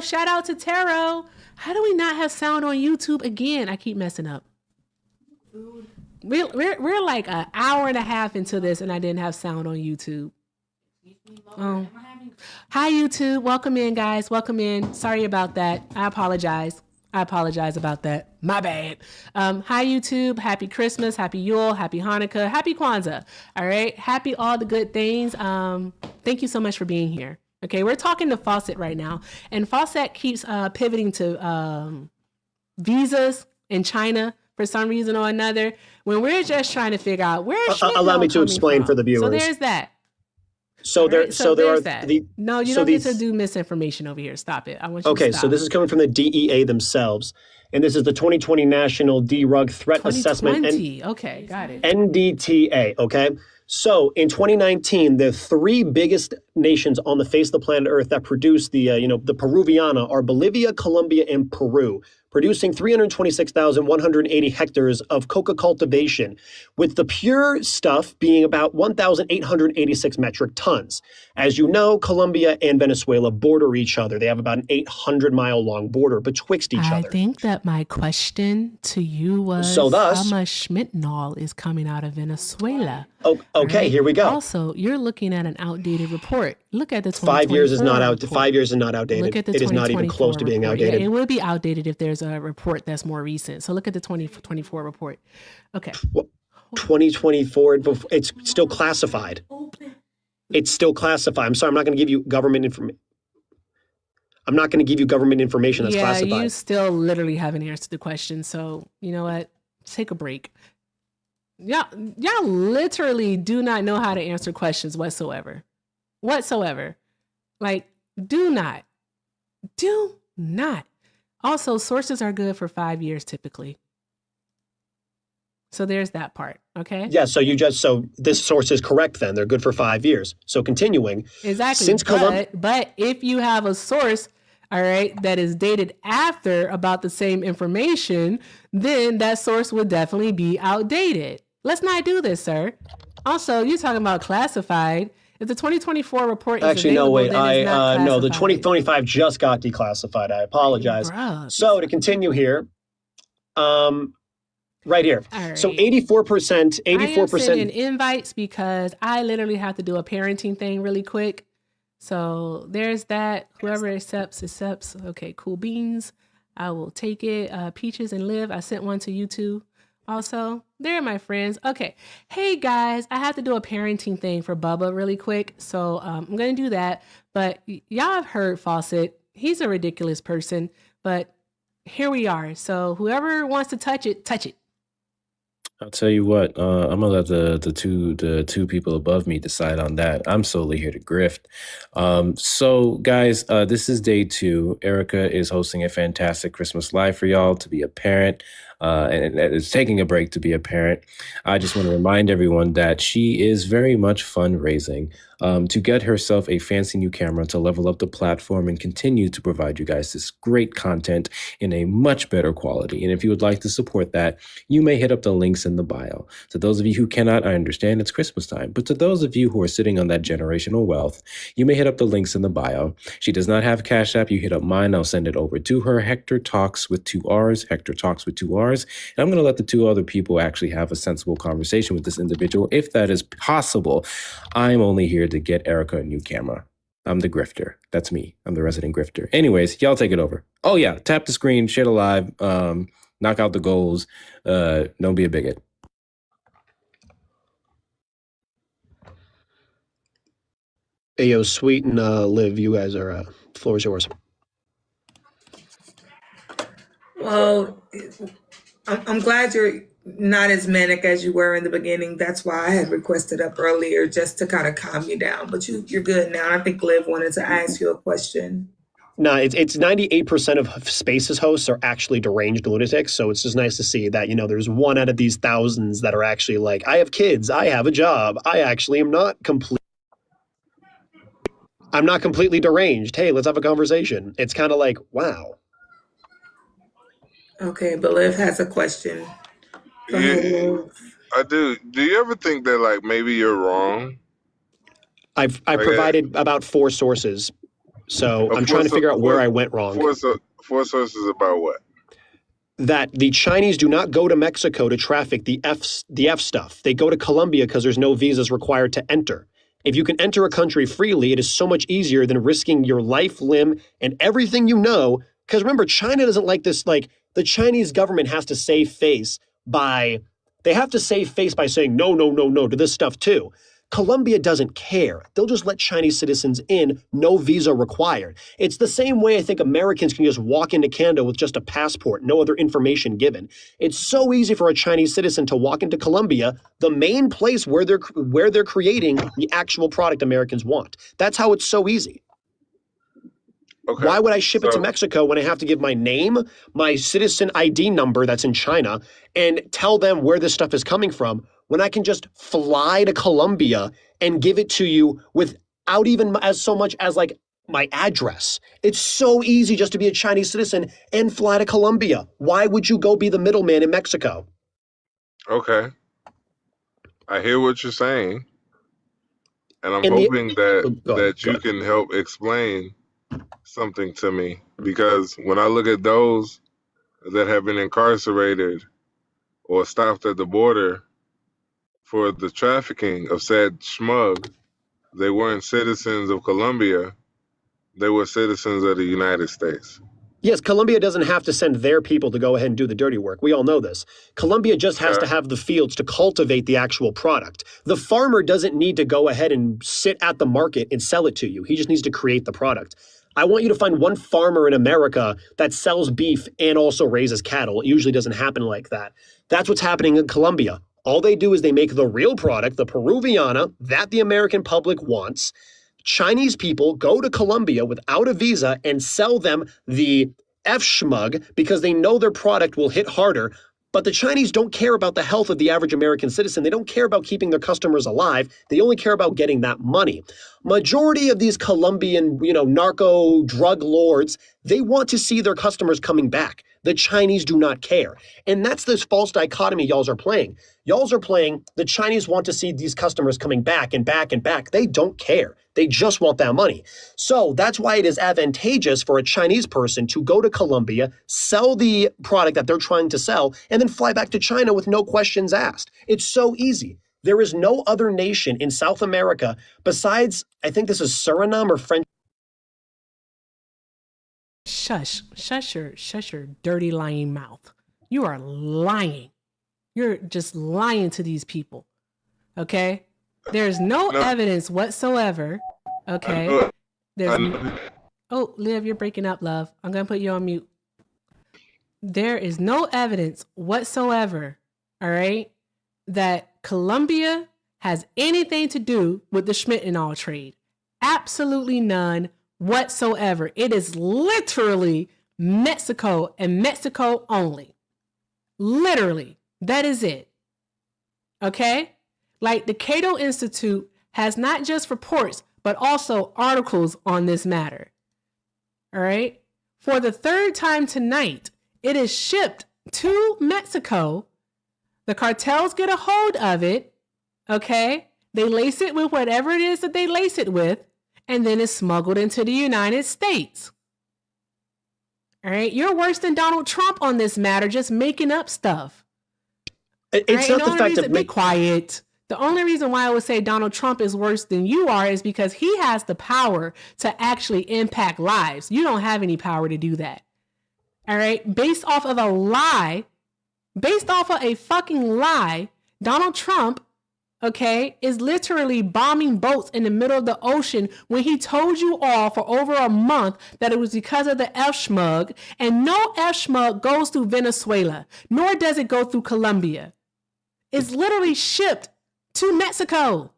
Shout out to Taro. How do we not have sound on YouTube again? I keep messing up. We're like an hour and a half into this and I didn't have sound on YouTube. Oh. Hi, YouTube. Welcome in, guys. Welcome in. Sorry about that. I apologize about that. My bad. Hi, YouTube. Happy Christmas. Happy Yule. Happy Hanukkah. Happy Kwanzaa. All right. Happy all the good things. Thank you so much for being here. Okay. We're talking to Fawcett right now. And Fawcett keeps pivoting to visas in China for some reason or another, when we're just trying to figure out where allow me to explain from. For the viewers. So there's that. So there, right, so there are that. No, you don't get to do misinformation over here. Stop it. I want you to stop. So this is coming from the DEA themselves, and this is the 2020 National D-Rug Threat Assessment. Okay, got it. NDTA. Okay. So in 2019, the three biggest nations on the face of the planet Earth that produce the Peruviana are Bolivia, Colombia, and Peru, producing 326,180 hectares of coca cultivation, with the pure stuff being about 1,886 metric tons. As you know, Colombia and Venezuela border each other. They have about an 800-mile-long border betwixt each other. I think that my question to you was how much Schmidtnall is coming out of Venezuela. Oh, okay, right? Here we go. Also, you're looking at an outdated report. Look at the 5 years is not out. 5 years is not outdated. Look at the it is not even close to being outdated. Yeah, it will be outdated if there's a report that's more recent. So look at the 2024 report. Okay. Well, 2024, it's still classified. It's still classified. I'm sorry, I'm not going to give you government information. I'm not going to give you government information that's classified. Yeah, you still literally haven't answered the question. So you know what? Take a break. Y'all literally do not know how to answer questions whatsoever. Like, do not. Also, sources are good for 5 years typically. So there's that part, okay? Yeah, so this source is correct then. They're good for 5 years. So continuing. Exactly. But if you have a source, all right, that is dated after about the same information, then that source would definitely be outdated. Let's not do this, sir. Also, you're talking about classified. If the 2024 report is available, then it's not classified. No, the 2025 just got declassified. I apologize. So to continue here, right here. Right. So 84%. I am sending invites because I literally have to do a parenting thing really quick. So there's that. Whoever accepts. Okay, cool beans. I will take it. Peaches and Liv, I sent one to you too. Also, they're my friends. Okay. Hey guys, I have to do a parenting thing for Bubba really quick. So I'm going to do that. But y'all have heard Fawcett. He's a ridiculous person, but here we are. So whoever wants to touch it, touch it. I'll tell you what, I'm gonna let the two people above me decide on that. I'm solely here to grift. So guys, this is day 2. Erica is hosting a fantastic Christmas live for y'all to be a parent. And is taking a break to be a parent. I just want to remind everyone that she is very much fundraising to get herself a fancy new camera to level up the platform and continue to provide you guys this great content in a much better quality. And if you would like to support that, you may hit up the links in the bio. To those of you who cannot, I understand it's Christmas time, but to those of you who are sitting on that generational wealth, you may hit up the links in the bio. She does not have Cash App. You hit up mine. I'll send it over to her. Hector Talks with 2 R's. Hector Talks with 2 R's. And I'm going to let the 2 other people actually have a sensible conversation with this individual. If that is possible, I'm only here to get Erica a new camera. I'm the grifter. That's me. I'm the resident grifter. Anyways, y'all take it over. Oh yeah, tap the screen, share the live, knock out the goals. Don't be a bigot. Hey, yo, Sweet and Liv, you guys are, floor is yours. Well, I'm glad you're not as manic as you were in the beginning. That's why I had requested up earlier, just to kind of calm you down. But you're good now. I think Liv wanted to ask you a question. No, it's 98% of Spaces hosts are actually deranged lunatics. So it's just nice to see that, there's one out of these thousands that are actually like, I have kids, I have a job. I actually am not I'm not completely deranged. Hey, let's have a conversation. It's kind of like, wow. Okay, but Liv has a question. Yeah, I do. Do you ever think that maybe you're wrong? I've provided about 4 sources. So A I'm trying to force, figure a out where force, I went wrong. force sources about what? That the Chinese do not go to Mexico to traffic the F stuff. They go to Colombia because there's no visas required to enter. If you can enter a country freely, it is so much easier than risking your life, limb, and everything you know. Because remember, China doesn't like this. Like, the Chinese government has to save face by saying no, no, no, no to this stuff too. Colombia doesn't care. They'll just let Chinese citizens in, no visa required. It's the same way I think Americans can just walk into Canada with just a passport, no other information given. It's so easy for a Chinese citizen to walk into Colombia, the main place where they're creating the actual product Americans want. That's how it's so easy. Okay. Why would I ship it to So, Mexico when I have to give my name, my citizen ID number that's in China, and tell them where this stuff is coming from, when I can just fly to Colombia and give it to you without even as so much as like my address? It's so easy just to be a Chinese citizen and fly to Colombia. Why would you go be the middleman in Mexico? okay, I hear what you're saying, and I'm And hoping go that you ahead. can help explain something to me, because when I look at those that have been incarcerated or stopped at the border for the trafficking of said smug, they weren't citizens of Colombia, they were citizens of the United States. Yes, Colombia doesn't have to send their people to go ahead and do the dirty work. We all know this. Colombia just has to Okay. have the fields to cultivate the actual product. The farmer doesn't need to go ahead and sit at the market and sell it to you. He just needs to create the product. I want you to find one farmer in America that sells beef and also raises cattle. It usually doesn't happen like that. That's what's happening in Colombia. All they do is they make the real product, the Peruviana, that the American public wants. Chinese people go to Colombia without a visa and sell them the F schmug because they know their product will hit harder. But the Chinese don't care about the health of the average American citizen. They don't care about keeping their customers alive. They only care about getting that money. Majority of these Colombian, narco drug lords, they want to see their customers coming back. The Chinese do not care. And that's this false dichotomy y'all are playing. Y'all are playing the Chinese want to see these customers coming back and back and back. They don't care. They just want that money. So that's why it is advantageous for a Chinese person to go to Colombia, sell the product that they're trying to sell, and then fly back to China with no questions asked. It's so easy. There is no other nation in South America besides, I think this is Suriname or French. Shush your dirty lying mouth. You are lying. You're just lying to these people. Okay? There's no evidence whatsoever. Okay? Oh, Liv, you're breaking up, love. I'm going to put you on mute. There is no evidence whatsoever, all right, that Colombia has anything to do with the Schmittenall trade. Absolutely none whatsoever. It is literally Mexico and Mexico only. Literally. That is it. Okay? Like, the Cato Institute has not just reports, but also articles on this matter. All right? For the third time tonight, it is shipped to Mexico. The cartels get a hold of it. Okay? They lace it with whatever it is that they lace it with, and then it's smuggled into the United States. All right? You're worse than Donald Trump on this matter, just making up stuff. It's not the fact that be quiet. The only reason why I would say Donald Trump is worse than you are is because he has the power to actually impact lives. You don't have any power to do that. All right? Based off of a lie, based off of a fucking lie, Donald Trump, okay, is literally bombing boats in the middle of the ocean when he told you all for over a month that it was because of the F-schmug, and no F-schmug goes through Venezuela, nor does it go through Colombia. It's literally shipped to Mexico.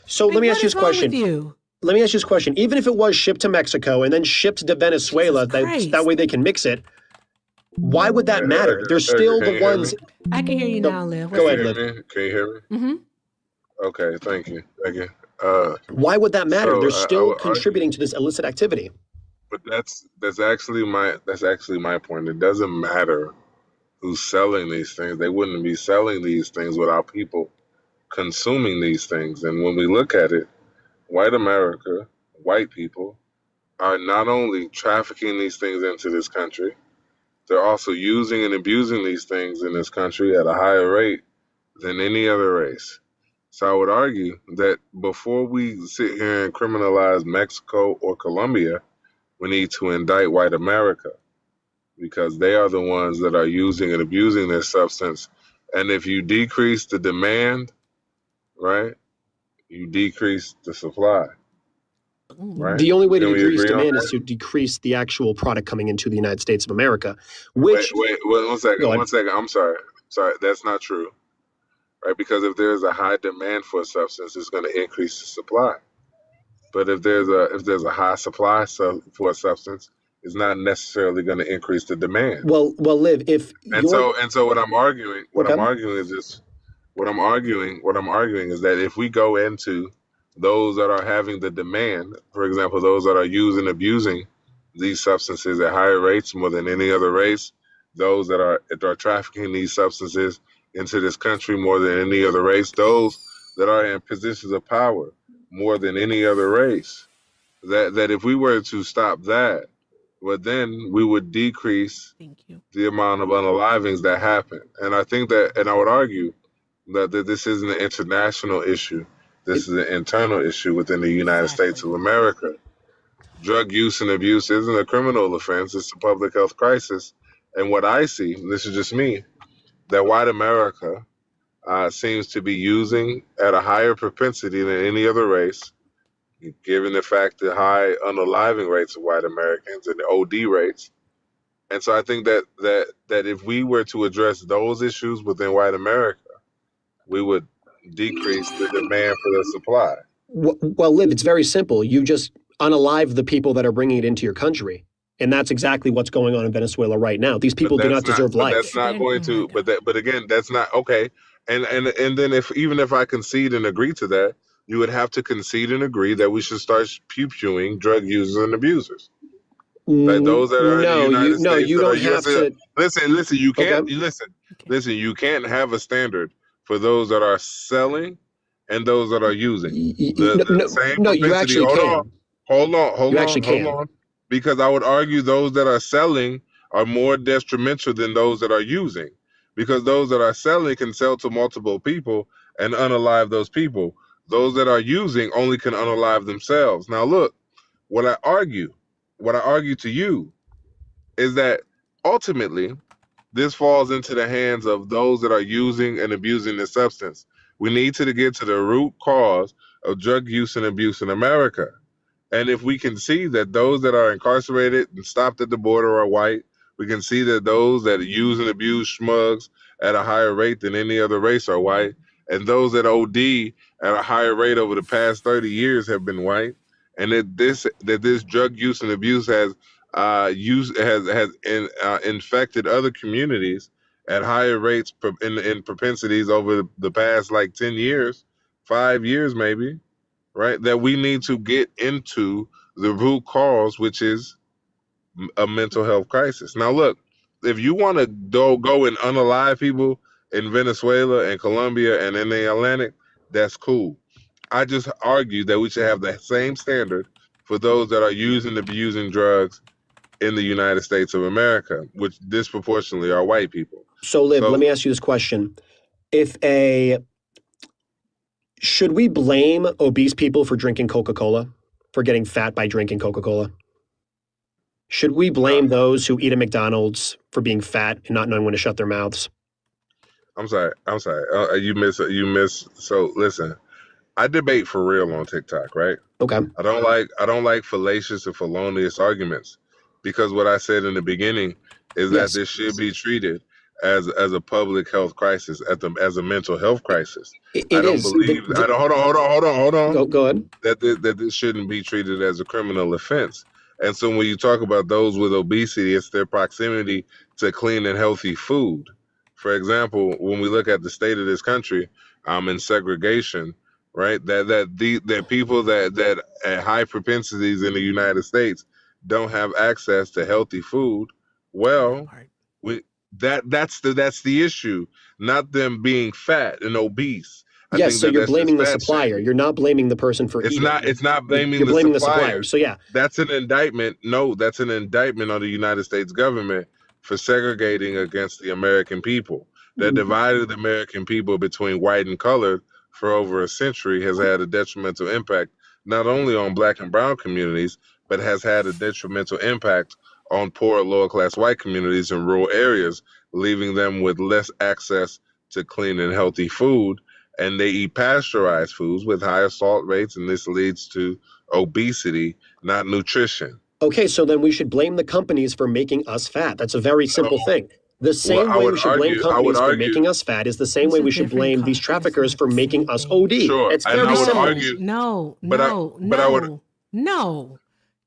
So let me ask you this question. Let me ask you this question. Even if it was shipped to Mexico and then shipped to Venezuela, that way they can mix it, why would that matter? They're still the ones. I can hear you now, Liv. Go ahead, Liv. Can you hear me? Mm-hmm. Okay, thank you. Thank you. Why would that matter? So, They're still I contributing to this illicit activity. But that's actually my point. It doesn't matter who's selling these things. They wouldn't be selling these things without people consuming these things. And when we look at it, white America, white people are not only trafficking these things into this country, they're also using and abusing these things in this country at a higher rate than any other race. So I would argue that before we sit here and criminalize Mexico or Colombia, we need to indict white America, because they are the ones that are using and abusing this substance. And if you decrease the demand, right, you decrease the supply. Right? The only way to Can we decrease agree on demand that? is to decrease the actual product coming into the United States of America, which Wait, 1 second, Go ahead. 1 second. I'm sorry. That's not true. Right? Because if there's a high demand for a substance, it's going to increase the supply. But if there's a high supply for a substance, it's not necessarily going to increase the demand. well, Liv, if And you're so what I'm arguing Okay. is this. What I'm arguing is that if we go into those that are having the demand, for example, those that are using and abusing these substances at higher rates more than any other race, those that are trafficking these substances into this country more than any other race, those that are in positions of power more than any other race, that if we were to stop that, well, then we would decrease Thank you. the amount of unalivings that happen. And I think that, and I would argue that this isn't an international issue. This is an internal issue within the United States of America. Drug use and abuse isn't a criminal offense. It's a public health crisis. And what I see, and this is just me, that white America seems to be using at a higher propensity than any other race, given the fact the high unaliving rates of white Americans and the OD rates. And so I think that if we were to address those issues within white America, we would decrease the demand for the supply. well, Liv, it's very simple. You just unalive the people that are bringing it into your country. And that's exactly what's going on in Venezuela right now. These people do not deserve life. That's not going to. But again, that's not okay. And then even if I concede and agree to that, you would have to concede and agree that we should start pew-pewing drug users and abusers. Like those that are in the United States. You don't have to. Listen. You can't. Okay. Listen. You can't have a standard for those that are selling and those that are using. You actually can. Hold on. Because I would argue those that are selling are more detrimental than those that are using. Because those that are selling can sell to multiple people and unalive those people. Those that are using only can unalive themselves. Now look, what I argue to you is that ultimately this falls into the hands of those that are using and abusing the substance. We need to get to the root cause of drug use and abuse in America. And if we can see that those that are incarcerated and stopped at the border are white, we can see that those that use and abuse schmugs at a higher rate than any other race are white, and those that OD at a higher rate over the past 30 years have been white, and that this drug use and abuse has infected other communities at higher rates in propensities over the past like 10 years, 5 years maybe, right? That we need to get into the root cause, which is a mental health crisis. Now, look, if you want to go and unalive people in Venezuela and Colombia and in the Atlantic, that's cool. I just argue that we should have the same standard for those that are using and abusing drugs in the United States of America, which disproportionately are white people. So, Liv, let me ask you this question. Should we blame obese people for drinking Coca-Cola, for getting fat by drinking Coca-Cola? Should we blame those who eat at McDonald's for being fat and not knowing when to shut their mouths? I'm sorry. You miss. So listen, I debate for real on TikTok, right? Okay. I don't like fallacious or felonious arguments, because what I said in the beginning is that this should be treated as a public health crisis, as a mental health crisis. Hold on. Go ahead. That this shouldn't be treated as a criminal offense. And so when you talk about those with obesity, it's their proximity to clean and healthy food. For example, when we look at the state of this country, in segregation, right? That people that at high propensities in the United States don't have access to healthy food. Well, that's the issue, not them being fat and obese I Yes, think so that you're that's blaming just the fat supplier. shaming. You're not blaming the person for It's eating. not blaming You're the blaming the supplier. supplier. So yeah, That's an indictment. No, that's an indictment on the United States government for segregating against the American people. That divided the American people between white and colored for over a century has had a detrimental impact not only on black and brown communities, but has had a detrimental impact on poor lower class white communities in rural areas, leaving them with less access to clean and healthy food. And they eat pasteurized foods with higher salt rates, and this leads to obesity, not nutrition. okay, so then we should blame the companies for making us fat. That's a very simple thing. The Well, same way we should blame companies for making us fat is the same It's way a we should different blame these cause. It's traffickers not for the making same us thing. OD. Sure, It's and very I would simple. argue, No, but I- no, but I would- no,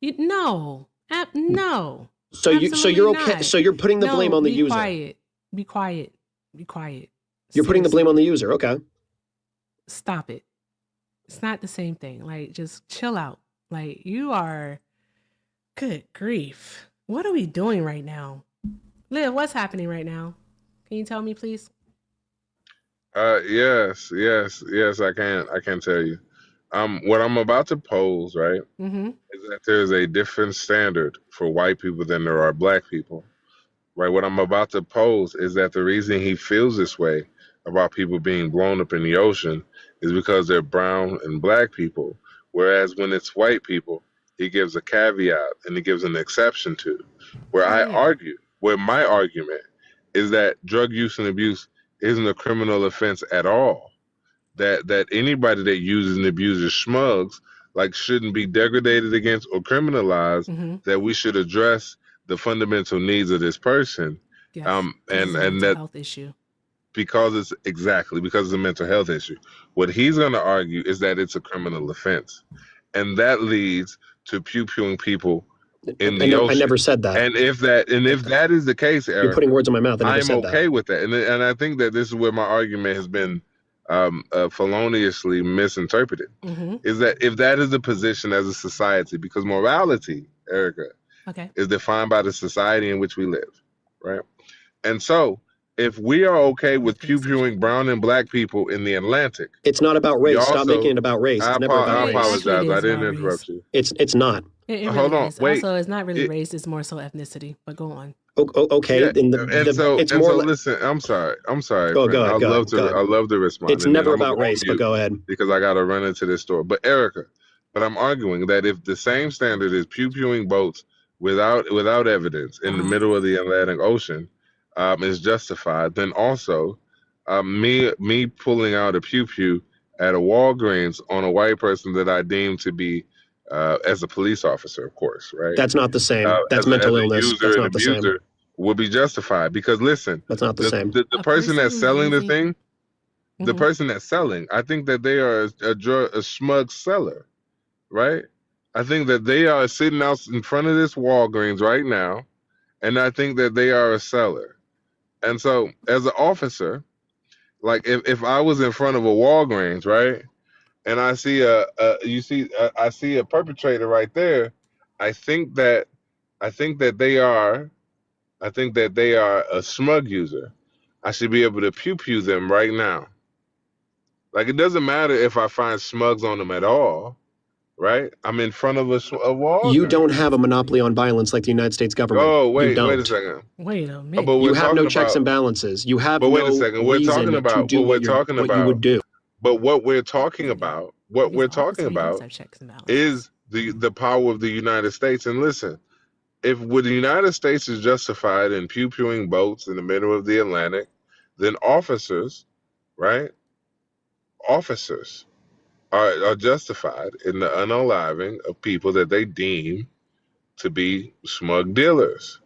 no, no, no. So you're Absolutely okay. not. So you're putting the No, blame on the be user. Quiet. Be quiet. Be quiet. You're putting the Seriously. blame on the user. Okay. Stop it. It's not the same thing. Like, just chill out. Like, you are. Good grief. What are we doing right now? Liv, what's happening right now? Can you tell me, please? Yes, I can tell you. What I'm about to pose, right, Mm-hmm. is that there's a different standard for white people than there are black people. Right, what I'm about to pose is that the reason he feels this way about people being blown up in the ocean is because they're brown and black people. Whereas when it's white people, he gives a caveat and he gives an exception to. Where I Yeah. argue, where my argument is that drug use and abuse isn't a criminal offense at all. That anybody that uses and abuses schmugs like shouldn't be degraded against or criminalized. Mm-hmm. That we should address the fundamental needs of this person, Yes. and It's a and mental that health issue. because it's a mental health issue. What he's going to argue is that it's a criminal offense, and that leads to pew-pewing people in the ocean. I never said that. And if that is the case, You're Eric, putting words in my mouth. I never I'm said okay that. with that, and I think that this is where my argument has been feloniously misinterpreted. Mm-hmm. Is that if that is the position as a society, because morality, Erica, Okay. is defined by the society in which we live, right? And so, if we are okay with pew-pewing brown and black people in the Atlantic, It's not about we race. Stop also- making it about race. It's never I about race. apologize. Actually, it I is didn't about interrupt race. you. It's not. It Hold really on, is. wait. Also, it's not really It- race. It's more so ethnicity. But go on. Okay. Yeah, And it's more. listen, I'm sorry. Go friend. ahead, I'd go love ahead. I'd love to respond. It's and then never I'm gonna about go on race. But mute go ahead. because I gotta run into this store. But Erica, I'm arguing that if the same standard is pew-pewing boats without evidence in the middle of the Atlantic Ocean is justified, then also me pulling out a pew-pew at a Walgreens on a white person that I deem to be as a police officer, of course, right? That's not the same. That's as a- mental as a illness. user That's and not the same. abuser would be justified because listen, That's not the same. the A person that's person selling the using- thing, the Mhm. person that's selling, I think that they are a smug seller, right? I think that they are sitting out in front of this Walgreens right now, and I think that they are a seller. And so, as an officer, like if I was in front of a Walgreens, right, and I see I see a perpetrator right there, I think that they are a smug user. I should be able to pew-pew them right now. Like, it doesn't matter if I find smugs on them at all, right? I'm in front of a Walgreens. You don't have a monopoly on violence like the United States government. Oh, You wait don't. a second. Wait a minute. But You we're have no talking checks about- and balances. You have But wait a no second. We're reason talking about to do what what we're talking you about. would do. But what we're talking about, what Because we're the officer, talking he does about have checks and balances. is the power of the United States. And listen, if the United States is justified in pew-pewing boats in the middle of the Atlantic, then officers, right? Officers are justified in the unaliving of people that they deem to be smug dealers.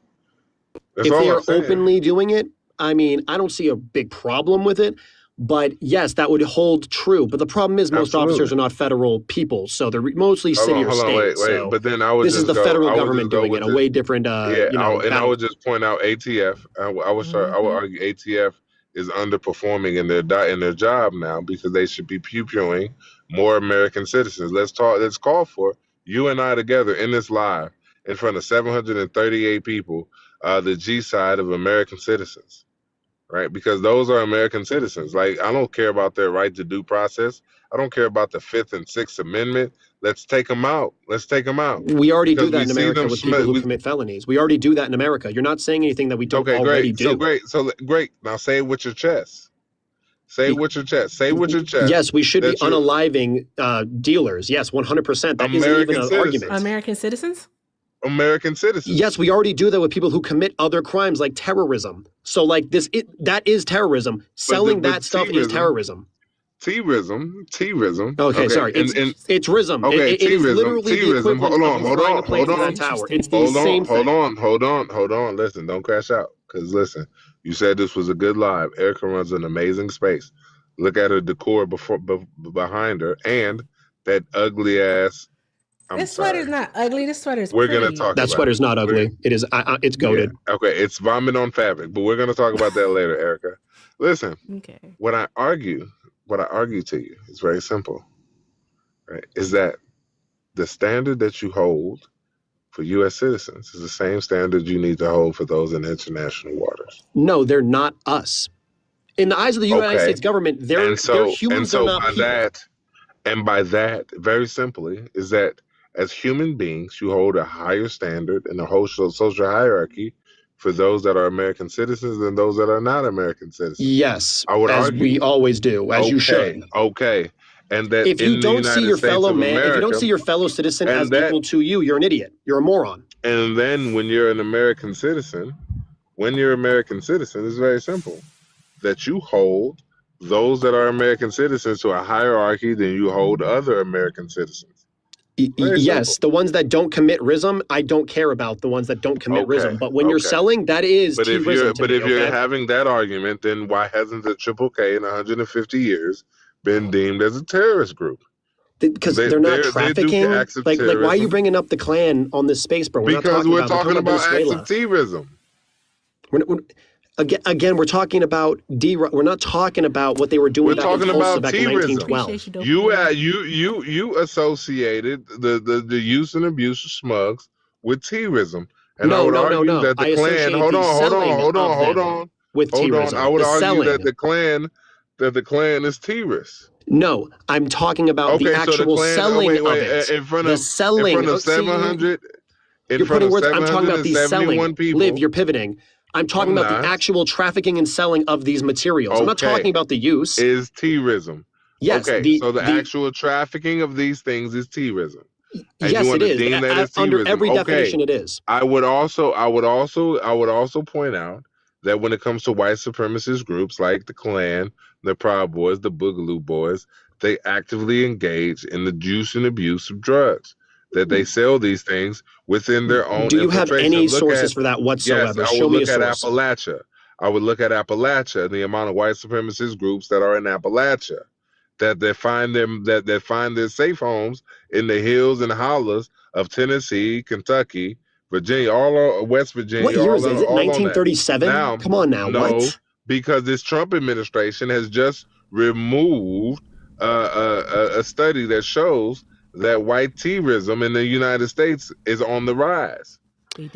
That's If all they I'm are saying. openly doing it, I mean, I don't see a big problem with it. But yes, that would hold true. But the problem is most Absolutely. officers are not federal people, so they're mostly city or state. wait. So But then I would this is just the go, federal I would government just go doing with it. A way different, and I battle. would just point out ATF. I would argue ATF is underperforming in their job now because they should be pew-pewing more American citizens. Let's call for you and I together in this live in front of 738 people, the G side of American citizens, right? Because those are American citizens. Like, I don't care about their right to due process. I don't care about the Fifth and Sixth Amendment. Let's take them out. Let's take them out. We already do Because that we in see America them with people who commit felonies. We already do that in America. You're not saying anything that we don't Okay, already great. do. So great. So great. Now say it with your chest. Say it with your chest. Say with your chest. Yes, we should be that you're unaliving dealers. Yes, 100%. That isn't even an American argument. American citizens? American citizens. Yes, we already do that with people who commit other crimes like terrorism. So like that is terrorism. Selling but that stuff is terrorism. T-rism. Okay, sorry. It's rism. Okay, It is T-rism. literally the T-rism. equivalent of flying a plane to that tower. It's the same thing. Hold on. Listen, don't crash out. Because listen, you said this was a good live. Erica runs an amazing space. Look at her decor behind her and that ugly ass. This sweater's not ugly. This sweater's We're pretty. gonna talk. That sweater's not ugly. It is. It's goated. Yeah. Okay, it's vomit on fabric, but we're gonna talk about that later, Erica. Listen. Okay. What I argue to you is very simple, right? Is that the standard that you hold for U.S. citizens is the same standard you need to hold for those in international waters. No, they're not us. In the eyes of the United States government, they're humans. They're not people. By that, very simply, is that as human beings, you hold a higher standard and a whole social hierarchy for those that are American citizens than those that are not American citizens. Yes, I would argue. We always do, as you should. Okay, and that if you don't see your fellow man, if you don't see your fellow citizen as equal to you, you're an idiot. You're a moron. And then when you're an American citizen, it's very simple that you hold those that are American citizens to a hierarchy than you hold other American citizens. Yes, the ones that don't commit rism, I don't care about the ones that don't commit rism. But when you're selling, that is T-rism. But if you're having that argument, then why hasn't the Triple K in 150 years been deemed as a terrorist group? Because they're not trafficking. Like why are you bringing up the Klan on this space, bro? Because we're talking about acts of T-rism. Again, we're talking about we're not talking about what they were doing. We're talking about back in 1912. You associated the use and abuse of smugs with T-rism, and I would argue that the Klan. Hold on. With T-rism, I would argue that the Klan is T-ris. No, I'm talking about the actual selling of it. In front of 700. You're putting words. I'm talking about the selling. People. Liv, you're pivoting. I'm talking about the actual trafficking and selling of these materials. I'm not talking about the use. Is T-rism. Yes. Okay, so the actual trafficking of these things is T-rism. Yes, it is. Under every definition, it is. I would also point out that when it comes to white supremacist groups like the Klan, the Proud Boys, the Boogaloo Boys, they actively engage in the use and abuse of drugs. That they sell these things within their own. Do you have any sources for that whatsoever? Yes, Show me a source. I would look at Appalachia and the amount of white supremacist groups that are in Appalachia, that they find their safe homes in the hills and hollers of Tennessee, Kentucky, Virginia, all West Virginia. What year is it? Is it 1937? Come on now. No, what? Because this Trump administration has just removed a study that shows that white T-rism in the United States is on the rise.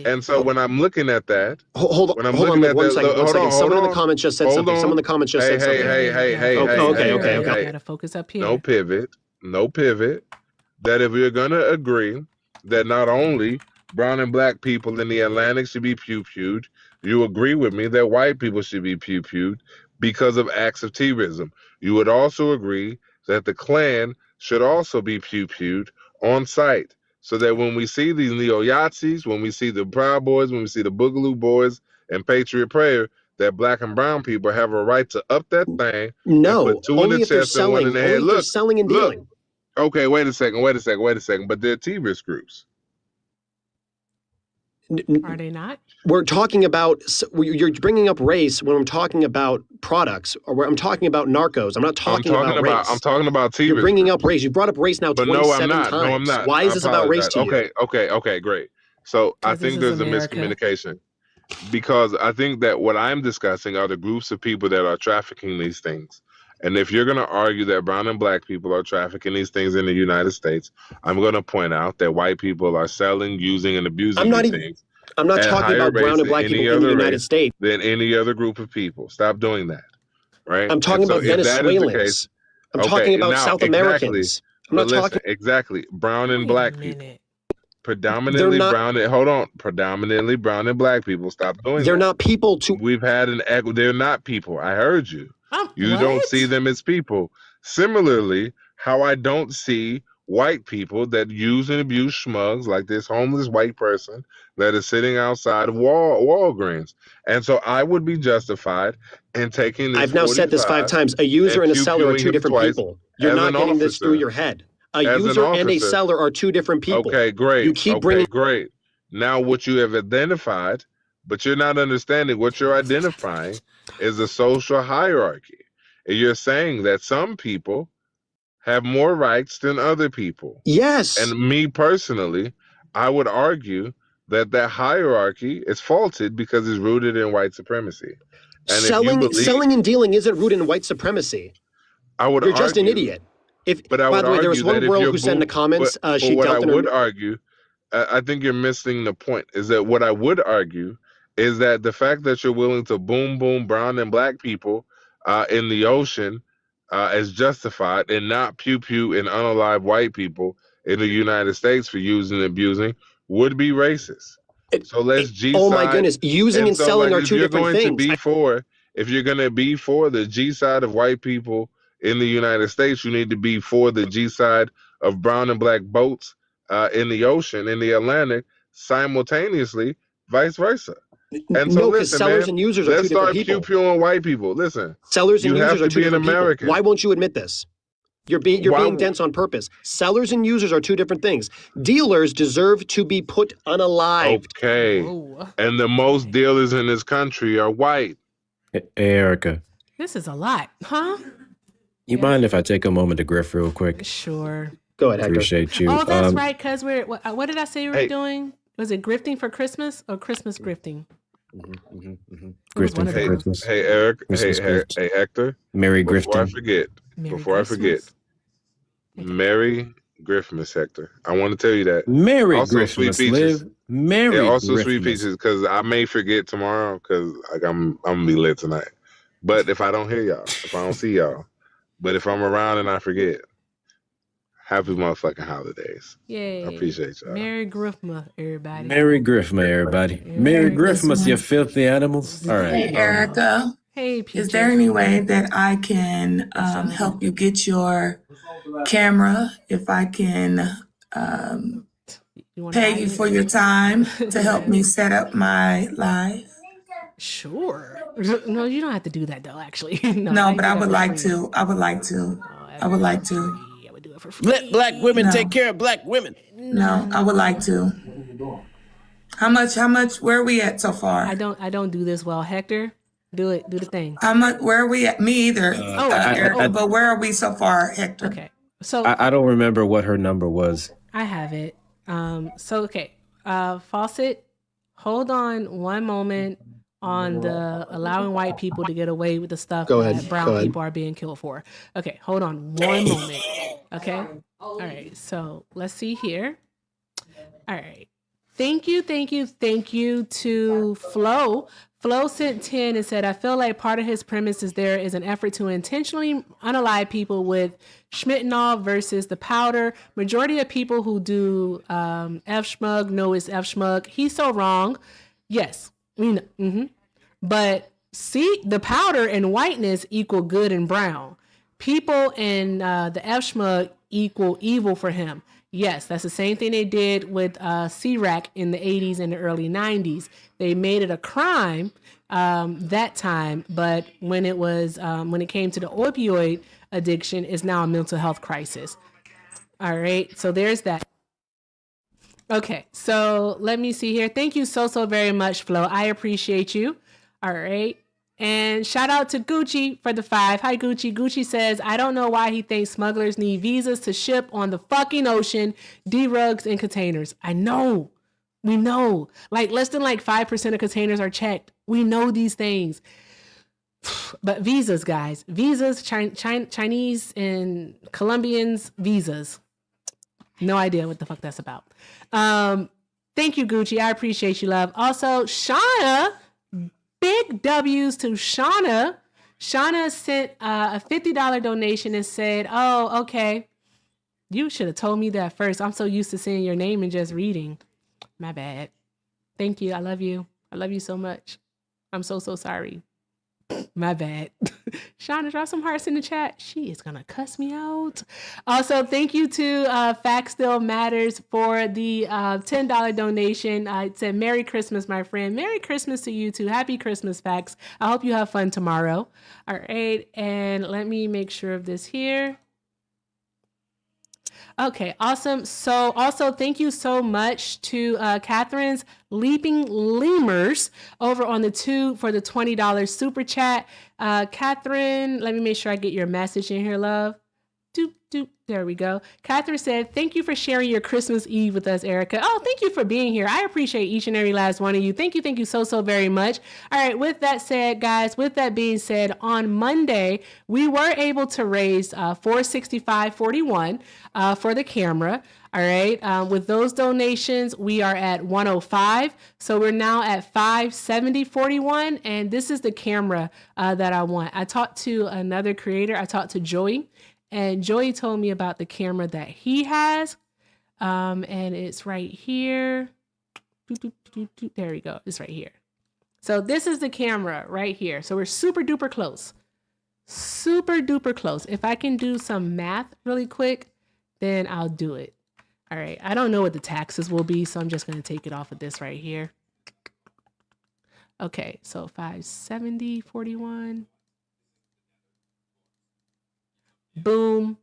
And so when I'm looking at that, hold on, one second. Someone in the comments just said something. Someone in the comments just said something. Hey. Okay. Gotta focus up here. No pivot. That if we're gonna agree that not only brown and black people in the Atlantic should be pew-pewed, you agree with me that white people should be pew-pewed because of acts of T-rism. You would also agree that the Klan should also be pew-pewed on site, so that when we see these neo-Yazis, when we see the Proud Boys, when we see the Boogaloo Boys and Patriot Prayer, that black and brown people have a right to up that thing. No, and put two only in the if they're chest and one selling. in the Only head. if they're selling and dealing. Okay, wait a second. But they're T-risk groups. Are they not? We're talking about, you're bringing up race when I'm talking about products, or I'm talking about narcos. I'm not talking about race. I'm talking about T-risk. You're bringing up race. You brought up race now 27 times. No, I'm not. Why is this about race to you? Okay, great. So I think there's a miscommunication. Because I think that what I'm discussing are the groups of people that are trafficking these things. And if you're going to argue that brown and black people are trafficking these things in the United States, I'm going to point out that white people are selling, using, and abusing these things. I'm not at talking higher about brown rates and black than people any in the other United race States. than any other group of people. Stop doing that, right? I'm talking And so about if that is the case, Venezuelans. I'm okay, talking about now South exactly. Americans. I'm But not listen, talking. exactly, brown and Wait a black people. minute. Predominantly not- brown and hold on, predominantly brown and black people. Stop doing They're that. not people to. We've had they're not people. I heard you. You don't What? see them as people. Similarly, how I don't see white people that use and abuse schmugs like this homeless white person that is sitting outside of Walgreens. And so I would be justified in taking this I've now said this 5 times. A user and a seller are pew-pewing 2 him different twice people. You're as not an getting this through officer. your head. A As an user and a officer. seller are 2 different people. Okay, great. You keep okay, bringing. great. Now what you have identified, but you're not understanding what you're identifying is a social hierarchy. And you're saying that some people have more rights than other people. Yes. And me personally, I would argue that that hierarchy is faulted because it's rooted in white supremacy. And selling and dealing isn't rooted in white supremacy. I would You're just an argue- idiot. But I by would the way, there argue was one that if girl you're who said in the comments but she what dealt I in would her. argue, I think you're missing the point. Is that what I would argue is that the fact that you're willing to boom brown and black people in the ocean is justified, and not pew and unalive white people in the United States for using and abusing would be racist. So let's G side. Oh my goodness, using and so, selling like, are 2 different things. If you're going to be for the G side of white people in the United States, you need to be for the G side of brown and black boats in the ocean, in the Atlantic, simultaneously, vice versa. And so No, because listen, sellers man, and users are let's 2 different start people. pew-pewing white people. Listen, Sellers and you have users are to 2 be an different people. American. Why won't you admit this? You're being dense on purpose. Sellers and users are 2 different things. Dealers deserve to be put unalived. Okay. Whoa. And the most dealers in this country are white. Hey, Erica, This is a lot, huh? you mind if I take a moment to griff real quick? Sure. Go ahead, Hector. Appreciate you. Oh, that's right, because what did I say we were Hey. doing? Was it grifting for Christmas or Christmas grifting? Grifting one for of those. Christmas. Hey, Eric. Christmas gift. Hey, Hector. Merry Before I grifting. forget, Merry before Christmas. I forget, Merry Christmas, Hector. I want to tell you that. Merry Also, Christmas, sweet peaches. Liv. Merry Yeah, also Christmas. sweet peaches, because I may forget tomorrow, because like I'm gonna be lit tonight. But if I don't hear y'all, if I don't see y'all, but if I'm around and I forget, happy motherfucking holidays. Yay. I appreciate y'all. Merry Christmas, everybody. Merry Christmas, everybody. Merry Christmas, you filthy animals. All Hey, right. Erica, Hey, Peaches. is there any way that I can help you get your camera? If I can You wanna pay buy you it? for your time to help me set up my live? Sure. No, you don't have to do that though. Actually, No, but I do would that like for free. to. I would like to. I would like to. I would do it for free. Let black women No. take care of black women. No, I would like to. How much? Where are we at so far? I don't do this well. Hector, do it. Do the thing. How much? Where are we at? Me either. Erica, but where are we so far, Hector? Okay. So I don't remember what her number was. I have it. So okay. Fawcett, hold on one moment on the allowing white people to get away with the stuff Go that ahead. brown Go ahead. people are being killed for. Okay, hold on one moment. Okay. All right. So let's see here. All right. Thank you to Flo. Flo sent 10 and said, I feel like part of his premise is there is an effort to intentionally unalive people with Schmittenol versus the powder. Majority of people who do F-Schmug know it's F-Schmug. He's so wrong. Yes, we know. But see, the powder and whiteness equal good and brown. People in the F-Schmug equal evil for him. Yes, that's the same thing they did with C-Rack in the 80s and the early 90s. They made it a crime that time, but when it came to the opioid addiction, it's now a mental health crisis. All right, so there's that. Okay, so let me see here. Thank you so very much, Flo. I appreciate you. All right. And shout out to Gucci for the 5. Hi, Gucci. Gucci says, I don't know why he thinks smugglers need visas to ship on the fucking ocean, D-rugs and containers. I know. We know. Like less than 5% of containers are checked. We know these things. But visas, guys. Visas, Chinese and Colombians, visas. No idea what the fuck that's about. Thank you, Gucci. I appreciate you, love. Also, Shauna, big W's to Shauna. Shauna sent a $50 donation and said, oh, okay. You should have told me that first. I'm so used to seeing your name and just reading. My bad. Thank you. I love you. I love you so much. I'm so sorry. My bad. Shauna, drop some hearts in the chat. She is going to cuss me out. Also, thank you to Facts Still Matters for the $10 donation. It said, Merry Christmas, my friend. Merry Christmas to you too. Happy Christmas, Facts. I hope you have fun tomorrow. All right. And let me make sure of this here. Okay, awesome. So also thank you so much to Catherine's Leaping Lemurs over on the tube for the $20 super chat. Catherine, let me make sure I get your message in here, love. Doop, doop. There we go. Catherine said, thank you for sharing your Christmas Eve with us, Erica. Oh, thank you for being here. I appreciate each and every last one of you. Thank you so very much. All right, with that said, guys, with that being said, on Monday, we were able to raise $465.41 for the camera. All right, with those donations, we are at 105. So we're now at 570.41, and this is the camera that I want. I talked to another creator. I talked to Joey. And Joey told me about the camera that he has. And it's right here. There we go. It's right here. So this is the camera right here. So we're super duper close. Super duper close. If I can do some math really quick, then I'll do it. All right. I don't know what the taxes will be, so I'm just going to take it off of this right here. Okay. So 570.41. Boom.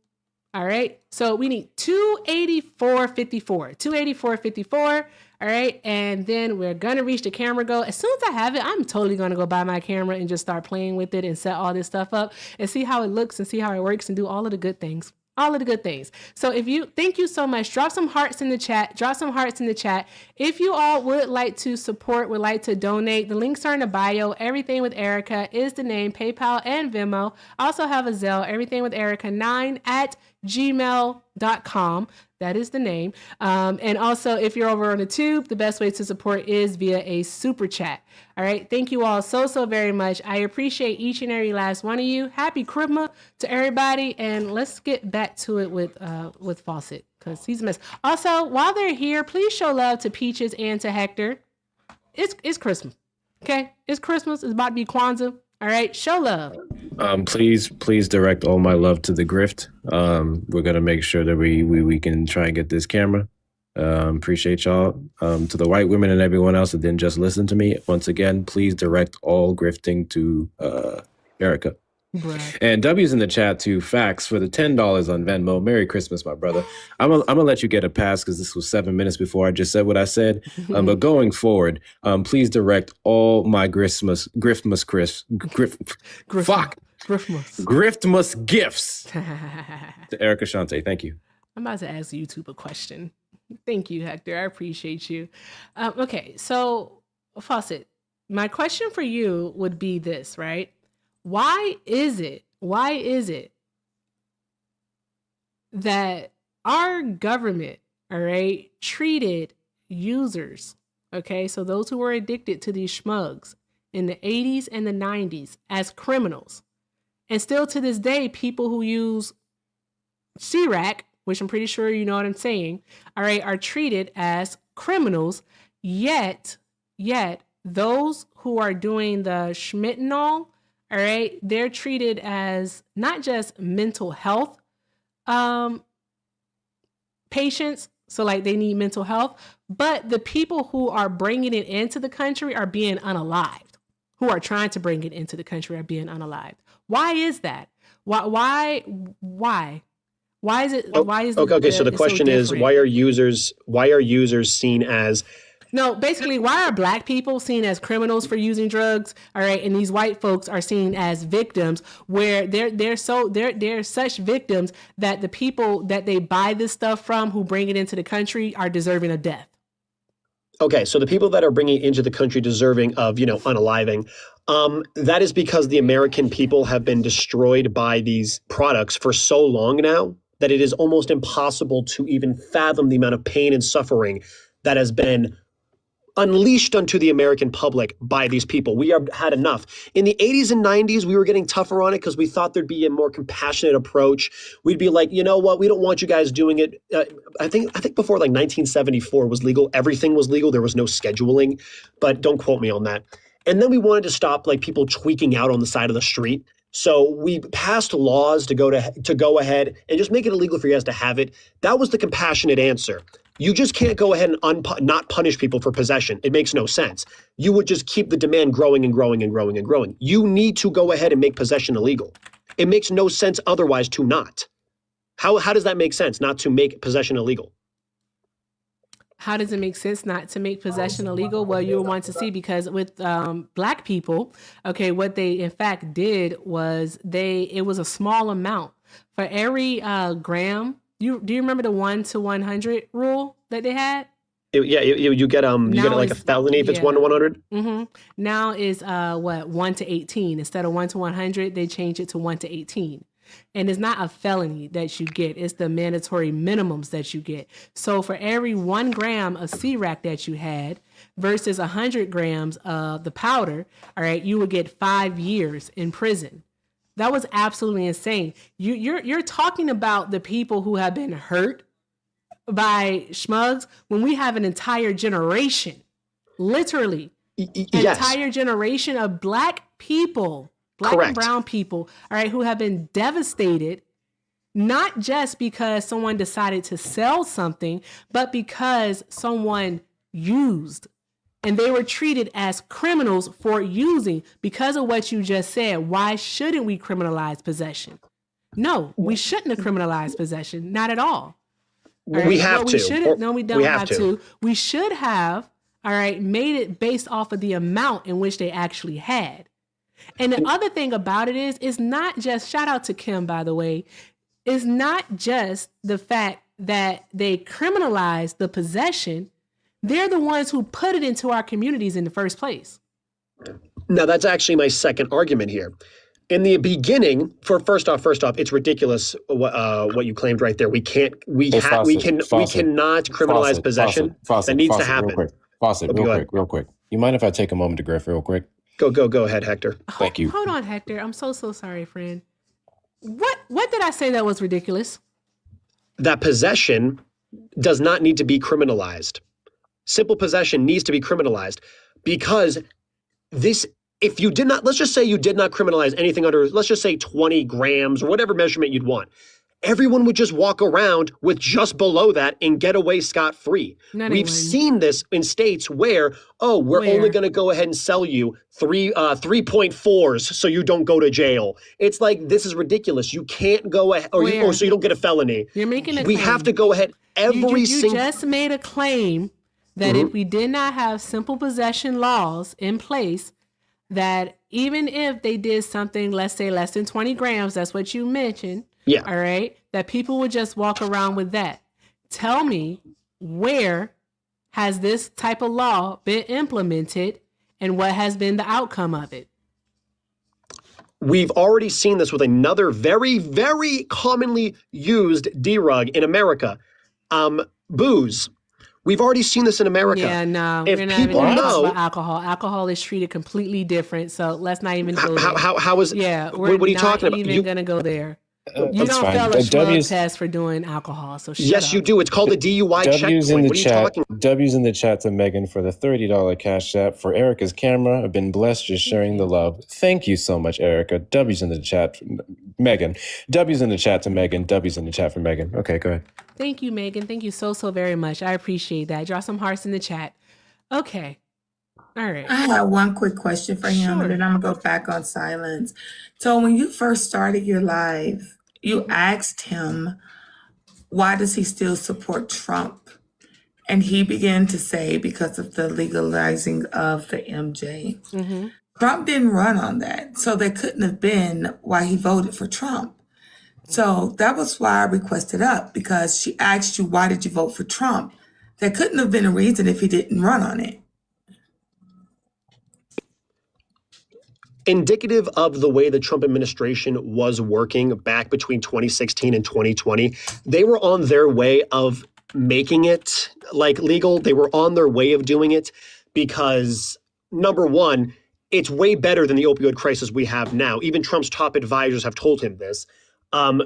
All right. So we need 284.54. 284.54. All right. And then we're going to reach the camera goal. As soon as I have it, I'm totally going to go buy my camera and just start playing with it and set all this stuff up and see how it looks and see how it works and do all of the good things. All of the good things. So thank you so much. Drop some hearts in the chat. Drop some hearts in the chat. If you all would like to support, would like to donate, the links are in the bio. Everything with Erica is the name, PayPal and Venmo. I also have a Zelle, everything with Erica 9@gmail.com. That is the name. And also, if you're over on the tube, the best way to support is via a super chat. All right. Thank you all so very much. I appreciate each and every last one of you. Happy Christmas to everybody. And let's get back to it with Fawcett, because he's a mess. Also, while they're here, please show love to Peaches and to Hector. It's Christmas. Okay. It's Christmas. It's about to be Kwanzaa. All right. Show love. Please direct all my love to the grift. We're gonna make sure that we can try and get this camera. Appreciate y'all. To the white women and everyone else that didn't just listen to me, once again, please direct all grifting to Erica. Bruh. And W's in the chat to Facts for the $10 on Venmo. Merry Christmas, my brother. I'm gonna let you get a pass because this was 7 minutes before I just said what I said. But going forward, please direct all my Griftmas gifts to Erica Shante. Thank you. I'm about to ask YouTube a question. Thank you, Hector. I appreciate you. Okay, so Fawcett, my question for you would be this, right? Why is it that our government, all right, treated users, okay, so those who were addicted to these schmugs in the 80s and the 90s as criminals, and still to this day, people who use C-Rack, which I'm pretty sure you know what I'm saying, all right, are treated as criminals, yet those who are doing the schmittanol, all right, they're treated as not just mental health patients, so like they need mental health, but the people who are bringing it into the country are being unalived, who are trying to bring it into the country are being unalived. Why is that? Why is it? Why is okay? So the question is, why are users seen as? No, basically, why are Black people seen as criminals for using drugs? All right, and these white folks are seen as victims, where they're such victims that the people that they buy this stuff from, who bring it into the country, are deserving of death. Okay, so the people that are bringing it into the country deserving of, unaliving, that is because the American people have been destroyed by these products for so long now that it is almost impossible to even fathom the amount of pain and suffering that has been unleashed onto the American public by these people. We have had enough. In the 80s and 90s, we were getting tougher on it because we thought there'd be a more compassionate approach. We'd be like, you know what, we don't want you guys doing it. I think before like 1974 was legal, everything was legal. There was no scheduling, but don't quote me on that. And then we wanted to stop like people tweaking out on the side of the street. So we passed laws to go ahead and just make it illegal for you guys to have it. That was the compassionate answer. You just can't go ahead and not punish people for possession. It makes no sense. You would just keep the demand growing and growing and growing and growing. You need to go ahead and make possession illegal. It makes no sense otherwise to not. How does that make sense, not to make possession illegal? How does it make sense not to make possession illegal? Well, you'll want to see, because with Black people, okay, what they in fact did was it was a small amount. For every gram, do you remember the 1 to 100 rule that they had? You get like a felony if it's 1 to 100. Mm-hmm. Now is 1 to 18 instead of 1 to 100. They changed it to 1 to 18, and it's not a felony that you get; it's the mandatory minimums that you get. So for every 1 gram of C-Rack that you had versus 100 grams of the powder, all right, you would get 5 years in prison. That was absolutely insane. You're talking about the people who have been hurt by schmugs when we have an entire generation, literally, entire generation of Black people, Black and brown people, all right, who have been devastated, not just because someone decided to sell something, but because someone used. And they were treated as criminals for using. Because of what you just said, why shouldn't we criminalize possession? No, we shouldn't have criminalized possession. Not at all. Right? We have to. No, we don't have to. We should have, all right, made it based off of the amount in which they actually had. And the other thing about it is not just, shout out to Kim, by the way, it's not just the fact that they criminalized the possession. They're the ones who put it into our communities in the first place. Now, that's actually my second argument here. In the beginning, first off, it's ridiculous what you claimed right there. We cannot criminalize possession. That needs to happen. Real quick. You mind if I take a moment to griff real quick? Go ahead, Hector. Thank you. Hold on, Hector. I'm so sorry, friend. What did I say that was ridiculous? That possession does not need to be criminalized. Simple possession needs to be criminalized because if you did not, let's just say you did not criminalize anything under, let's just say 20 grams or whatever measurement you'd want. Everyone would just walk around with just below that and get away scot-free. We've seen this in states where, we're only going to go ahead and sell you 3.4s so you don't go to jail. It's like, this is ridiculous. You can't go ahead, so you don't get a felony. You're making a claim. We have to go ahead You just made a claim that if we did not have simple possession laws in place, that even if they did something, let's say less than 20 grams, that's what you mentioned. Yeah. All right. That people would just walk around with that. Tell me, where has this type of law been implemented and what has been the outcome of it? We've already seen this with another very, very commonly used drug in America, booze. We've already seen this in America. Yeah, no, we're not even going to talk about alcohol. Alcohol is treated completely different, so let's not even go there. How is? Yeah, what are you talking about? You're not even going to go there. You don't fine. fail a drug test for doing alcohol, so shut up. You do. It's called a DUI checkpoint. What are you talking about? W's in the chat to Megan for the $30 cash app for Erica's camera. I've been blessed just sharing the love. Thank you so much, Erica. W's in the chat, Megan. W's in the chat to Megan. W's in the chat for Megan. Okay, go ahead. Thank you, Megan. Thank you so very much. I appreciate that. Draw some hearts in the chat. Okay. All right. I have one quick question for him, and then I'm going to go back on silence. So when you first started your live, you asked him, why does he still support Trump? And he began to say, because of the legalizing of the MJ. Mm-hmm. Trump didn't run on that. So that couldn't have been why he voted for Trump. So that was why I requested up, because she asked you, why did you vote for Trump? That couldn't have been a reason if he didn't run on it. Indicative of the way the Trump administration was working back between 2016 and 2020, they were on their way of making it like legal. They were on their way of doing it. because number one, it's way better than the opioid crisis we have now. Even Trump's top advisors have told him this.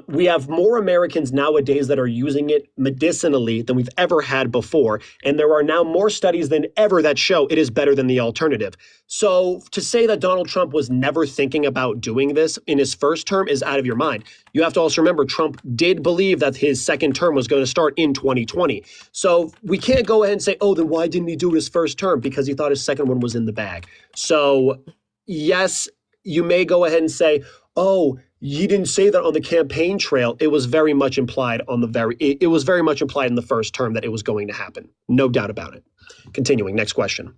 We have more Americans nowadays that are using it medicinally than we've ever had before. And there are now more studies than ever that show it is better than the alternative. So to say that Donald Trump was never thinking about doing this in his first term is out of your mind. You have to also remember Trump did believe that his second term was going to start in 2020. So we can't go ahead and say, oh, then why didn't he do his first term? Because he thought his second one was in the bag. So yes, you may go ahead and say, oh, you didn't say that on the campaign trail. It was very much implied on it was very much implied in the first term that it was going to happen. No doubt about it. Continuing, next question.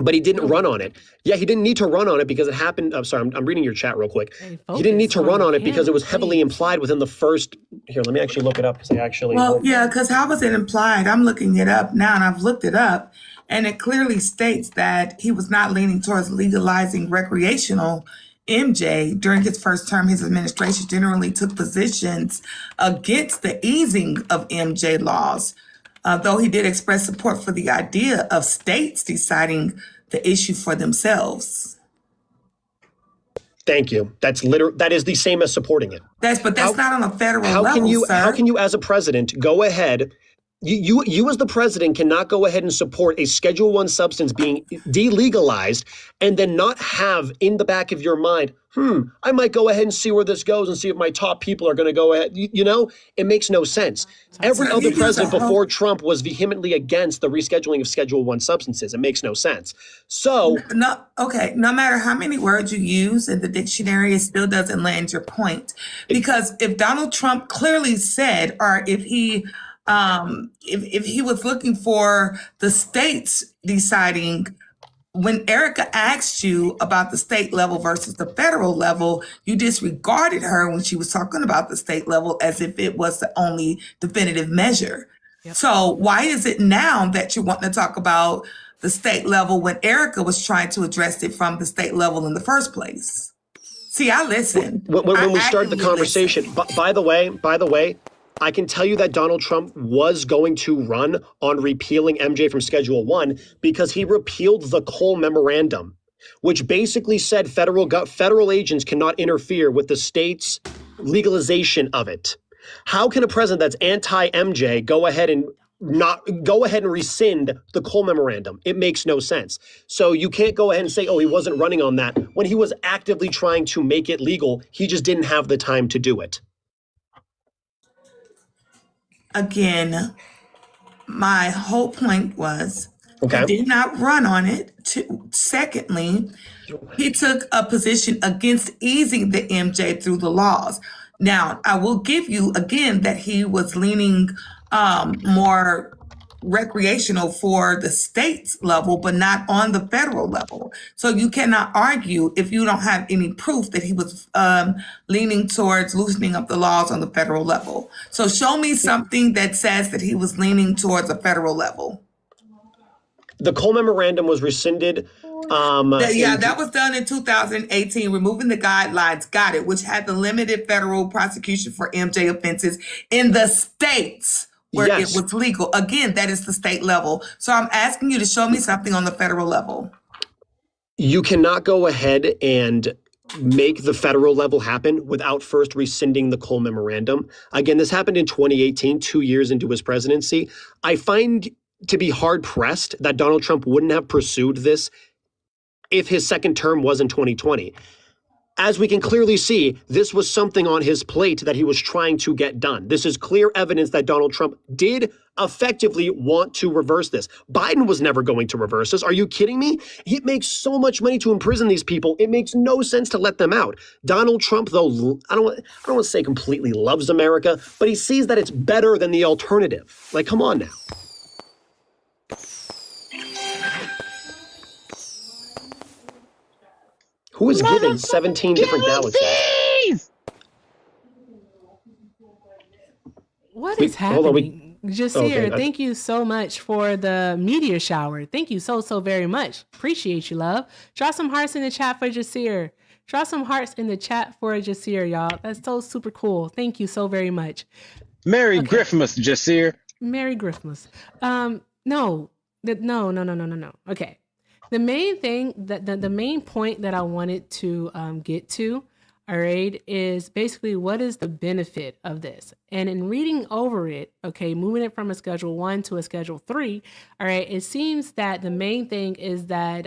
But he didn't run on it. Yeah, he didn't need to run on it because it happened. I'm sorry, I'm reading your chat real quick. He didn't need to run on it because it was heavily implied within the first. Here, let me actually look it up because I actually. Well, yeah, because how was it implied? I'm looking it up now, and I've looked it up, and it clearly states that he was not leaning towards legalizing recreational MJ. During his first term, his administration generally took positions against the easing of MJ laws, though he did express support for the idea of states deciding the issue for themselves. Thank you. That is the same as supporting it. That's not on a federal level, sir. How can you, as a president, go ahead? You as the president cannot go ahead and support a Schedule I substance being delegalized and then not have in the back of your mind, I might go ahead and see where this goes and see if my top people are going to go ahead. It makes no sense. Every other president before Trump was vehemently against the rescheduling of Schedule I substances. It makes no sense. So no matter how many words you use in the dictionary, it still doesn't land your point. Because if Donald Trump clearly said, or if he was looking for the states deciding, when Erica asked you about the state level versus the federal level, you disregarded her when she was talking about the state level as if it was the only definitive measure. Yep. So why is it now that you want to talk about the state level when Erica was trying to address it from the state level in the first place? See, I listened. When we started the conversation, by the way, I can tell you that Donald Trump was going to run on repealing MJ from Schedule I because he repealed the Cole Memorandum, which basically said federal agents cannot interfere with the state's legalization of it. How can a president that's anti-MJ go ahead and rescind the Cole Memorandum? It makes no sense. So you can't go ahead and say, oh, he wasn't running on that when he was actively trying to make it legal. He just didn't have the time to do it. Again, my whole point was he did not run on it. Secondly, he took a position against easing the MJ through the laws. Now, I will give you again that he was leaning more recreational for the state's level, but not on the federal level. So you cannot argue if you don't have any proof that he was leaning towards loosening up the laws on the federal level. So show me something that says that he was leaning towards a federal level. The Cole Memorandum was rescinded. That was done in 2018, removing the guidelines, which had the limited federal prosecution for MJ offenses in the states where it was legal. Again, that is the state level. So I'm asking you to show me something on the federal level. You cannot go ahead and make the federal level happen without first rescinding the Cole Memorandum. Again, this happened in 2018, 2 years into his presidency. I find to be hard-pressed that Donald Trump wouldn't have pursued this if his second term was in 2020. As we can clearly see, this was something on his plate that he was trying to get done. This is clear evidence that Donald Trump did effectively want to reverse this. Biden was never going to reverse this. Are you kidding me? It makes so much money to imprison these people. It makes no sense to let them out. Donald Trump, though, I don't want to say completely loves America, but he sees that it's better than the alternative. Like, come on now. Who is giving 17 different galaxies? What is happening? Jasir, thank you so much for the meteor shower. Thank you so very much. Appreciate you, love. Draw some hearts in the chat for Jasir. Draw some hearts in the chat for Jasir, y'all. That's so super cool. Thank you so very much. Merry Christmas, Jasir. Merry Christmas. No, No. Okay. The main thing that the main point that I wanted to get to, all right, is basically what is the benefit of this? And in reading over it, okay, moving it from a Schedule 1 to a Schedule 3, all right, it seems that the main thing is that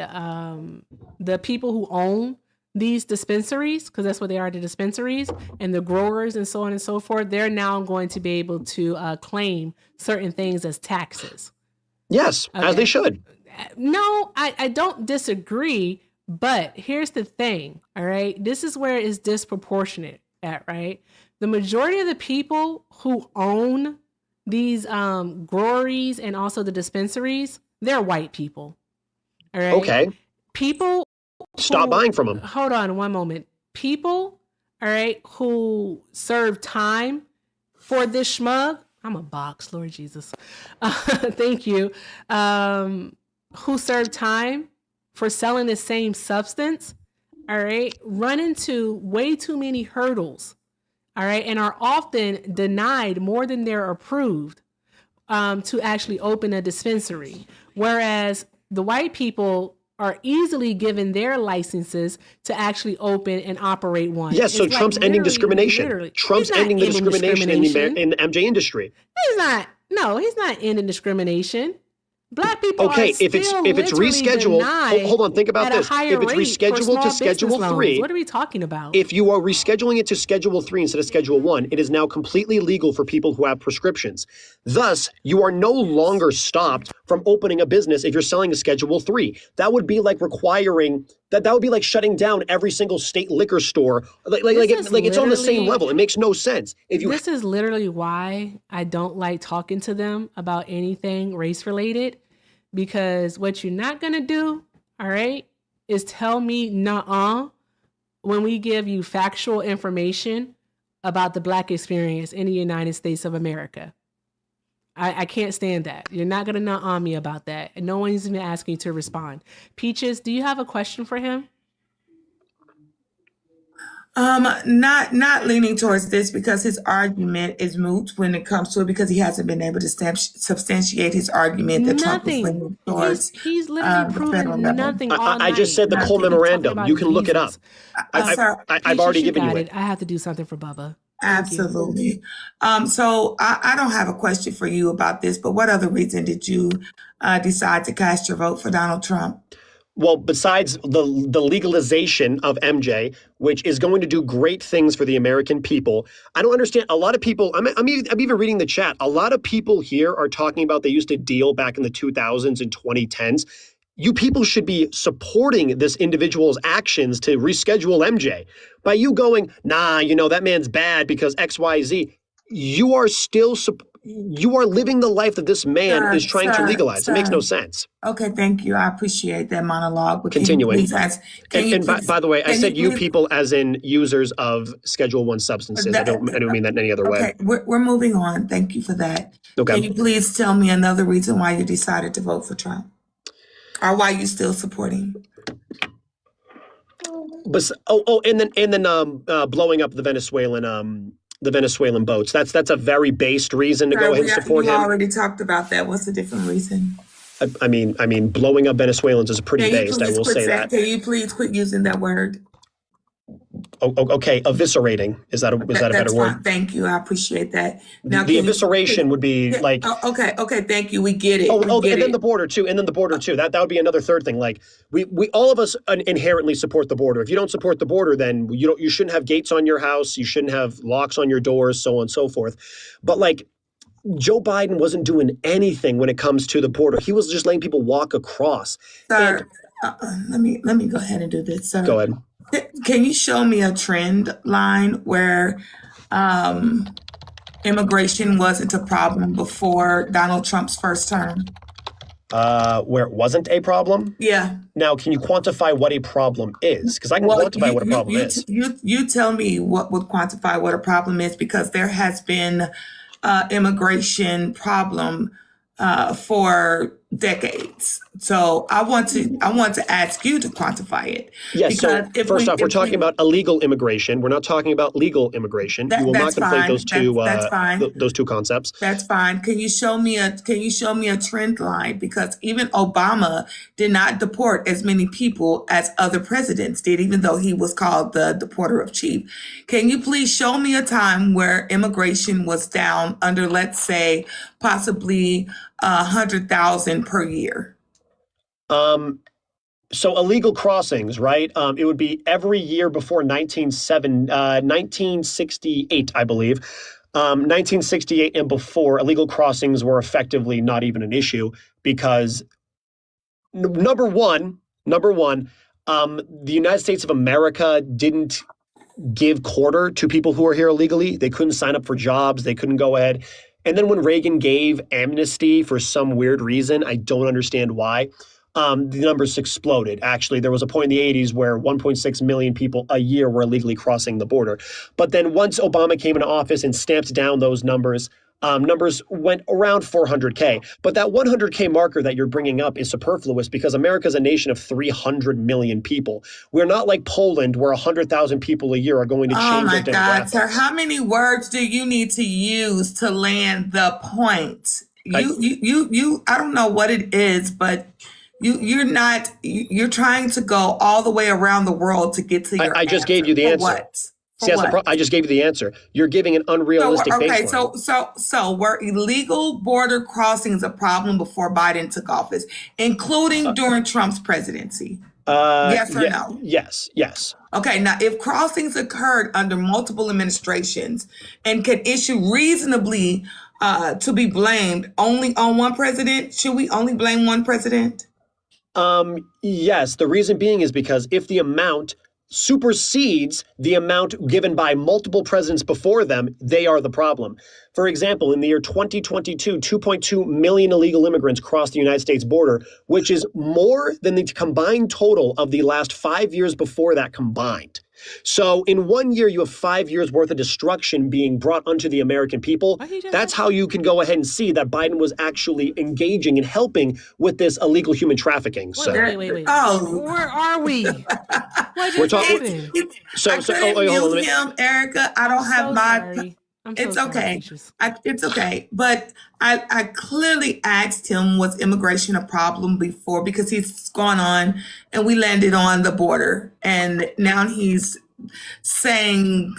the people who own these dispensaries, because that's what they are, the dispensaries, and the growers and so on and so forth, they're now going to be able to claim certain things as taxes. Yes, as they should. No, I don't disagree, but here's the thing, all right? This is where it's disproportionate at, right? The majority of the people who own these groweries and also the dispensaries, they're white people, all right? Okay. People Stop buying from them. Hold on one moment. People, all right, who serve time for this schmug, I'm a box, Lord Jesus. Thank you. Who serve time for selling the same substance, all right, run into way too many hurdles, all right, and are often denied more than they're approved to actually open a dispensary. Whereas the white people are easily given their licenses to actually open and operate one. Yes, so Trump's ending discrimination. Trump's ending the discrimination in the MJ industry. He's not. No, he's not ending discrimination. Black people okay, are if it's rescheduled, hold on, think about this. If it's rescheduled to Schedule 3, what are we talking about? If you are rescheduling it to Schedule 3 instead of Schedule 1, it is now completely legal for people who have prescriptions. Thus, you are no longer stopped from opening a business if you're selling a Schedule 3. That would be like requiring that would be like shutting down every single state liquor store. It's on the same level. It makes no sense. This is literally why I don't like talking to them about anything race related. Because what you're not going to do, all right, is tell me nuh-uh when we give you factual information about the Black experience in the United States of America. I can't stand that. You're not going to nuh-uh me about that. And no one's even asking you to respond. Peaches, do you have a question for him? Not leaning towards this because his argument is moot when it comes to it because he hasn't been able to substantiate his argument that Trump is leaning towards. He's literally proven nothing. I just said the Cole memorandum. You can look it up. I've already given you it. I have to do something for Bubba. Absolutely. So I don't have a question for you about this, but what other reason did you decide to cast your vote for Donald Trump? Well, besides the legalization of MJ, which is going to do great things for the American people, I don't understand. A lot of people, I'm even reading the chat. A lot of people here are talking about they used to deal back in the 2000s and 2010s. You people should be supporting this individual's actions to reschedule MJ. By you going, nah, that man's bad because X, Y, Z, you are still you are living the life that this man is trying to legalize. It makes no sense. Okay, thank you. I appreciate that monologue. But continuing. By the way, I said you people as in users of Schedule 1 substances. I don't mean that in any other way. Okay, we're moving on. Thank you for that. Okay. Can you please tell me another reason why you decided to vote for Trump? Or why you still supporting? But and then blowing up the Venezuelan boats. That's a very based reason to go ahead and support him. You already talked about that. What's the different reason? I mean, blowing up Venezuelans is pretty based. I will say that. Can you please quit using that word? Okay, eviscerating. Is that a better word? Fine. Thank you. I appreciate that. Now, the evisceration would be like. Okay. Thank you. We get it. And then the border too. That would be another third thing. Like we all of us inherently support the border. If you don't support the border, then you shouldn't have gates on your house. You shouldn't have locks on your doors, so on and so forth. But like Joe Biden wasn't doing anything when it comes to the border. He was just letting people walk across. Sir, let me go ahead and do this, sir. Go ahead. Can you show me a trend line where immigration wasn't a problem before Donald Trump's first term? Where it wasn't a problem? Yeah. Now, can you quantify what a problem is? Because I can quantify what a problem is. You tell me what would quantify what a problem is, because there has been immigration problem for decades. So I want to ask you to quantify it. Yes. So Because if first we, off, we're if talking we, about illegal immigration. We're not talking about legal immigration. You will not that's conflate fine. those two That's fine. those two concepts. That's fine. Can you show me a trend line? Because even Obama did not deport as many people as other presidents did, even though he was called the deporter of chief. Can you please show me a time where immigration was down under, let's say, possibly 100,000 per year? So illegal crossings, right? It would be every year before 1968, I believe. 1968 and before, illegal crossings were effectively not even an issue because number one, the United States of America didn't give quarter to people who are here illegally. They couldn't sign up for jobs. They couldn't go ahead. And then when Reagan gave amnesty for some weird reason, I don't understand why, the numbers exploded. Actually, there was a point in the 80s where 1.6 million people a year were illegally crossing the border. But then once Obama came into office and stamped down those numbers, numbers went around 400K. But that 100K marker that you're bringing up is superfluous because America is a nation of 300 million people. We're not like Poland where 100,000 people a year are going to change Oh my our God, demographics. sir! How many words do you need to use to land the point? I don't know what it is, but you're trying to go all the way around the world to get to your I just gave answer. you the For answer. what? For See, that's what? I just gave you the answer. You're giving an unrealistic Okay, baseline. so were illegal border crossings a problem before Biden took office, including during Trump's presidency? Yes or no? Yes. Okay, now if crossings occurred under multiple administrations and can issue reasonably to be blamed only on one president, should we only blame one president? Yes. The reason being is because if the amount supersedes the amount given by multiple presidents before them, they are the problem. For example, in the year 2022, 2.2 million illegal immigrants crossed the United States border, which is more than the combined total of the last 5 years before that combined. So in 1 year, you have 5 years worth of destruction being brought unto the American people. That's how you can go ahead and see that Biden was actually engaging and helping with this illegal human trafficking. So Wait. Oh. Where are we? What We're just talking- happened? I couldn't wait, hold on, mute him, Erica. I don't have So my. sorry. I'm so It's sorry, okay. Peaches. It's okay. But I clearly asked him, was immigration a problem before? Because he's gone on and we landed on the border. And now he's saying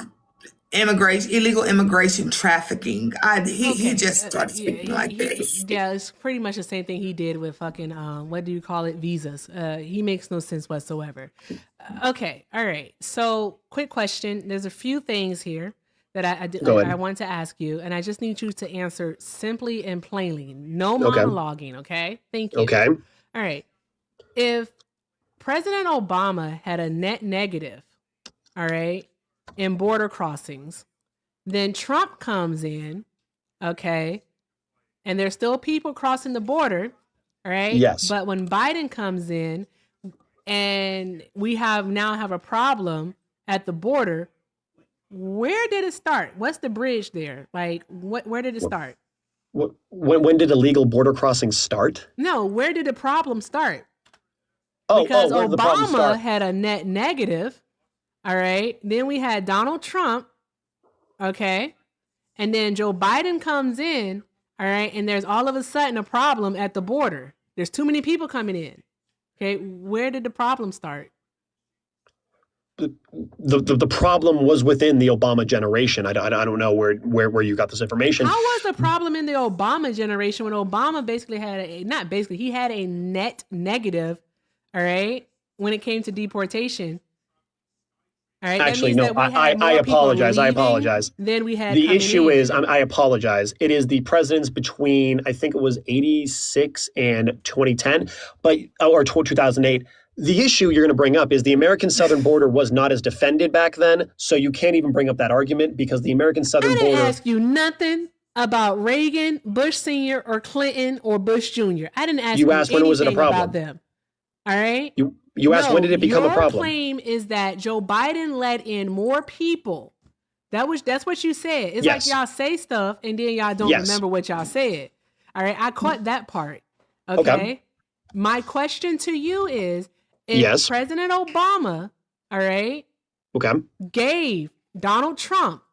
illegal immigration trafficking. He just started speaking like this. Yeah, it's pretty much the same thing he did with fucking, what do you call it? Visas. He makes no sense whatsoever. Okay. All right. So quick question. There's a few things here that I want to ask you, and I just need you to answer simply and plainly. No monologuing, okay? Thank you. Okay. All right. If President Obama had a net negative, all right, in border crossings, then Trump comes in, okay, and there's still people crossing the border, all right? Yes. But when Biden comes in and we now have a problem at the border, where did it start? What's the bridge there? Like, where did it start? When did illegal border crossings start? No, where did the problem start? Because Because where did the problem Obama start? had a net negative, all right? Then we had Donald Trump, okay? And then Joe Biden comes in, all right? And there's all of a sudden a problem at the border. There's too many people coming in, okay? Where did the problem start? The problem was within the Obama generation. I don't know where you got this information. How was the problem in the Obama generation when Obama basically had he had a net negative, all right, when it came to deportation? All right. Actually, that no, means that we had I more people apologize. I leaving apologize. than we had The coming issue in. is, I apologize. It is the presidents between, I think it was 86 and 2010, or 2008. The issue you're going to bring up is the American southern border was not as defended back then, so you can't even bring up that argument because the American southern I didn't border. ask you nothing about Reagan, Bush Sr., or Clinton, or Bush Jr. I didn't ask you asked when was it a anything problem? about them. All right? You asked when did it become a problem? Your claim is that Joe Biden let in more people. That's what you said. It's Yes. like y'all say stuff and then y'all don't Yes. remember what y'all said. All right, I caught that part. Okay. My question to you is, if Yes. President Obama, all right, Okay. gave Donald Trump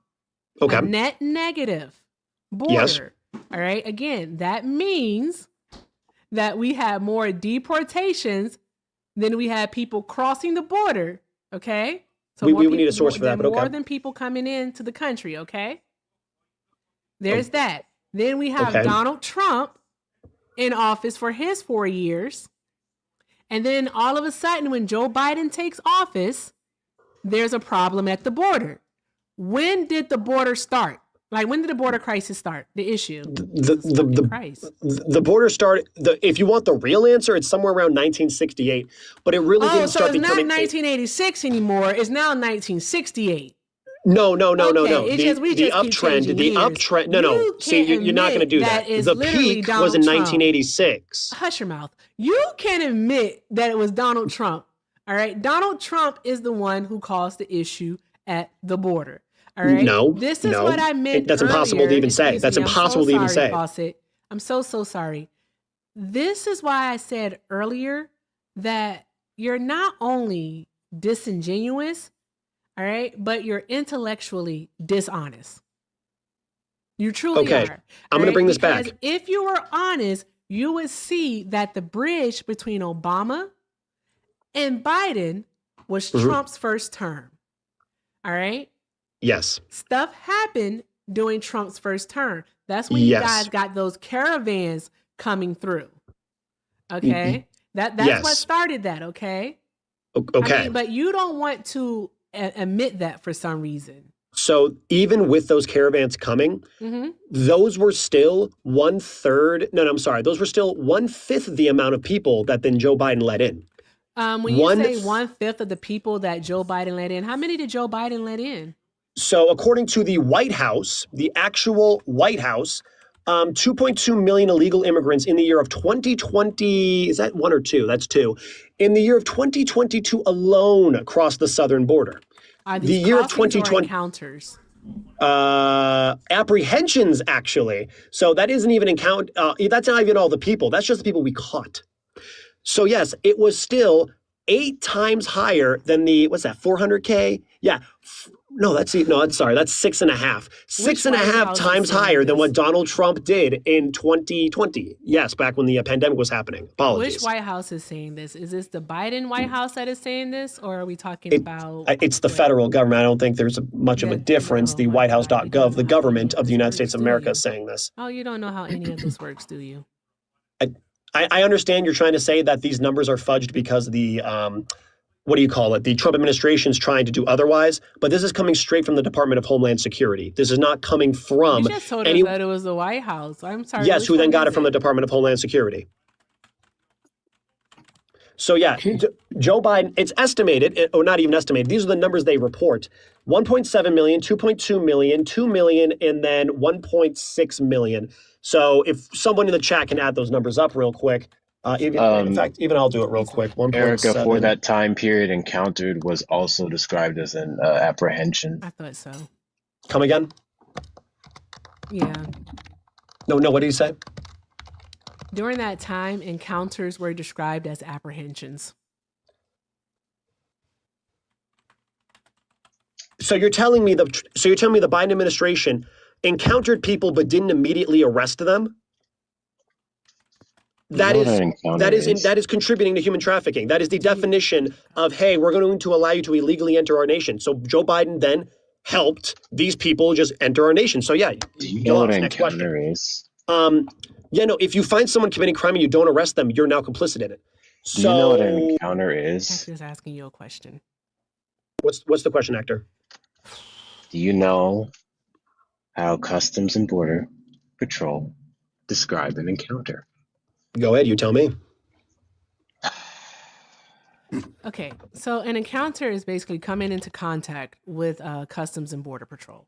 Okay. a net negative border, Yes. all right, again, that means that we have more deportations than we had people crossing the border, okay? So We more need a source for that, but more okay. than people coming into the country, okay? There's that. Then we have Okay. Donald Trump in office for his 4 years. And then all of a sudden, when Joe Biden takes office, there's a problem at the border. When did the border start? Like, when did the border crisis start? The issue. The border started. If you want the real answer, it's somewhere around 1968, but it really didn't so start it's not becoming 1986 anymore. It's now 1968. No. Okay, The uptrend. No. You See, can't you're not going to do admit that. it's The literally peak Donald was in Trump. 1986. Hush your mouth. You can't admit that it was Donald Trump. All right. Donald Trump is the one who caused the issue at the border. All right. No, This is no. what I meant. That's impossible to even say. Excuse That's me, impossible to even say. Fawcett. I'm so sorry. This is why I said earlier that you're not only disingenuous, all right, but you're intellectually dishonest. You truly Okay, are. I'm going to bring this back. Because if you were honest, you would see that the bridge between Obama and Biden was Trump's first term. All right? Yes. Stuff happened during Trump's first term. That's when you guys got those caravans coming through. Okay? That's what started that, okay? Okay. I mean, but you don't want to admit that for some reason. So even with those caravans coming, those were still 1/3. No, I'm sorry. Those were still 1/5 the amount of people that then Joe Biden let in. When you say 1/5 of the people that Joe Biden let in, how many did Joe Biden let in? So according to the White House, the actual White House, 2.2 million illegal immigrants in the year of 2020. Is that one or two? That's two. In the year of 2022 alone crossed the southern border. Are these the year of crossings or 2020 encounters? Apprehensions, actually. So that isn't even that's not even all the people. That's just the people we caught. So yes, it was still 8 times higher than the, what's that, 400K? Yeah. That's 6.5. 6.5 times higher than what Donald Trump did in 2020. Yes, back when the pandemic was happening. Apologies. Which White House is saying this? Is this the Biden White House that is saying this, or are we talking about? It's the federal government. I don't think there's much of a difference. The whitehouse.gov, the government of the United States of America, is saying this. Oh, you don't know how any of this works, do you? I understand you're trying to say that these numbers are fudged because the the Trump administration is trying to do otherwise, but this is coming straight from the Department of Homeland Security. This is not coming from You just told us that it was the White House. I'm sorry. Yes, who then got it from the Department of Homeland Security. So yeah, Joe Biden, it's estimated, or not even estimated, these are the numbers they report. 1.7 million, 2.2 million, 2 million, and then 1.6 million. So if someone in the chat can add those numbers up real quick, in fact, even I'll do it real quick. 1.7. Erica, for that time period, encountered was also described as an apprehension. I thought so. Come again? Yeah. No, what did he say? During that time, encounters were described as apprehensions. So you're telling me the Biden administration encountered people but didn't immediately arrest them? That is contributing to human trafficking. That is the definition of, hey, we're going to allow you to illegally enter our nation. So Joe Biden then helped these people just enter our nation. So yeah, do you know what an encounter is? If you find someone committing crime and you don't arrest them, you're now complicit in it. Do you know what an encounter is? I'm just asking you a question. What's the question, Hector? Do you know how Customs and Border Patrol describe an encounter? Go ahead, you tell me. Okay, so an encounter is basically coming into contact with Customs and Border Patrol.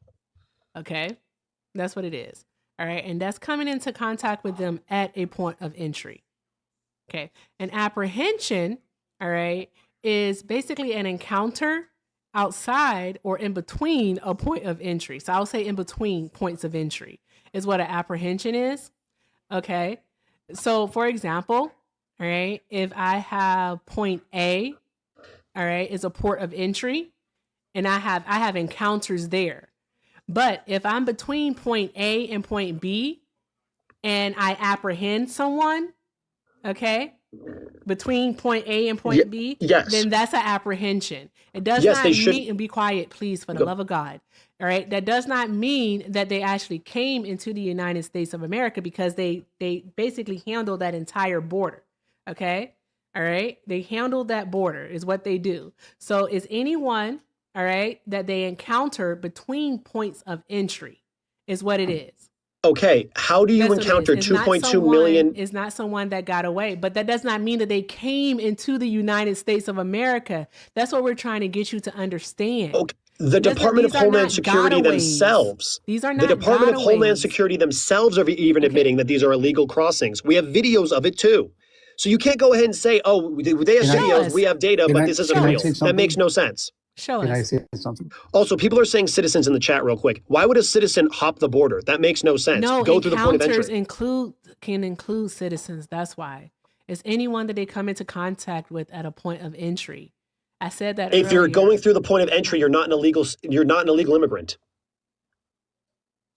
Okay, that's what it is. All right, and that's coming into contact with them at a point of entry. Okay, an apprehension, all right, is basically an encounter outside or in between a point of entry. So I'll say in between points of entry is what an apprehension is. Okay. So, for example, all right, if I have point A, all right, is a port of entry, and I have encounters there. But if I'm between point A and point B, and I apprehend someone, okay, between point A and point B, yes. then that's an apprehension. It does Yes, not they should- mean, and be quiet, please, for the love of God. All right. That does not mean that they actually came into the United States of America, because they basically handle that entire border. Okay. All right. They handle that border is what they do. So is anyone, all right, that they encounter between points of entry is what it is. Okay, how do you That's what it encounter is. It's not 2.2 million? It's not someone that got away, but that does not mean that they came into the United States of America. That's what we're trying to get you to understand. Okay. The Department of these are Homeland not Security gotaways. themselves. These are The not Department of Homeland gotaways. Security themselves are even admitting that these are illegal crossings. We have videos of it too. So you can't go ahead and say, oh, they have videos, we have data, but this isn't real. That makes no sense. Show Can I us. say something? Also, people are saying citizens in the chat real quick. Why would a citizen hop the border? That makes no sense. No, Go through the point of encounters entry. can include citizens. That's why. It's anyone that they come into contact with at a point of entry. I said that If you're earlier. going through the point of entry, you're not an illegal immigrant.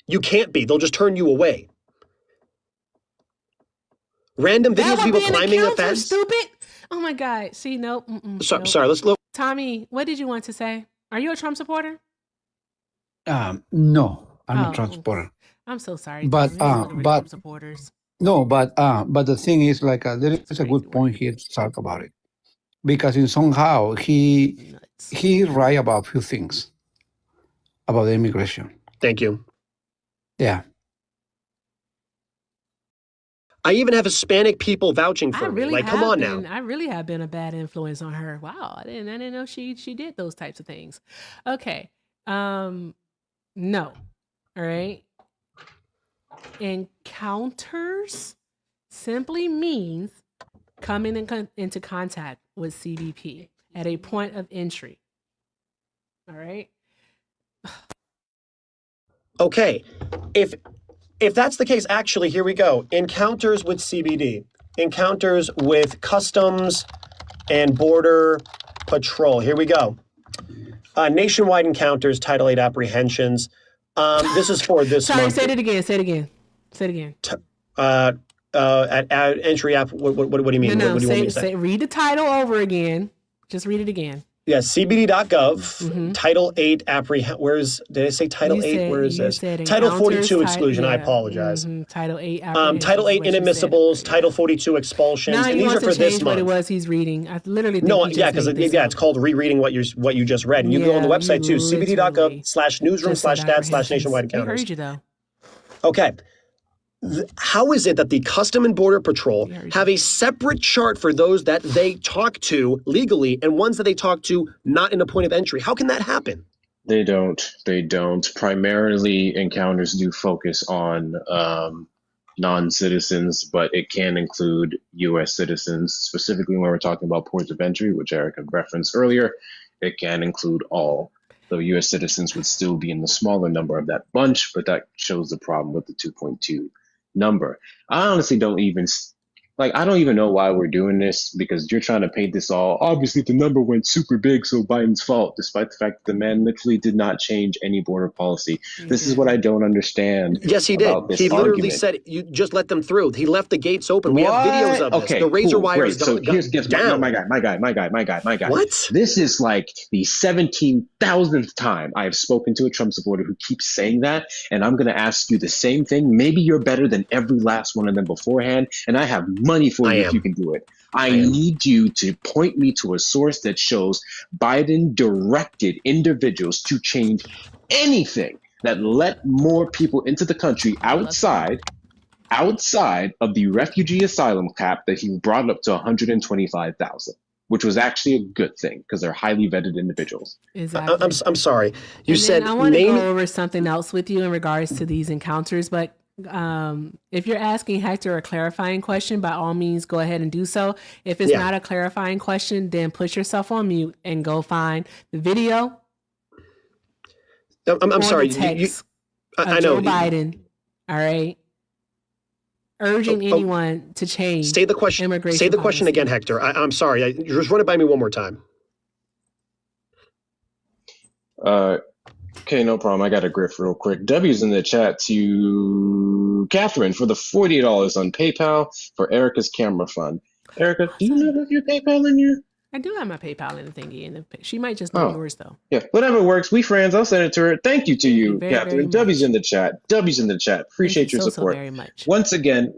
You can't be. They'll just turn you away. Random That videos of would people be an climbing a encounter, fence. stupid. Oh my God. See, nope. Nope. Sorry, let's look. Tommy, what did you want to say? Are you a Trump supporter? No, I'm Oh. a Trump supporter. I'm so sorry. But, Tommy. These are but- Trump supporters. No, but the thing is, like, there is a Crazy good work. point here to talk about it, because in somehow he's right about a few things about the immigration. Thank you. Yeah. I even have Hispanic people vouching I for me. really Like, have come on been, now. I really have been a bad influence on her. Wow, I didn't know she did those types of things. Okay, no, all right. Encounters simply means coming into contact with CBP at a point of entry. All right. Okay, if that's the case, actually, here we go. Encounters with CBD, encounters with Customs and Border Patrol. Here we go. Nationwide encounters, Title 8 apprehensions. This is for this Sorry, month. say it again. Say it again. Say it again. At entry app. What do you mean? No, What do you want me to say? read the title over again. Just read it again. Yeah, cbd.gov, Mhm. Title 8 did I say Title 8? Where is this? Title 42 exclusion, I apologize. Title 8 Title 8 inadmissibles, Title 42 expulsions, Now and he these are wants for to this change what it month. was he's reading. I literally think No, he just yeah, because made this it's up. called rereading what you just read. And you can go on the Yeah, website too, you literally cbd.gov/newsroom/stats/nationwide He encounters. heard you though. Okay. How is it that the Custom and Border Patrol have a separate chart for those that they talk to legally and ones that they talk to not in a point of entry? How can that happen? They don't. Primarily, encounters do focus on non-citizens, but it can include U.S. citizens, specifically when we're talking about ports of entry, which Erica referenced earlier. It can include all. So U.S. citizens would still be in the smaller number of that bunch, but that shows the problem with the 2.2 number. I honestly don't even know why we're doing this, because you're trying to paint this all. Obviously, the number went super big, so Biden's fault, despite the fact that the man literally did not change any border policy. This is what I don't understand. Yes, he did. about this He literally argument. said, you just let them through. He left the gates open. We have videos of this. Okay, The razor cool, wires great. So got here's down. my guy. What? This is like the 17,000th time I have spoken to a Trump supporter who keeps saying that, and I'm going to ask you the same thing. Maybe you're better than every last one of them beforehand, and I have money for you if you can do it. I need you to point me to a source that shows Biden directed individuals to change anything that let more people into the country outside of the refugee asylum cap that he brought up to 125,000, which was actually a good thing because they're highly vetted individuals. Exactly. I'm sorry. You And said then I want to name. go over something else with you in regards to these encounters, but if you're asking Hector a clarifying question, by all means, go ahead and do so. If it's not a clarifying question, then put yourself on mute and go find the video. I'm sorry. The text I of know. Joe Biden. All right. urging anyone to change. Say the question. Immigration Say the question policy. again, Hector. I'm sorry. Just run it by me one more time. Okay, no problem. I got a grift real quick. W's in the chat to Catherine for the $40 on PayPal for Erica's camera fund. Erica, do you not have your PayPal in your? I do have my PayPal in the thingy, and she might just know yours though. Yeah, whatever works. We friends. I'll send it to her. Thank you to you, very, Catherine. very W's much. in the chat. W's in the chat. Appreciate your so support. very much. Once again,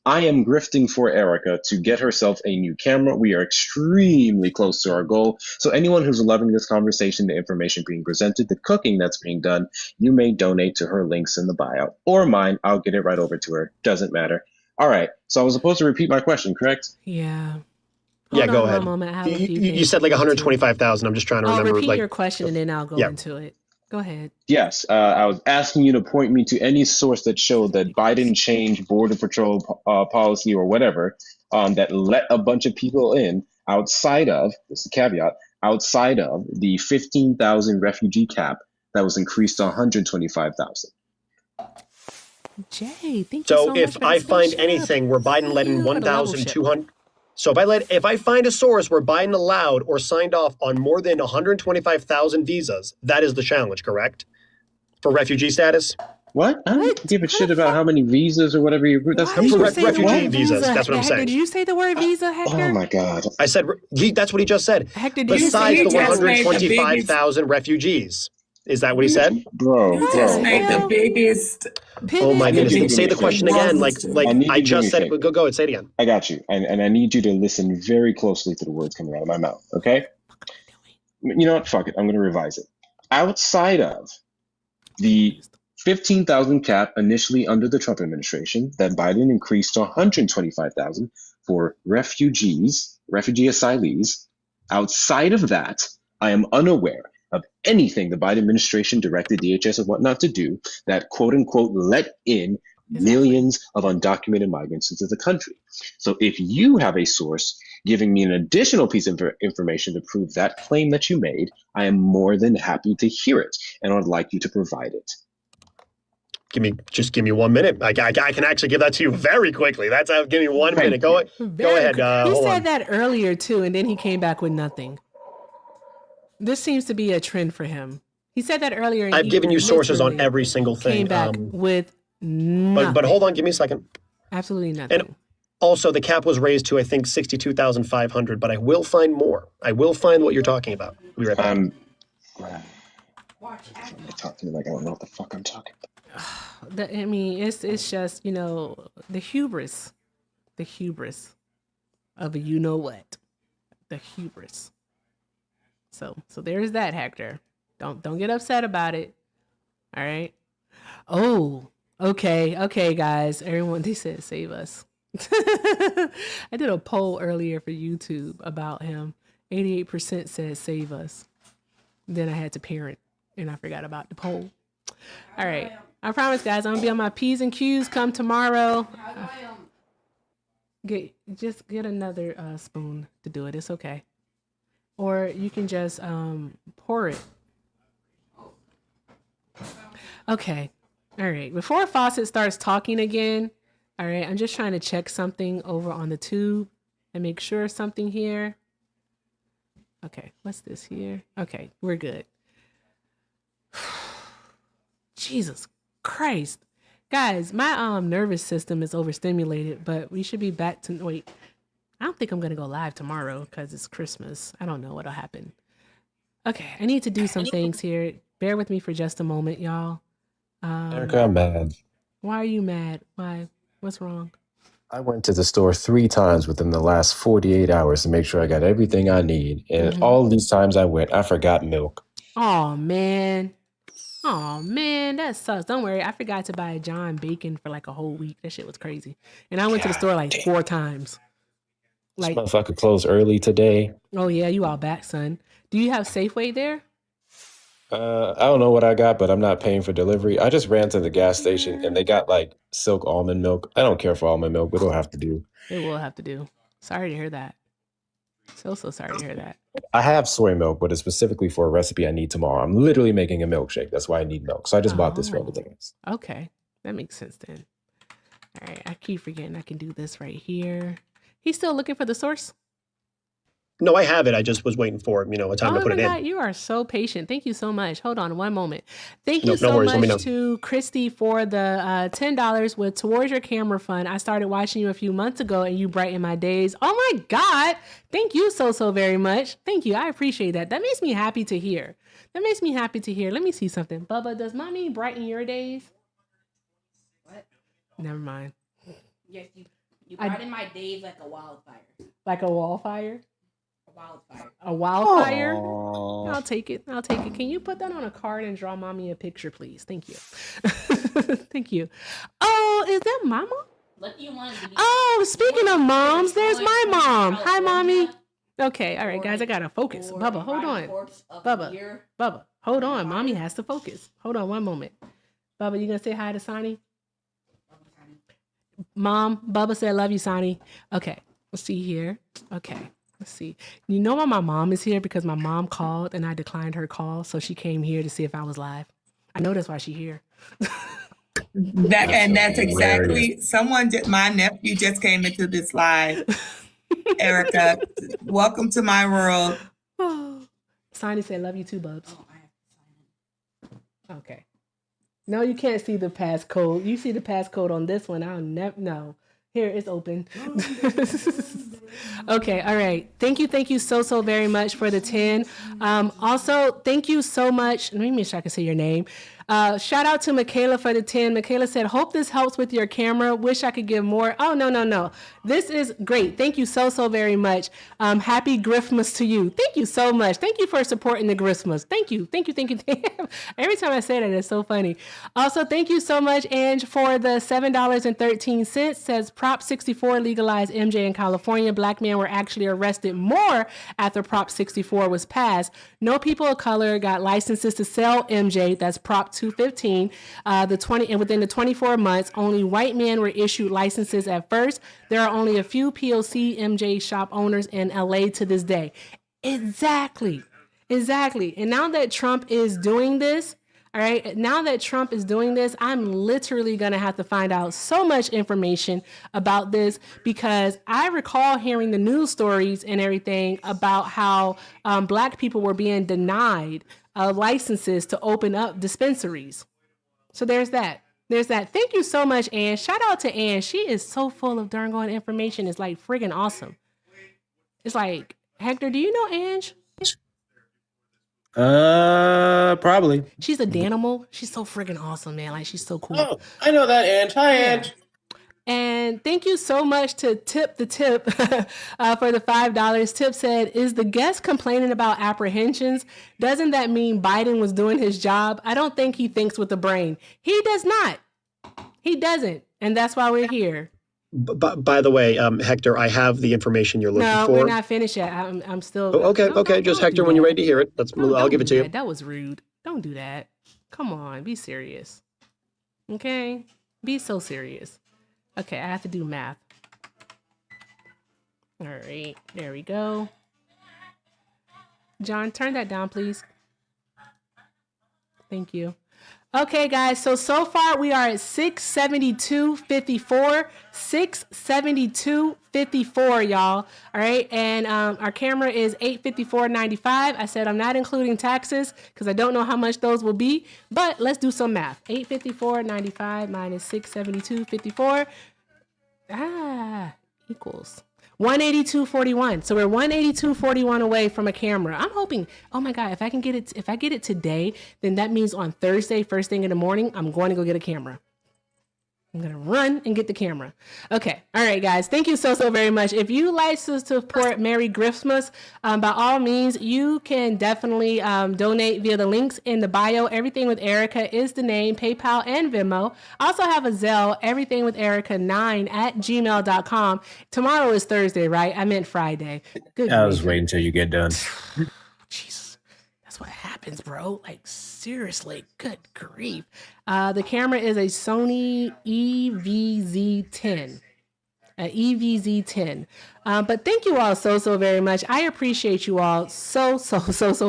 I am grifting for Erica to get herself a new camera. We are extremely close to our goal. So anyone who's loving this conversation, the information being presented, the cooking that's being done, you may donate to her links in the bio or mine. I'll get it right over to her. Doesn't matter. All right. So I was supposed to repeat my question, correct? Yeah. Yeah, go Hold on ahead. one moment. I have a few You things said like to go to. 125,000. I'm just trying to remember. Repeat Like, your question, and then I'll go into it. Go ahead. Yes, I was asking you to point me to any source that showed that Biden changed border patrol policy or whatever that let a bunch of people in outside of, this is a caveat, outside of the 15,000 refugee cap that was increased to 125,000. Jay, thank you so so if much. I find anything where Biden let in 1,200, so if I find a source where Biden allowed or signed off on more than 125,000 visas, that is the challenge, correct? For refugee status? What? I don't give a shit about how many visas or whatever you. That's Why did you say the refugee word visas. visa? That's what I'm saying. Did you say the word visa, Hector? Oh my God! I said that's what he just said. Hector, did you Besides say the he just made the 125,000 refugees, is that what he said? Bro, You just made the Hell. biggest. Oh my goodness! Then say the question again. Like I need I you to do me just a said. favor. Go ahead. Say it again. I got you, and I need you to listen very closely to the words coming out of my mouth. Okay? You know what? Fuck it. I'm going to revise it. Outside of the 15,000 cap initially under the Trump administration that Biden increased to 125,000 for refugee asylees. Outside of that, I am unaware of anything the Biden administration directed DHS and whatnot to do that quote unquote let in millions of undocumented migrants into the country. So if you have a source giving me an additional piece of information to prove that claim that you made, I am more than happy to hear it, and I would like you to provide it. Just give me 1 minute. I can actually give that to you very quickly. Give me 1 minute. Go ahead. He Hold said on. that earlier too, and then he came back with nothing. This seems to be a trend for him. He said that earlier. And I've given you sources on literally every single thing. Came back with nothing. But hold on. Give me a second. Absolutely nothing. And also, the cap was raised to I think 62,500. But I will find more. I will find what you're talking about. We'll be right back. Talk to me like I don't know what the fuck I'm talking about. I mean, it's just, the hubris of a what, the hubris. So there's that, Hector. Don't get upset about it. All right. Oh, okay, guys. Everyone, they said save us. I did a poll earlier for YouTube about him. 88% said save us. Then I had to parent, and I forgot about the poll. All right. I promise, guys, I'm gonna be on my P's and Q's come tomorrow. Get another spoon to do it. It's okay. Or you can just pour it. Okay. All right. Before Fawcett starts talking again, all right, I'm just trying to check something over on the tube and make sure something here. Okay, what's this here? Okay, we're good. Jesus Christ. Guys, my nervous system is overstimulated, but we should be back to wait. I don't think I'm gonna go live tomorrow because it's Christmas. I don't know what'll happen. Okay, I need to do some things here. Bear with me for just a moment, y'all. Erica, I'm mad. Why are you mad? Why? What's wrong? I went to the store 3 times within the last 48 hours to make sure I got everything I need. And all these times I went, I forgot milk. Oh man, that sucks. Don't worry, I forgot to buy John bacon for like a whole week. That shit was crazy. And I went to the store like 4 times. Like, this motherfucker closed early today. Oh yeah, you all back, son. Do you have Safeway there? I don't know what I got, but I'm not paying for delivery. I just ran to the gas station and they got like silk almond milk. I don't care for almond milk, but it'll have to do. It will have to do. Sorry to hear that. So sorry to hear that. I have soy milk, but it's specifically for a recipe I need tomorrow. I'm literally making a milkshake. That's why I need milk. So I just bought this for everything else. Okay, that makes sense then. All right, I keep forgetting I can do this right here. He's still looking for the source? No, I have it. I just was waiting for, a time to Oh put my it in. God, you are so patient. Thank you so much. Hold on one moment. Thank you No so worries. Let me know. much to Christy for the $10 with Towards Your Camera Fund. I started watching you a few months ago and you brighten my days. Oh my God. Thank you so very much. Thank you. I appreciate that. That makes me happy to hear. Let me see something. Bubba, does mommy brighten your days? What? Never mind. Yes, you brighten my days like a wildfire. Like a wallfire? A wildfire. A wildfire? Aw. I'll take it. Can you put that on a card and draw mommy a picture, please? Thank you. Thank you. Oh, is that mama? What do you want to be? Oh, speaking of moms, there's my mom. Hi, mommy. California? Okay, all right, guys, I gotta focus. Or Bubba, hold ride on. corpse of Bubba. the year? Bubba, hold on. Mommy has to focus. Hold on one moment. Bubba, you gonna say hi to Sonny? Mom, Bubba said, love you, Sonny. Okay, let's see here. Okay, let's see. You know why my mom is here? Because my mom called and I declined her call. So she came here to see if I was live. I know that's why she's here. That's exactly my nephew just came into this live. Erica, welcome to my world. Oh. Sonny said, love you too, Bubs. Oh, I have to sign in. Okay. No, you can't see the passcode. You see the passcode on this one. I'll never know. Here, it's open. Okay, all right. Thank you so very much for the 10. Also, thank you so much. Let me make sure I can say your name. Shout out to Michaela for the 10. Michaela said, hope this helps with your camera. Wish I could give more. Oh, no. This is great. Thank you so very much. Happy Griffmas to you. Thank you so much. Thank you for supporting the Griffmas. Thank you. Every time I say that, it's so funny. Also, thank you so much, Ange, for the $7.13. Says Prop 64 legalized MJ in California. Black men were actually arrested more after Prop 64 was passed. No people of color got licenses to sell MJ. That's Prop 215. And within the 24 months, only white men were issued licenses at first. There are only a few POC MJ shop owners in LA to this day. Exactly. And now that Trump is doing this, all right, I'm literally going to have to find out so much information about this because I recall hearing the news stories and everything about how Black people were being denied licenses to open up dispensaries. So there's that. Thank you so much, Anne. Shout out to Anne. She is so full of darn good information. It's like friggin' awesome. It's like, Hector, do you know Ange? Probably. She's a Danimal. She's so friggin' awesome, man. Like, she's so cool. Oh, I know that, Ange. Hi, Yeah. Ange. And thank you so much to Tip the Tip for the $5. Tip said, is the guest complaining about apprehensions? Doesn't that mean Biden was doing his job? I don't think he thinks with the brain. He does not. He doesn't. And that's why we're here. By the way, Hector, I have the information you're looking No, for. we're not finished yet. I'm still. Oh, okay. Just Hector, when you're ready to hear it, I'll give it to you. That was rude. Don't do that. Come on, be serious. Okay? Be so serious. Okay, I have to do math. All right, there we go. John, turn that down, please. Thank you. Okay, guys, so far we are at 672.54. 672.54, y'all. All right, and our camera is 854.95. I said I'm not including taxes because I don't know how much those will be, but let's do some math. 854.95 minus 672.54 equals 182.41. So we're 182.41 away from a camera. I'm hoping, oh my God, if I get it today, then that means on Thursday, first thing in the morning, I'm going to go get a camera. I'm going to run and get the camera. Okay. All right, guys. Thank you so very much. If you like to support Merry Griffmas, by all means, you can definitely donate via the links in the bio. Everything with Erica is the name, PayPal and Venmo. I also have a Zelle, everythingwitherica9@gmail.com. Tomorrow is Thursday, right? I meant Friday. Good. I was waiting until you get done. Jesus. That's what happens, bro. Like, seriously, good grief. The camera is a Sony EVZ10. EVZ10. But thank you all so very much. I appreciate you all so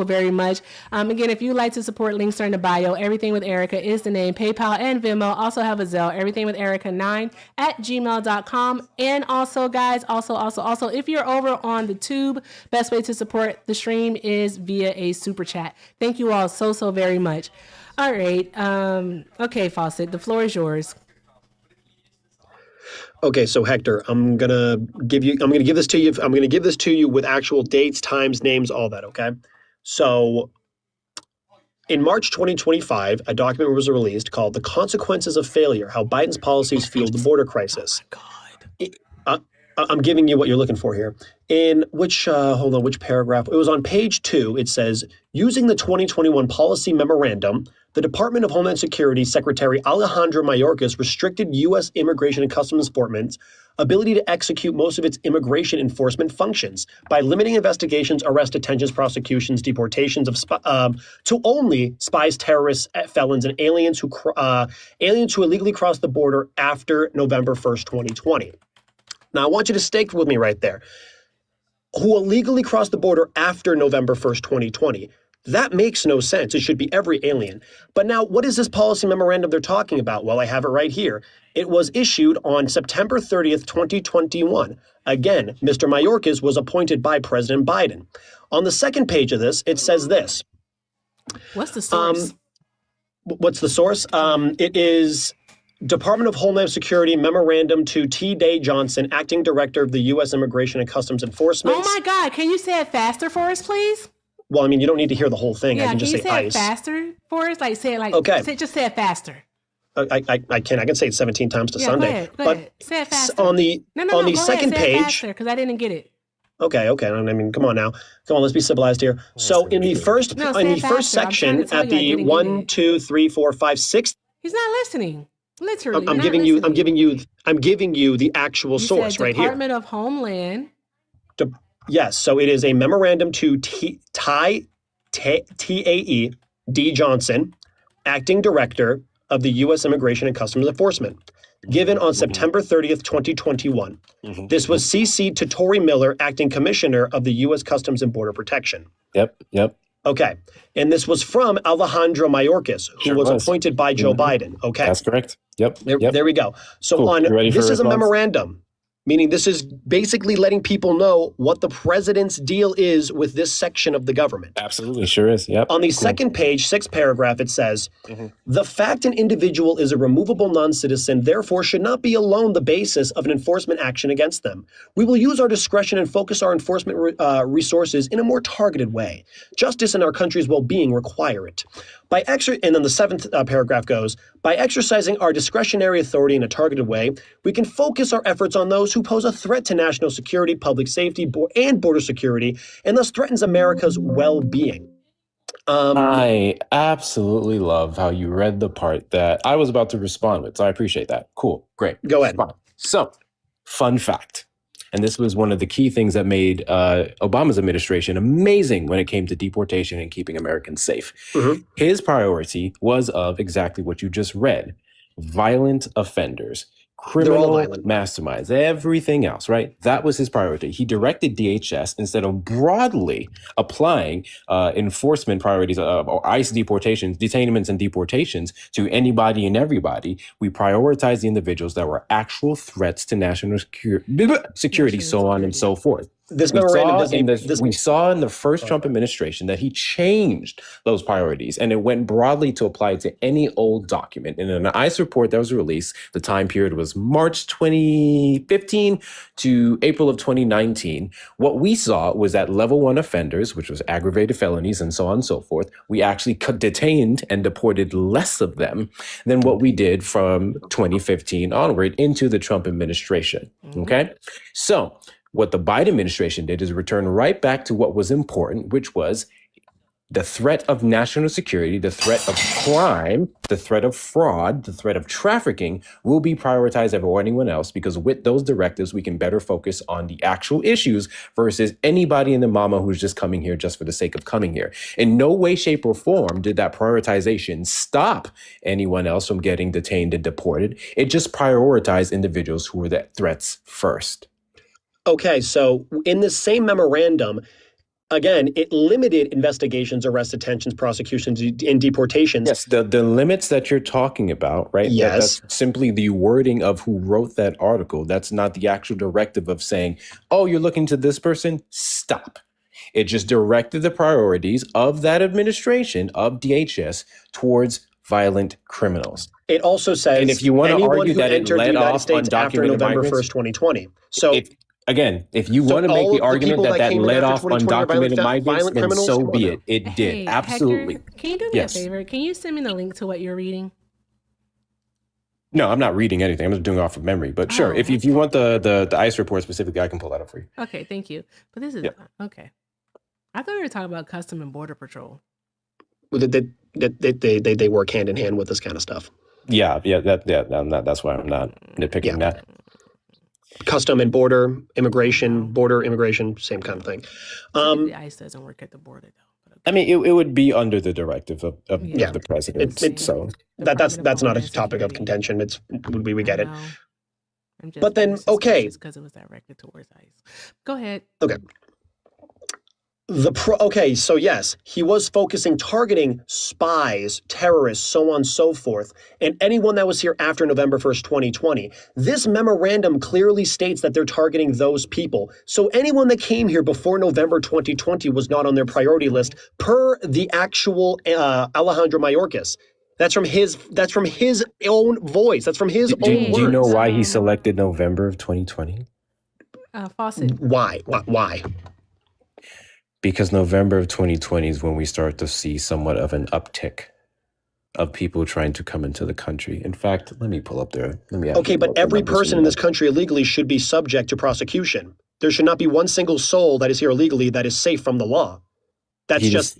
very much. Again, if you'd like to support, links are in the bio. Everything with Erica is the name. PayPal and Venmo. Also have a Zelle. Everything with Erica9@gmail.com. And also, guys, also, if you're over on the tube, best way to support the stream is via a super chat. Thank you all so very much. All right. Okay, Fawcett, the floor is yours. Okay, so Hector, I'm gonna give this to you with actual dates, times, names, all that, okay? So in March 2025, a document was released called The Consequences of Failure: How Biden's Policies Fueled the Border Crisis. Oh my God. I'm giving you what you're looking for here. In which paragraph? It was on page 2. It says, using the 2021 policy memorandum, the Department of Homeland Security Secretary Alejandro Mayorkas restricted U.S. Immigration and Customs Enforcement's ability to execute most of its immigration enforcement functions by limiting investigations, arrest, detentions, prosecutions, deportations to only spies, terrorists, felons, and aliens who illegally crossed the border after November 1st, 2020. Now, I want you to stay with me right there. Who illegally crossed the border after November 1st, 2020. That makes no sense. It should be every alien. But now, what is this policy memorandum they're talking about? Well, I have it right here. It was issued on September 30th, 2021. Again, Mr. Mayorkas was appointed by President Biden. On the second page of this, it says this. What's the source? What's the source? It is Department of Homeland Security Memorandum to T. Day Johnson, Acting Director of the U.S. Immigration and Customs Enforcement. Oh my God, can you say it faster for us, please? Well, I mean, you don't need to hear the whole thing. Yeah, I can just say it ICE. faster for us? Like, say it like, okay. Just say it faster. I can say it 17 times to Sunday. Go ahead. Say it faster. On the second page, because I didn't get it. Okay. I mean, come on now. Come on, let's be civilized here. So in the first section at the 1, 2, 3, 4, 5, 6. He's not listening. Literally. I'm giving you the actual source right here. Department of Homeland. Yes, so it is a memorandum to TAE D. Johnson, Acting Director of the U.S. Immigration and Customs Enforcement, given on September 30th, 2021. This was CC'd to Tory Miller, Acting Commissioner of the U.S. Customs and Border Protection. Yep. Okay, and this was from Alejandro Mayorkas, who was appointed by Joe Biden. Okay, that's correct. Yep. There we go. So cool. This is a memorandum. Meaning this is basically letting people know what the president's deal is with this section of the government. Absolutely, sure is. Yep. On the second page, 6th paragraph, it says, the fact an individual is a removable non-citizen therefore should not be alone the basis of an enforcement action against them. We will use our discretion and focus our enforcement resources in a more targeted way. Justice and our country's well-being require it. And then the 7th paragraph goes, by exercising our discretionary authority in a targeted way, we can focus our efforts on those who pose a threat to national security, public safety, and border security, and thus threatens America's well-being. I absolutely love how you read the part that I was about to respond with, so I appreciate that. Cool, great. Go ahead. Fine. So, fun fact. And this was one of the key things that made Obama's administration amazing when it came to deportation and keeping Americans safe. His priority was of exactly what you just read. Violent offenders, criminal masterminds, everything else, right? That was his priority. He directed DHS, instead of broadly applying enforcement priorities or ICE deportations, detainments and deportations to anybody and everybody, we prioritized the individuals that were actual threats to national security, so on and so forth. We saw in the first Trump administration that he changed those priorities, and it went broadly to apply to any old document. In an ICE report that was released, the time period was March 2015 to April of 2019. What we saw was that level 1 offenders, which was aggravated felonies and so on and so forth, we actually detained and deported less of them than what we did from 2015 onward into the Trump administration. Okay? So what the Biden administration did is return right back to what was important, which was the threat of national security, the threat of crime, the threat of fraud, the threat of trafficking will be prioritized over anyone else, because with those directives, we can better focus on the actual issues versus anybody in the mama who's just coming here just for the sake of coming here. In no way, shape, or form did that prioritization stop anyone else from getting detained and deported. It just prioritized individuals who were the threats first. Okay, so in the same memorandum, again, it limited investigations, arrests, detentions, prosecutions, and deportations. Yes, the limits that you're talking about, right? Yes. That's simply the wording of who wrote that article. That's not the actual directive of saying, oh, you're looking to this person? Stop. It just directed the priorities of that administration, of DHS, towards violent criminals. It also says And if you want to anyone argue who that it entered the led United off States after undocumented November migrants, 1st, 2020. So if you So want to make all the of the argument people that that came in led after off 2020 are undocumented violent migrants, then criminals? so Come on be now. it. It Hey, did. Absolutely. Hector, can you do me a favor? Can you send me the link to what you're reading? No, I'm not reading anything. I'm just doing it off of memory. But sure, Oh, if you want the ICE report specifically, I can pull that up for you. Okay, thank you. But this is okay. I thought we were talking about Custom and Border Patrol. They work hand in hand with this kind of stuff. That's why I'm not nitpicking that. Custom and border immigration, same kind of thing. The ICE doesn't work at the border though. I mean, it would be under the directive of the president. So that's not a topic of contention. We get it. But then, because it was directed towards ICE. Go ahead. Okay. So yes, he was targeting spies, terrorists, so on and so forth, and anyone that was here after November 1st, 2020. This memorandum clearly states that they're targeting those people. So anyone that came here before November 2020 was not on their priority list per the actual Alejandro Mayorkas. That's from his own voice. That's from his own words. Do you know why he selected November of 2020? Fawcett. Why? Because November of 2020 is when we start to see somewhat of an uptick of people trying to come into the country. In fact, let me pull up there. Okay, but every person in this country illegally should be subject to prosecution. There should not be one single soul that is here illegally that is safe from the law. So this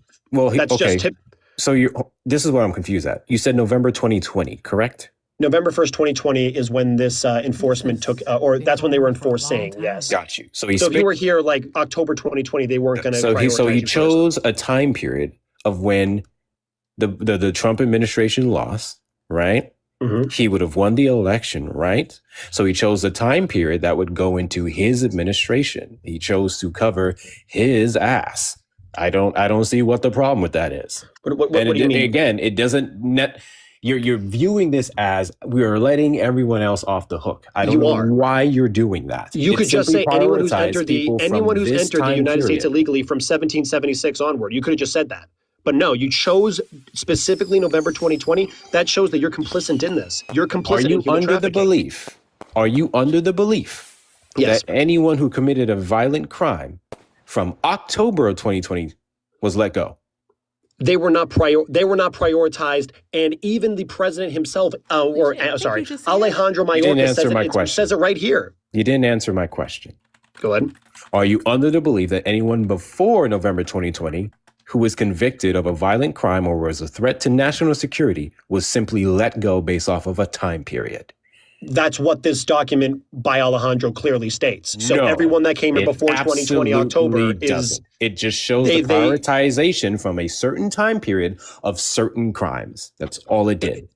is what I'm confused at. You said November 2020, correct? November 1st, 2020 is when this enforcement took, or that's when they were enforcing, yes. Got you. So if you were here like October 2020, they weren't going to So he chose a time period of when the Trump administration lost, right? Mm-hmm. He would have won the election, right? So he chose a time period that would go into his administration. He chose to cover his ass. I don't see what the problem with that is. What do you mean? Again, it doesn't You're viewing this as we are letting everyone else off the hook. I don't know why you're doing that. You could just say anyone who's entered the United States illegally from 1776 onward. You could have just said that. But no, you chose specifically November 2020. That shows that you're complicit in this. You're complicit in human trafficking. Are you under the belief yes. that anyone who committed a violent crime from October of 2020 was let go? They were not prioritized, and even the president himself, Alejandro Mayorkas says it right here. You didn't answer my question. Go ahead. Are you under the belief that anyone before November 2020 who was convicted of a violent crime or was a threat to national security was simply let go based off of a time period? That's what this document by Alejandro clearly states. So everyone that came in before 2020 October it just shows the prioritization from a certain time period of certain crimes. That's all it did.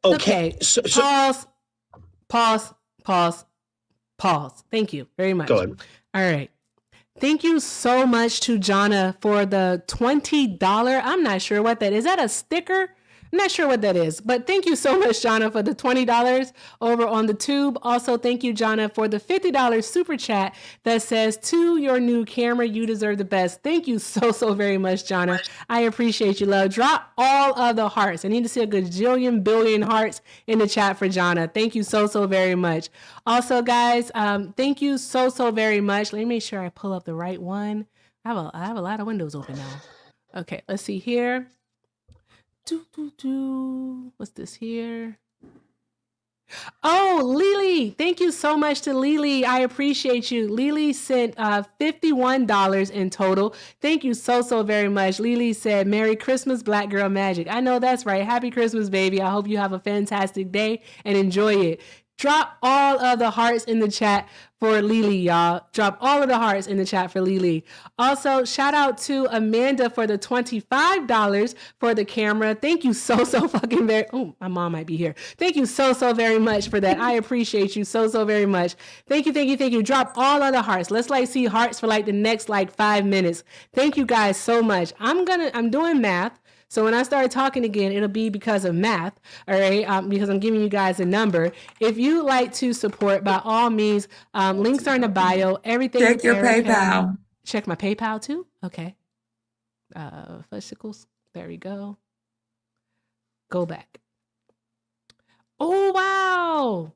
Okay. Pause. Thank you very much. Go ahead. All right. Thank you so much to Jonna for the $20. I'm not sure what that is. Is that a sticker? I'm not sure what that is, but thank you so much, Jonna, for the $20 over on the tube. Also, thank you, Jonna, for the $50 super chat that says, to your new camera, you deserve the best. Thank you so very much, Jonna. I appreciate you, love. Drop all of the hearts. I need to see a gajillion billion hearts in the chat for Jonna. Thank you so very much. Also, guys, thank you so very much. Let me make sure I pull up the right one. I have a lot of windows open now. Okay, let's see here. What's this here? Oh, Lily. Thank you so much to Lily. I appreciate you. Lily sent $51 in total. Thank you so very much. Lily said, Merry Christmas, Black Girl Magic. I know that's right. Happy Christmas, baby. I hope you have a fantastic day and enjoy it. Drop all of the hearts in the chat for Lily, y'all. Drop all of the hearts in the chat for Lily. Also, shout out to Amanda for the $25 for the camera. Thank you so fucking very. Oh, my mom might be here. Thank you so very much for that. I appreciate you so very much. Thank you. Drop all of the hearts. Let's see hearts for the next 5 minutes. Thank you guys so much. I'm doing math. So when I start talking again, it'll be because of math, all right? Because I'm giving you guys a number. If you like to support, by all means, links are in the bio. Everything. Check your Erica, PayPal. Check my PayPal too. Okay. Fascicles. There we go. Go back. Oh wow!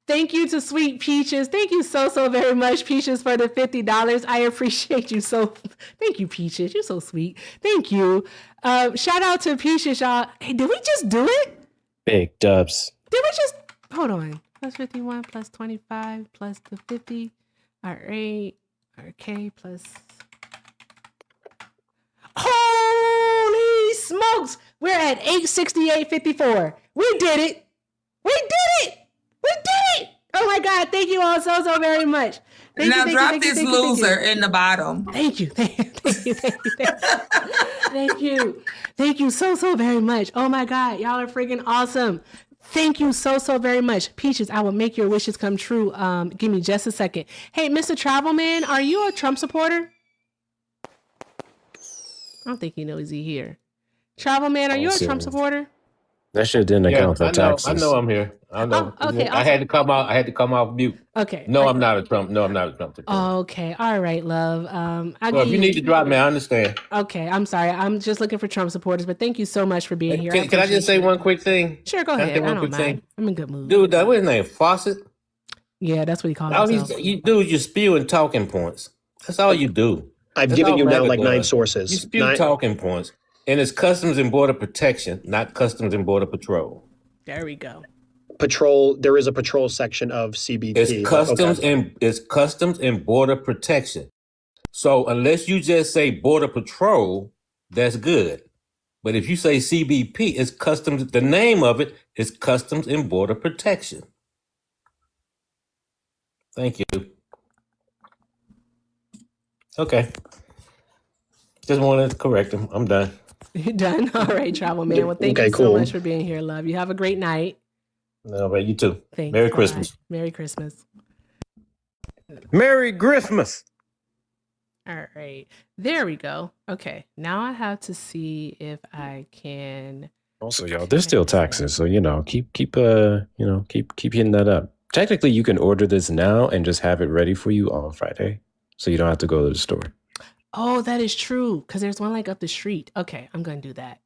Thank you to Sweet Peaches. Thank you so very much, Peaches, for the $50. I appreciate you so. Thank you, Peaches. You're so sweet. Thank you. Shout out to Peaches, y'all. Hey, did we just do it? Big dubs. Did we just hold on? Plus 51 plus 25 plus the 50. All right. Okay, plus. Holy smokes! We're at 868.54. We did it. We did it. We did it! Oh my God! Thank you all so very much. Now drop this loser in the bottom. Thank you. Thank you so very much. Oh my God, y'all are freaking awesome. Thank you so very much, Peaches. I will make your wishes come true. Give me just a second. Hey, Mr. Travelman, are you a Trump supporter? I don't think he knows he here. Travelman, are you a Trump supporter? That shit didn't account for taxes. I know I'm here. I know. Oh, okay, I had to come out. I had to come off mute. Okay. No, I'm not a Trump. No, I'm not a Trump supporter. Okay. All right, love. So if you need to drop me, I understand. Okay. I'm sorry. I'm just looking for Trump supporters, but thank you so much for being here. Can I just say one quick thing? Sure, go ahead. I don't mind. I'm in good mood. Dude, what's his name? Fawcett? Yeah, that's what he calls himself. You spewing talking points. That's all you do. I've given you now 9 sources. You spew talking points. And it's Customs and Border Protection, not Customs and Border Patrol. There we go. Patrol. There is a patrol section of CBP. It's Customs and Border Protection. So unless you just say Border Patrol, that's good. But if you say CBP, it's Customs. The name of it is Customs and Border Protection. Thank you. Okay. Just wanted to correct him. I'm done. You're done? All right, Travel Man. Well, thank you so much for being here, love. You have a great night. No, but you too. Thanks. Merry Bye. Christmas. Merry Christmas. Merry Christmas. All right. There we go. Okay. Now I have to see if I can. Also, y'all, there's still taxes, so keep hitting that up. Technically, you can order this now and just have it ready for you on Friday, so you don't have to go to the store. Oh, that is true. Because there's one up the street. Okay, I'm going to do that.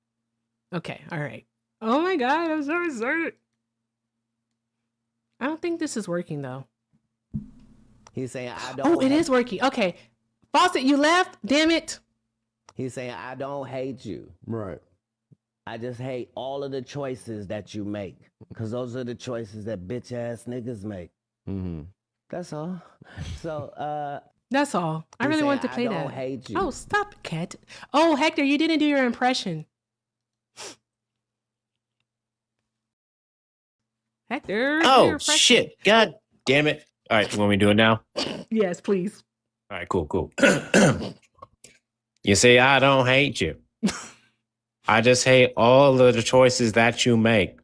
Okay, all right. Oh my God, I'm so excited. I don't think this is working though. He's saying, I don't. Oh, it is working. Okay. Fawcett, you left? Damn it. He's saying, I don't hate you. Right. I just hate all of the choices that you make. Because those are the choices that bitch ass niggas make. Mm-hmm. That's all. So, that's all. I really wanted to play that. I don't hate you. Oh, stop, Cat. Oh, Hector, you didn't do your impression. Hector. Oh, shit. God damn it. All right, want me to do it now? Yes, please. All right, cool. You say, I don't hate you. I just hate all of the choices that you make.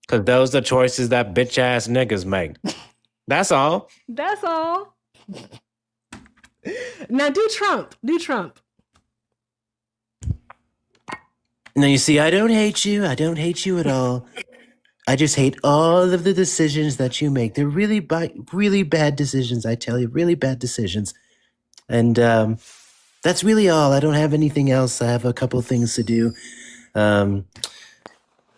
Because those are the choices that bitch ass niggas make. That's all. That's all. Now do Trump. Now you see, I don't hate you. I don't hate you at all. I just hate all of the decisions that you make. They're really bad decisions, I tell you. Really bad decisions. And that's really all. I don't have anything else. I have a couple things to do.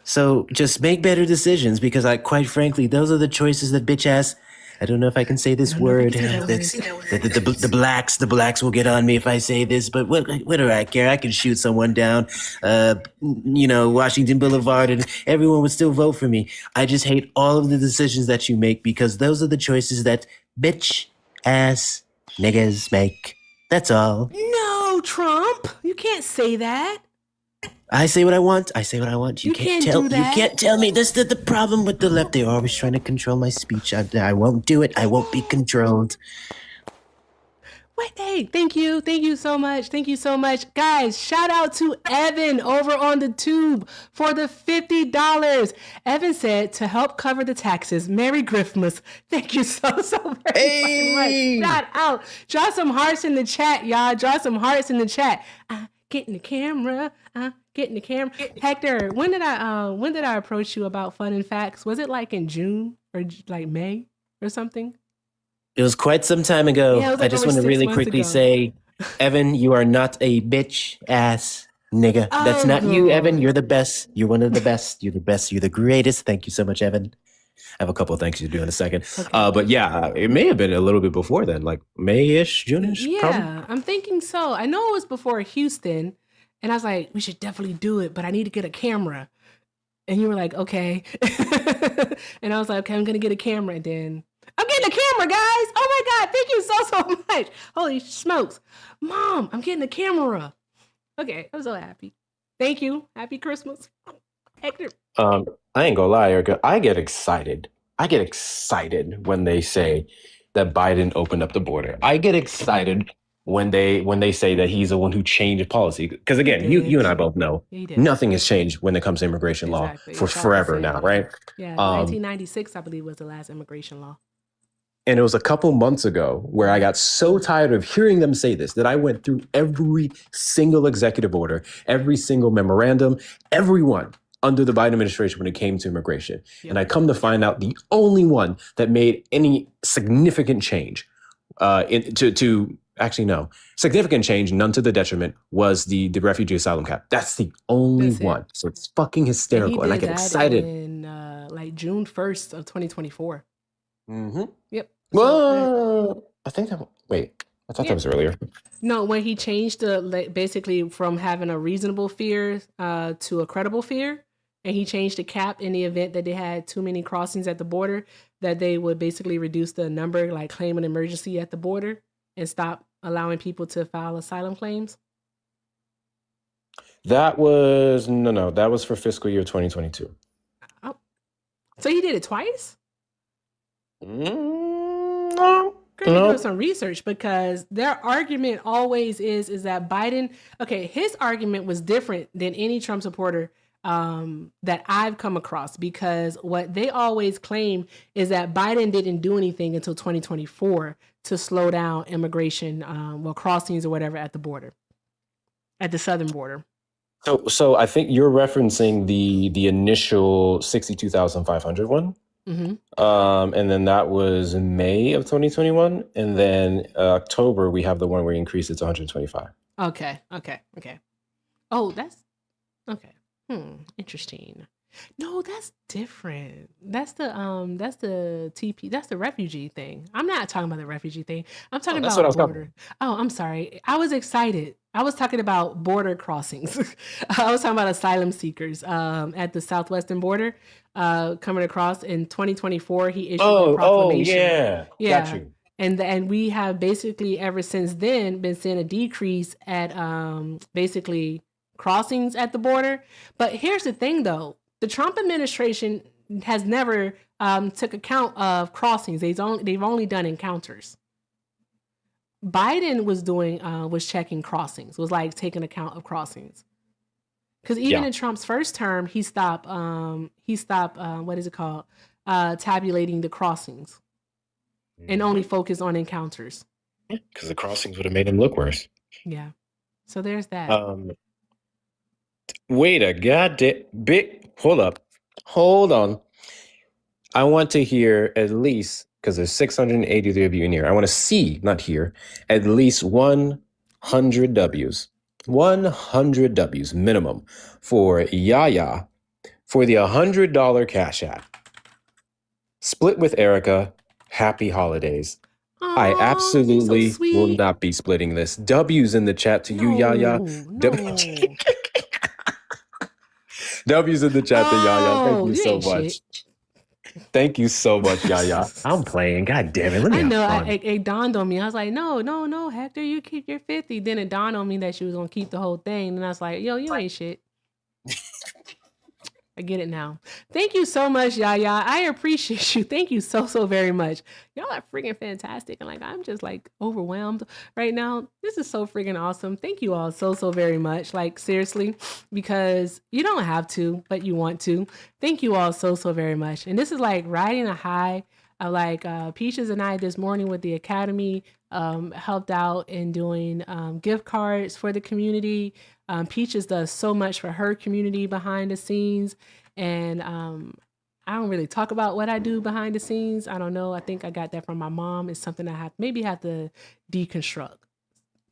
So just make better decisions because, quite frankly, those are the choices that bitch ass I don't know if I can say this I don't know if I word. can say that word. The blacks will get on me if I say this, but what do I care? I can shoot someone down, Washington Boulevard, and everyone would still vote for me. I just hate all of the decisions that you make because those are the choices that bitch ass niggas make. That's all. No, Trump. You can't say that. I say what I want. I say what I want. You can't do that. You can't tell me. That's the problem with the left. They're always trying to control my speech. I won't do it. I won't be controlled. Wait, hey, thank you so much. Thank you so much. Guys, shout out to Evan over on the tube for the $50. Evan said to help cover the taxes. Merry Christmas. Thank you so very much. Shout out. Draw some hearts in the chat, y'all. Draw some hearts in the chat. Get in the camera. Get in the camera. Hector, when did I approach you about fun and facts? Was it like in June or like May or something? It was quite some time ago. Yeah, it was like I just over want to 6 really months quickly ago. say, Evan, you are not a bitch ass nigga. That's not you, Evan. You're the best. You're one of the best. You're the best. You're the greatest. Thank you so much, Evan. I have a couple of thanks to do in a second. Okay. But yeah, it may have been a little bit before then, like May-ish, June-ish. Yeah, probably. I'm thinking so. I know it was before Houston, and I was like, we should definitely do it, but I need to get a camera. And you were like, okay. And I was like, okay, I'm gonna get a camera. And then I'm getting a camera, guys. Oh my God, thank you so much. Holy smokes. Mom, I'm getting a camera. Okay, I'm so happy. Thank you. Happy Christmas. Hector. I ain't gonna lie, Erica. I get excited. When they say that Biden opened up the border. I get excited when they say that he's the one who changed policy. Because again, you and I both know nothing has changed when it comes to immigration law for forever now, right? Yeah, 1996, I believe, was the last immigration law. And it was a couple months ago where I got so tired of hearing them say this that I went through every single executive order, every single memorandum, everyone under the Biden administration when it came to immigration. Yep. And I come to find out the only one that made any significant change significant change, none to the detriment, was the refugee asylum cap. That's the only one. So it's fucking hysterical. And I get excited. In like June 1st of 2024. Mm-hmm. Yep. Well, I thought that was earlier. No, when he changed basically from having a reasonable fear to a credible fear, and he changed the cap in the event that they had too many crossings at the border, that they would basically reduce the number, like claim an emergency at the border and stop allowing people to file asylum claims. That was that was for fiscal year 2022. Oh, so he did it twice? No. Doing some research, because their argument always is that Biden, his argument was different than any Trump supporter that I've come across, because what they always claim is that Biden didn't do anything until 2024 to slow down immigration, crossings or whatever at the border, at the southern border. So I think you're referencing the initial 62,500 one. Mm-hmm. And then that was in May of 2021. And then October, we have the one where we increased it to 125. Okay. Oh, that's okay. Interesting. No, that's different. That's the TP. That's the refugee thing. I'm not talking about the refugee thing. I'm talking about border. Oh, I'm sorry. I was excited. I was talking about border crossings. I was talking about asylum seekers at the southwestern border coming across in 2024. He issued a proclamation. Yeah. Got you. And we have basically ever since then been seeing a decrease at basically crossings at the border. But here's the thing, though. The Trump administration has never took account of crossings. They've only done encounters. Biden was checking crossings, was like taking account of crossings. Because even in Trump's first term, he stopped tabulating the crossings and only focused on encounters. Because the crossings would have made him look worse. Yeah. So there's that. Wait a goddamn bit. Hold on. I want to hear at least, because there's 683 of you in here, I want to see, not hear, at least 100 W's. 100 W's minimum for Yaya for the $100 Cash App. Split with Erica Happy holidays. Oh, I you're so absolutely will sweet. not be splitting this. W's in the chat to you, Yaya. No. W's in the chat to Yaya. Thank Oh, you you so ain't much. shit. Thank you so much, Yaya. I'm playing. God damn it. Let me I have know. fun. It dawned on me. I was like, no, Hector, you keep your 50. Then it dawned on me that she was gonna keep the whole thing. And I was like, yo, you ain't shit. I get it now. Thank you so much, Yaya. I appreciate you. Thank you so very much. Y'all are freaking fantastic. And like, I'm just like overwhelmed right now. This is so freaking awesome. Thank you all so very much. Like seriously, because you don't have to, but you want to. Thank you all so very much. And this is like riding a high. Like Peaches and I this morning with the Academy helped out in doing gift cards for the community. Peaches does so much for her community behind the scenes. And I don't really talk about what I do behind the scenes. I don't know. I think I got that from my mom. It's something I have to deconstruct.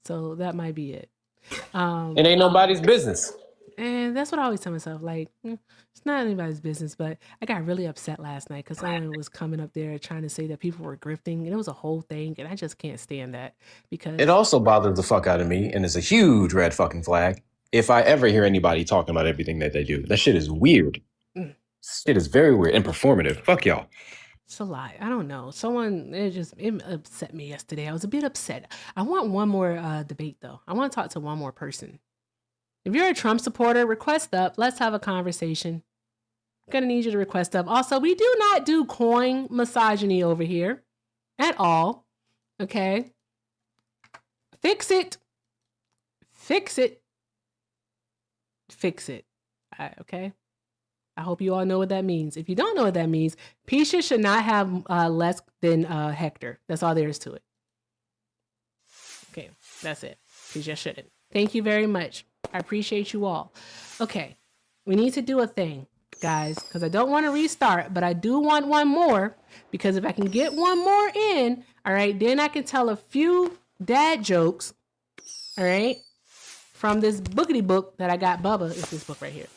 So that might be it. It ain't nobody's business. And that's what I always tell myself. Like, it's not anybody's business. But I got really upset last night because someone was coming up there trying to say that people were grifting. And it was a whole thing. And I just can't stand that because It also bothers the fuck out of me, and it's a huge red fucking flag if I ever hear anybody talking about everything that they do. That shit is weird. Shit is very weird and performative. Fuck y'all. it's a lie. I don't know. It upset me yesterday. I was a bit upset. I want one more debate though. I want to talk to one more person. If you're a Trump supporter, request up. Let's have a conversation. I'm gonna need you to request up. Also, we do not do coin misogyny over here at all. Okay. Fix it. Fix it. Fix it. Okay. I hope you all know what that means. If you don't know what that means, Peaches should not have less than Hector. That's all there is to it. Okay, that's it. Peaches shouldn't. Thank you very much. I appreciate you all. Okay, we need to do a thing, guys, because I don't want to restart, but I do want one more, because if I can get one more in, all right, then I can tell a few dad jokes, all right, from this bookity book that I got. Bubba is this book right here.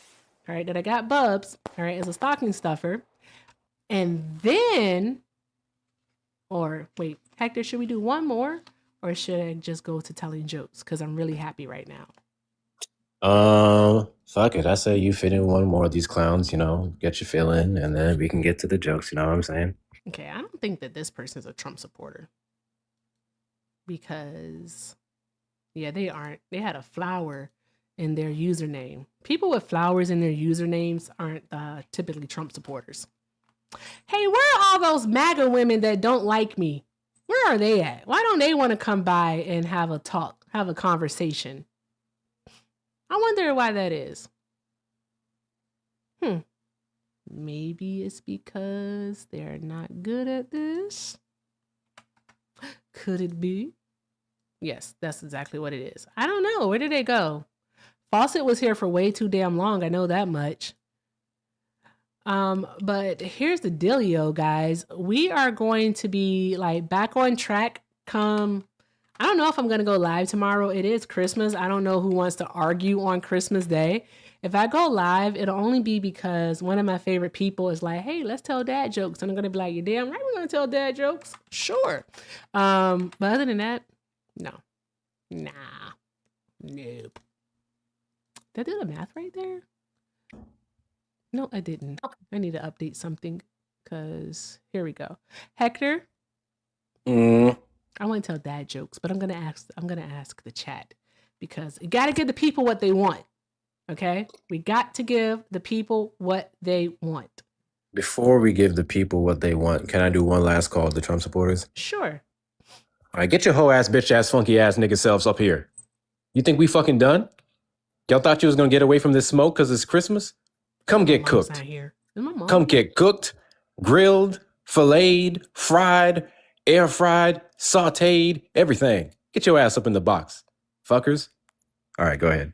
All right, that I got Bubs, all right, as a stocking stuffer. And then, or wait, Hector, should we do one more? Or should I just go to telling jokes? Because I'm really happy right now. Fuck it. I say you fit in one more of these clowns, get your fill in, and then we can get to the jokes, you know what I'm saying? Okay, I don't think that this person is a Trump supporter. Because, yeah, they aren't. They had a flower in their username. People with flowers in their usernames aren't typically Trump supporters. Hey, where are all those MAGA women that don't like me? Where are they at? Why don't they want to come by and have a talk, have a conversation? I wonder why that is. Maybe it's because they're not good at this. Could it be? Yes, that's exactly what it is. I don't know. Where did they go? Fawcett was here for way too damn long. I know that much. But here's the dealio, guys. We are going to be like back on track come. I don't know if I'm going to go live tomorrow. It is Christmas. I don't know who wants to argue on Christmas Day. If I go live, it'll only be because one of my favorite people is like, hey, let's tell dad jokes. And I'm going to be like, you damn right we're going to tell dad jokes. Sure. But other than that, no. Nah. Nope. Did I do the math right there? No, I didn't. I need to update something because here we go. Hector, I want to tell dad jokes, but I'm gonna ask the chat because you gotta give the people what they want. Okay? We got to give the people what they want. Before we give the people what they want, can I do one last call to Trump supporters? Sure. All right, get your hoe ass, bitch ass, funky ass nigga selves up here. You think we fucking done? Y'all thought you was gonna get away from this smoke because it's Christmas? Come get cooked. Not here. My mom. Come get cooked, grilled, filleted, fried, air fried, sauteed, everything. Get your ass up in the box, fuckers. All right, go ahead.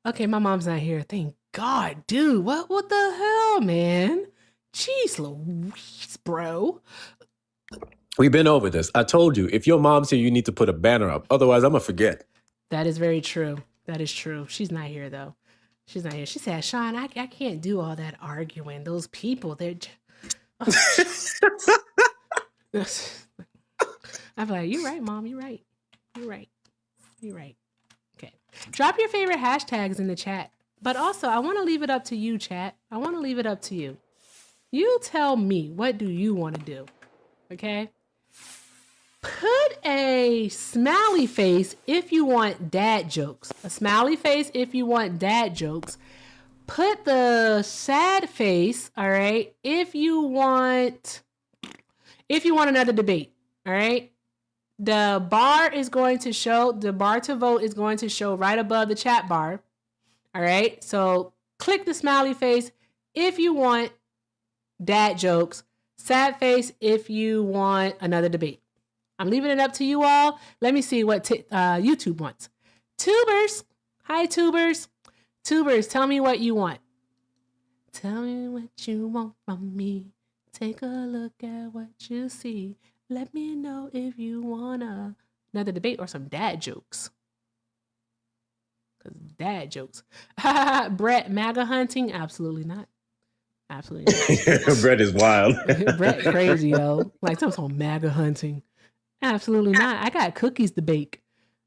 Okay, my mom's not here. Thank God, dude. What the hell, man? Jeez Louise, bro. We've been over this. I told you, if your mom's here, you need to put a banner up. Otherwise, I'm gonna forget. That is very true. That is true. She's not here, though. She's not here. She said, Sean, I can't do all that arguing. Those people, I'm like, you're right, Mom. You're right. You're right. You're right. Okay. Drop your favorite hashtags in the chat. But also, I want to leave it up to you, chat. I want to leave it up to you. You tell me, what do you want to do? Okay? Put a smiley face if you want dad jokes. A smiley face if you want dad jokes. Put the sad face, all right, if you want another debate, all right? The bar to vote is going to show right above the chat bar. All right. So click the smiley face if you want dad jokes, sad face if you want another debate. I'm leaving it up to you all. Let me see what YouTube wants. Tubers. Hi, Tubers. Tubers, tell me what you want. Tell me what you want from me. Take a look at what you see. Let me know if you want another debate or some dad jokes. Because dad jokes. Brett, MAGA hunting? Absolutely not. Absolutely not. Brett is wild. Brett crazy, yo. Like some sort of MAGA hunting. Absolutely not. I got cookies to bake.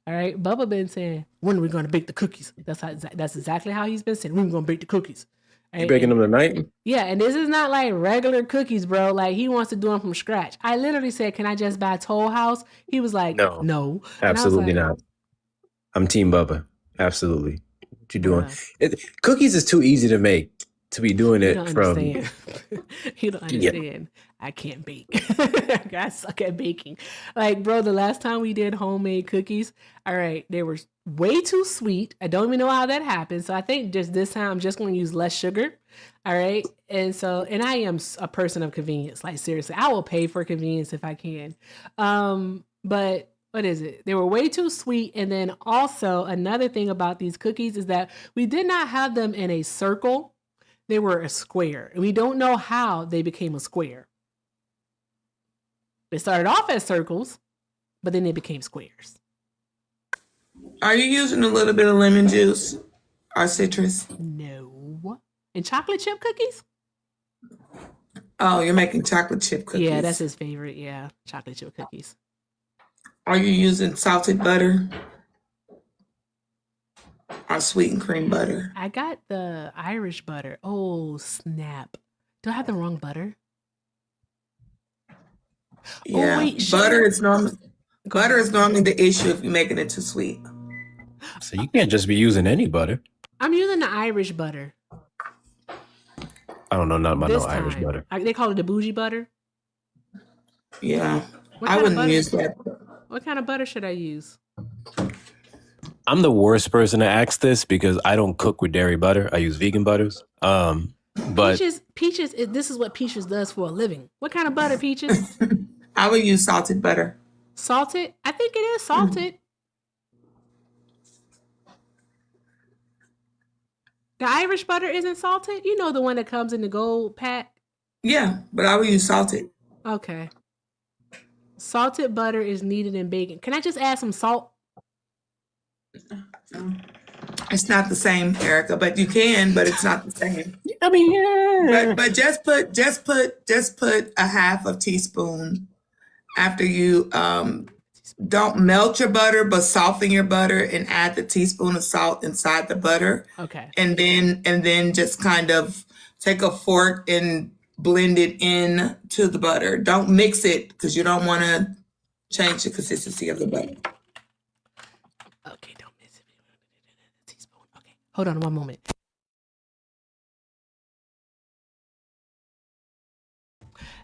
All right. Bubba been saying, when are we going to bake the cookies? That's exactly how he's been saying. When are we going to bake the cookies? You baking them tonight? Yeah, and this is not like regular cookies, bro. Like he wants to do them from scratch. I literally said, "Can I just buy Toll House?" He was like, "No, Absolutely like, not." I'm Team Bubba. Absolutely. What you doing? Cookies is too easy to make to be doing it from. You don't understand. Yeah. I can't bake. I suck at baking. Like, bro, the last time we did homemade cookies, all right, they were way too sweet. I don't even know how that happened. So I think just this time I'm just going to use less sugar. All right. And I am a person of convenience. Like, seriously, I will pay for convenience if I can. But what is it? They were way too sweet. And then also another thing about these cookies is that we did not have them in a circle. They were a square. And we don't know how they became a square. They started off as circles, but then they became squares. Are you using a little bit of lemon juice or citrus? No. And chocolate chip cookies? Oh, you're making chocolate chip cookies. Yeah, that's his favorite. Yeah, chocolate chip cookies. Are you using salted butter or sweetened cream butter? I got the Irish butter. Oh, snap. Do I have the wrong butter? Yeah, butter is normally the issue if you're making it too sweet. So you can't just be using any butter. I'm using the Irish butter. I don't know nothing about no Irish butter. They call it the bougie butter. Yeah, I wouldn't use that. What kind of butter should I use? I'm the worst person to ask this because I don't cook with dairy butter. I use vegan butters. But Peaches. This is what Peaches does for a living. What kind of butter, Peaches? I would use salted butter. Salted? I think it is salted. The Irish butter isn't salted? You know the one that comes in the gold pack? Yeah, but I would use salted. Okay. Salted butter is needed in baking. Can I just add some salt? It's not the same, Erica, but you can, but it's not the same. I mean, yeah. But just put a half a teaspoon after you don't melt your butter, but soften your butter and add the teaspoon of salt inside the butter. Okay. And then just kind of take a fork and blend it in to the butter. Don't mix it because you don't want to change the consistency of the butter. Okay, don't miss it. Teaspoon. Okay, hold on one moment.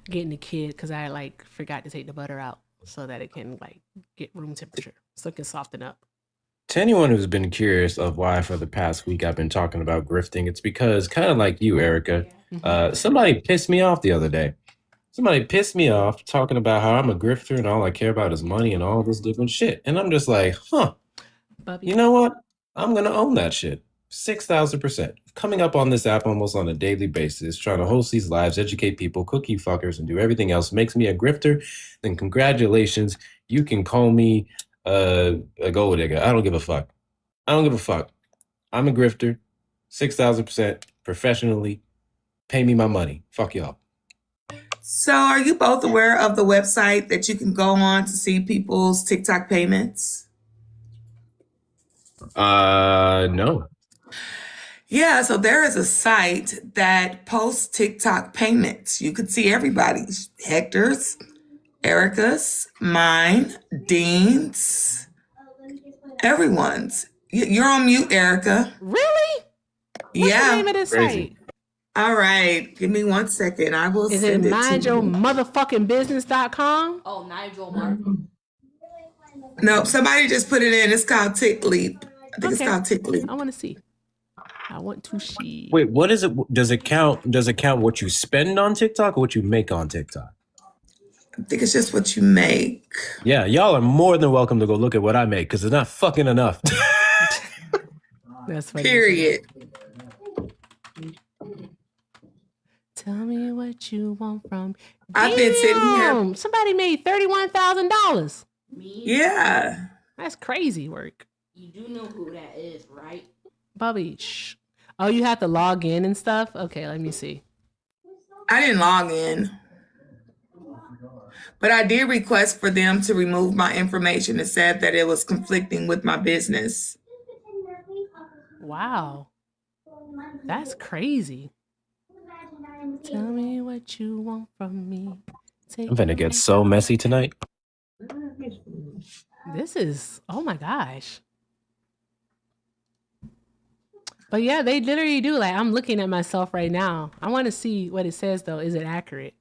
Getting the kid because I forgot to take the butter out so that it can get room temperature so it can soften up. To anyone who's been curious of why for the past week I've been talking about grifting, it's because kind of like you, Erica, somebody pissed me off the other day. Somebody pissed me off talking about how I'm a grifter and all I care about is money and all this different shit. And I'm just like, Bubby. You know what? I'm going to own that shit. 6,000%. Coming up on this app almost on a daily basis, trying to host these lives, educate people, cook you fuckers, and do everything else makes me a grifter, then congratulations. You can call me a gold digger. I don't give a fuck. I'm a grifter, 6,000% professionally. Pay me my money. Fuck y'all. So are you both aware of the website that you can go on to see people's TikTok payments? No. Yeah, so there is a site that posts TikTok payments. You could see everybody's, Hector's, Erica's, mine, Dean's, everyone's. You're on mute, Erica. Really? What's Yeah. the name of this Crazy. site? All right. Give me 1 second. I will Is it send it to you. mindyourmotherfuckingbusiness.com? Oh, Nigel Martin. No, somebody just put it in. It's called Tick Leap. I think it's Okay. called Tick Leap. I want to see. I want to see. Wait, what is it? Does it count? Does it count what you spend on TikTok or what you make on TikTok? I think it's just what you make. Yeah, y'all are more than welcome to go look at what I make because it's not fucking enough. That's funny. Period. Tell me what you want from. I've been sitting here. Damn, somebody made $31,000. Me? Yeah. That's crazy work. You do know who that is, right? Bobby, shh. Oh, you have to log in and stuff? Okay, let me see. I didn't log in. But I did request for them to remove my information. It said that it was conflicting with my business. Wow. That's crazy. Tell me what you want from me. I'm finna get so messy tonight. This is, oh my gosh. But yeah, they literally do. Like, I'm looking at myself right now. I want to see what it says, though. Is it accurate?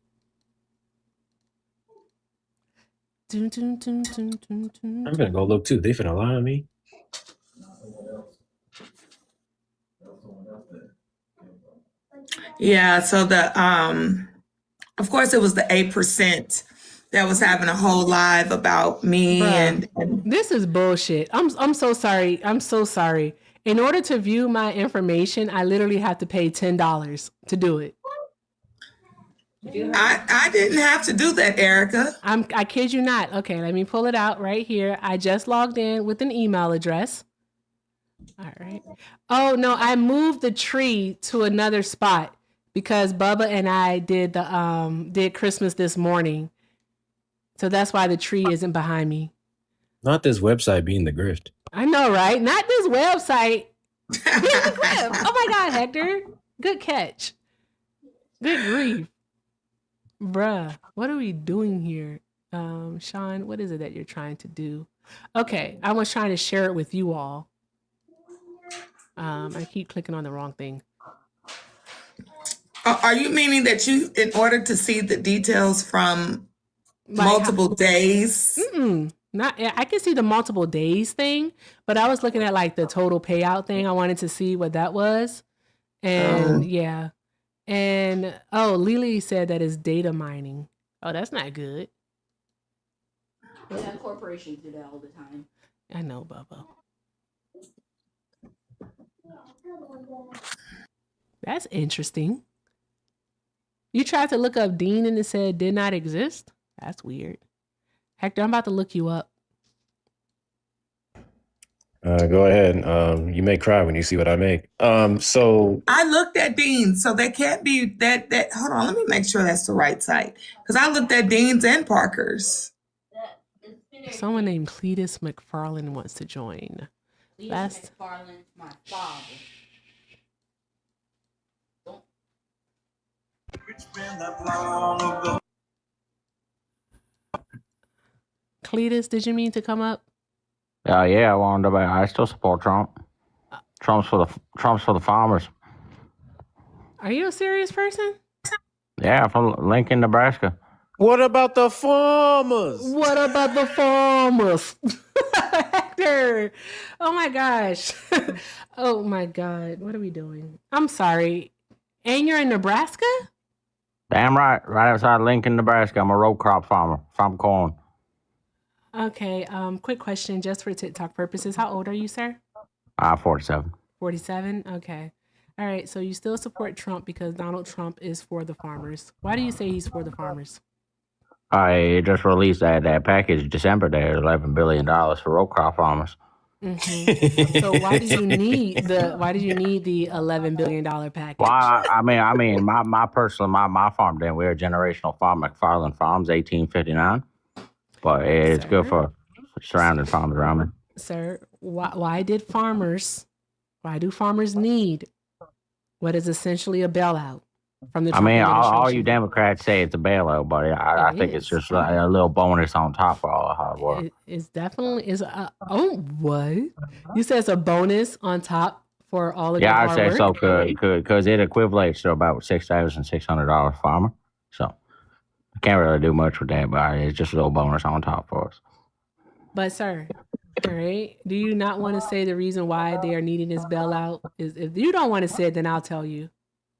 Dun, dun, dun, dun, dun, dun. I'm gonna go look too. They finna lie on me. Yeah, so of course it was the 8% that was having a whole live about me. Bruh. and This is bullshit. I'm so sorry. I'm so sorry. In order to view my information, I literally have to pay $10 to do it. I didn't have to do that, Erica. I kid you not. Okay, let me pull it out right here. I just logged in with an email address. All right. Oh no, I moved the tree to another spot because Bubba and I did Christmas this morning. So that's why the tree isn't behind me. Not this website being the grift. I know, right? Not this website. Oh my God, Hector. Good catch. Good grief. Bruh, what are we doing here? Sean, what is it that you're trying to do? Okay, I was trying to share it with you all. I keep clicking on the wrong thing. Are you meaning that you, in order to see the details from Like, multiple days? Not, I can see the multiple days thing, but I was looking at like the total payout thing. I wanted to see what that was. And yeah. And Lily said that it's data mining. Oh, that's not good. Yeah, corporations do that all the time. I know, Bubba. That's interesting. You tried to look up Dean and it said did not exist? That's weird. Hector, I'm about to look you up. Go ahead. You may cry when you see what I make. So I looked at Dean's, so that can't be that. Hold on, let me make sure that's the right site because I looked at Dean's and Parker's. Someone named Cletus McFarland wants to join. That's McFarland's my father. Cletus, did you mean to come up? Yeah, I wanted to. I still support Trump. Trump's for the farmers. Are you a serious person? Yeah, from Lincoln, Nebraska. what about the farmers? What about the farmers? Hector. Oh my gosh. Oh my God. What are we doing? I'm sorry. And you're in Nebraska? Damn right, right outside Lincoln, Nebraska. I'm a row crop farmer. Farm corn. Okay. Quick question just for TikTok purposes. How old are you, sir? 47. 47? Okay. All right. So you still support Trump because Donald Trump is for the farmers. Why do you say he's for the farmers? I just released that package December there, $11 billion for row crop farmers. So why did you need the $11 billion package? Well, I mean, my farm, then we're a generational farm, McFarland Farms, 1859. But it's good for surrounding farms around me. Sir, why do farmers need what is essentially a bailout from the Trump administration? All you Democrats say it's a bailout, but I think it's just a little bonus on top of all the hard work. It's definitely what? You said it's a bonus on top for all of your hard work? Yeah, I say so because it equivalates to about $6,600 farmer. So I can't really do much with that, but it's just a little bonus on top for us. But sir, all right, do you not want to say the reason why they are needing this bailout? If you don't want to say it, then I'll tell you.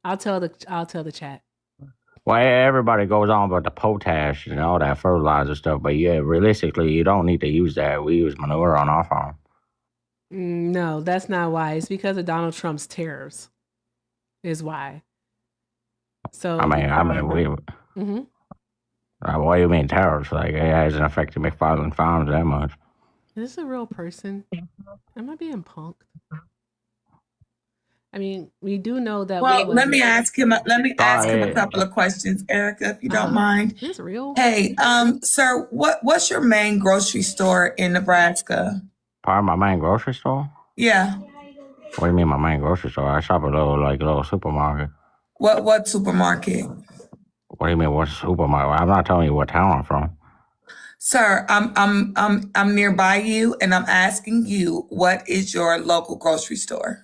I'll tell the chat. Well, everybody goes on about the potash and all that fertilizer stuff, but yeah, realistically, you don't need to use that. We use manure on our farm. No, that's not why. It's because of Donald Trump's tariffs. Is why. So I mean, what do you mean tariffs? Like it hasn't affected McFarland Farms that much. Is this a real person? Am I being punked? I mean, we do know that. Well, let me ask him a couple of questions, Erica, if you don't mind. Is this real? Hey, sir, what's your main grocery store in Nebraska? Part of my main grocery store? Yeah. What do you mean my main grocery store? I shop at a little supermarket. What supermarket? What do you mean what's a supermarket? I'm not telling you what town I'm from. Sir, I'm nearby you, and I'm asking you, what is your local grocery store?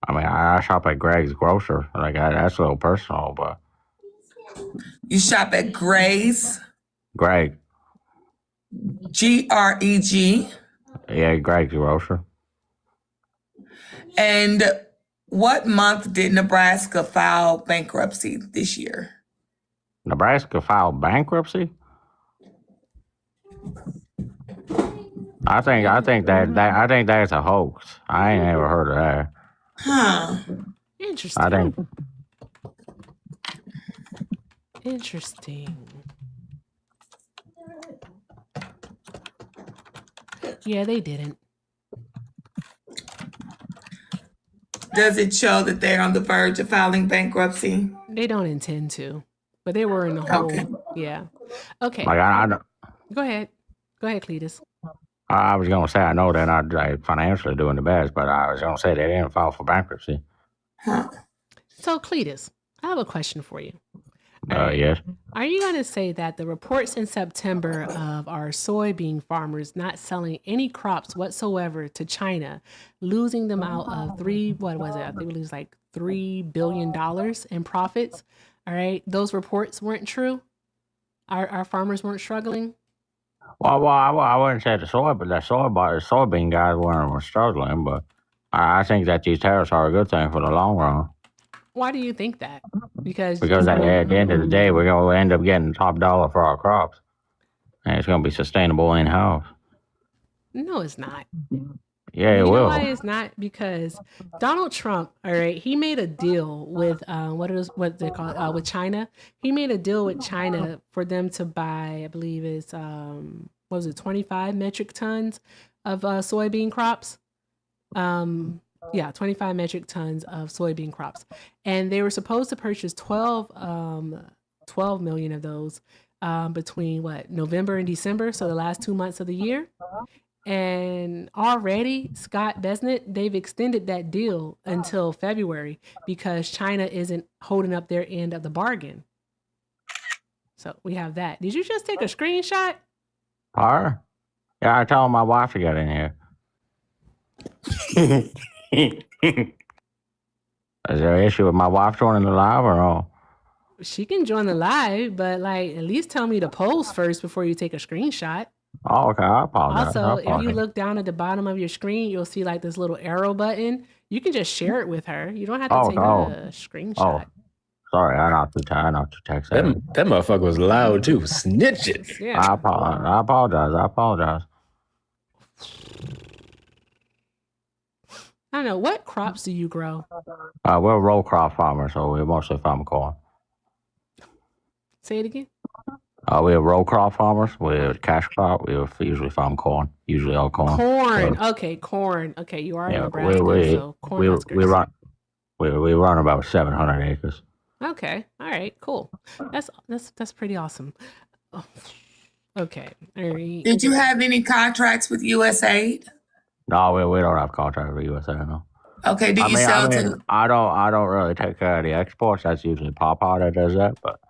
I mean, I shop at Greg's Grocer. Like that's a little personal, but you shop at Greg? Greg. Greg. Yeah, Greg's Grocer. And what month did Nebraska file bankruptcy this year? Nebraska filed bankruptcy? I think that's a hoax. I ain't ever heard of that. Huh. Interesting. Interesting. Yeah, they didn't. Does it show that they're on the verge of filing bankruptcy? They don't intend to, but they were in the hole. Okay. Yeah. Okay. Like I Go ahead, Cletus. I was going to say, I know they're not financially doing the best, but I was going to say they didn't file for bankruptcy. Huh. So, Cletus, I have a question for you. Yes. Are you going to say that the reports in September of our soybean farmers not selling any crops whatsoever to China, losing them out of I think we lose like $3 billion in profits? All right. Those reports weren't true? Our farmers weren't struggling? Well, I wouldn't say the soybean guys were struggling, but I think that these tariffs are a good thing for the long run. Why do you think that? Because at the end of the day, we're going to end up getting top dollar for our crops, and it's going to be sustainable in-house. No, it's not. Yeah, it will. You know why it's not? Because Donald Trump, all right, he made a deal with with China. He made a deal with China for them to buy, I believe it's 25 metric tons of soybean crops. 25 metric tons of soybean crops, and they were supposed to purchase 12 million of those between November and December, so the last 2 months of the year. And already, Scott Besnett, they've extended that deal until February because China isn't holding up their end of the bargain. So we have that. Did you just take a screenshot? Her? Yeah, I told my wife to get in here. Is there an issue with my wife joining the live or no? She can join the live, but at least tell me to post first before you take a screenshot. Oh, okay. I apologize. Also, if you look down at the bottom of your screen, you'll see this little arrow button. You can just share it with her. You don't have to take a screenshot. Oh, sorry, I not to text that. That motherfucker was loud too, snitching. Yeah. I apologize. I don't know. What crops do you grow? We're a row crop farmer, so we mostly farm corn. Say it again. We're row crop farmers. We're cash crop. We usually farm corn. Usually all corn. Corn. So, Okay, corn. Okay, you are in yeah, Nebraska, so corn we huskers. run about 700 acres. Okay. All right. Cool. That's pretty awesome. Oh, okay. All right. Did you have any contracts with USAID? No, we don't have contract with USA. No. Okay, do you sell to? I don't really take care of the exports. That's usually Papa that does that. But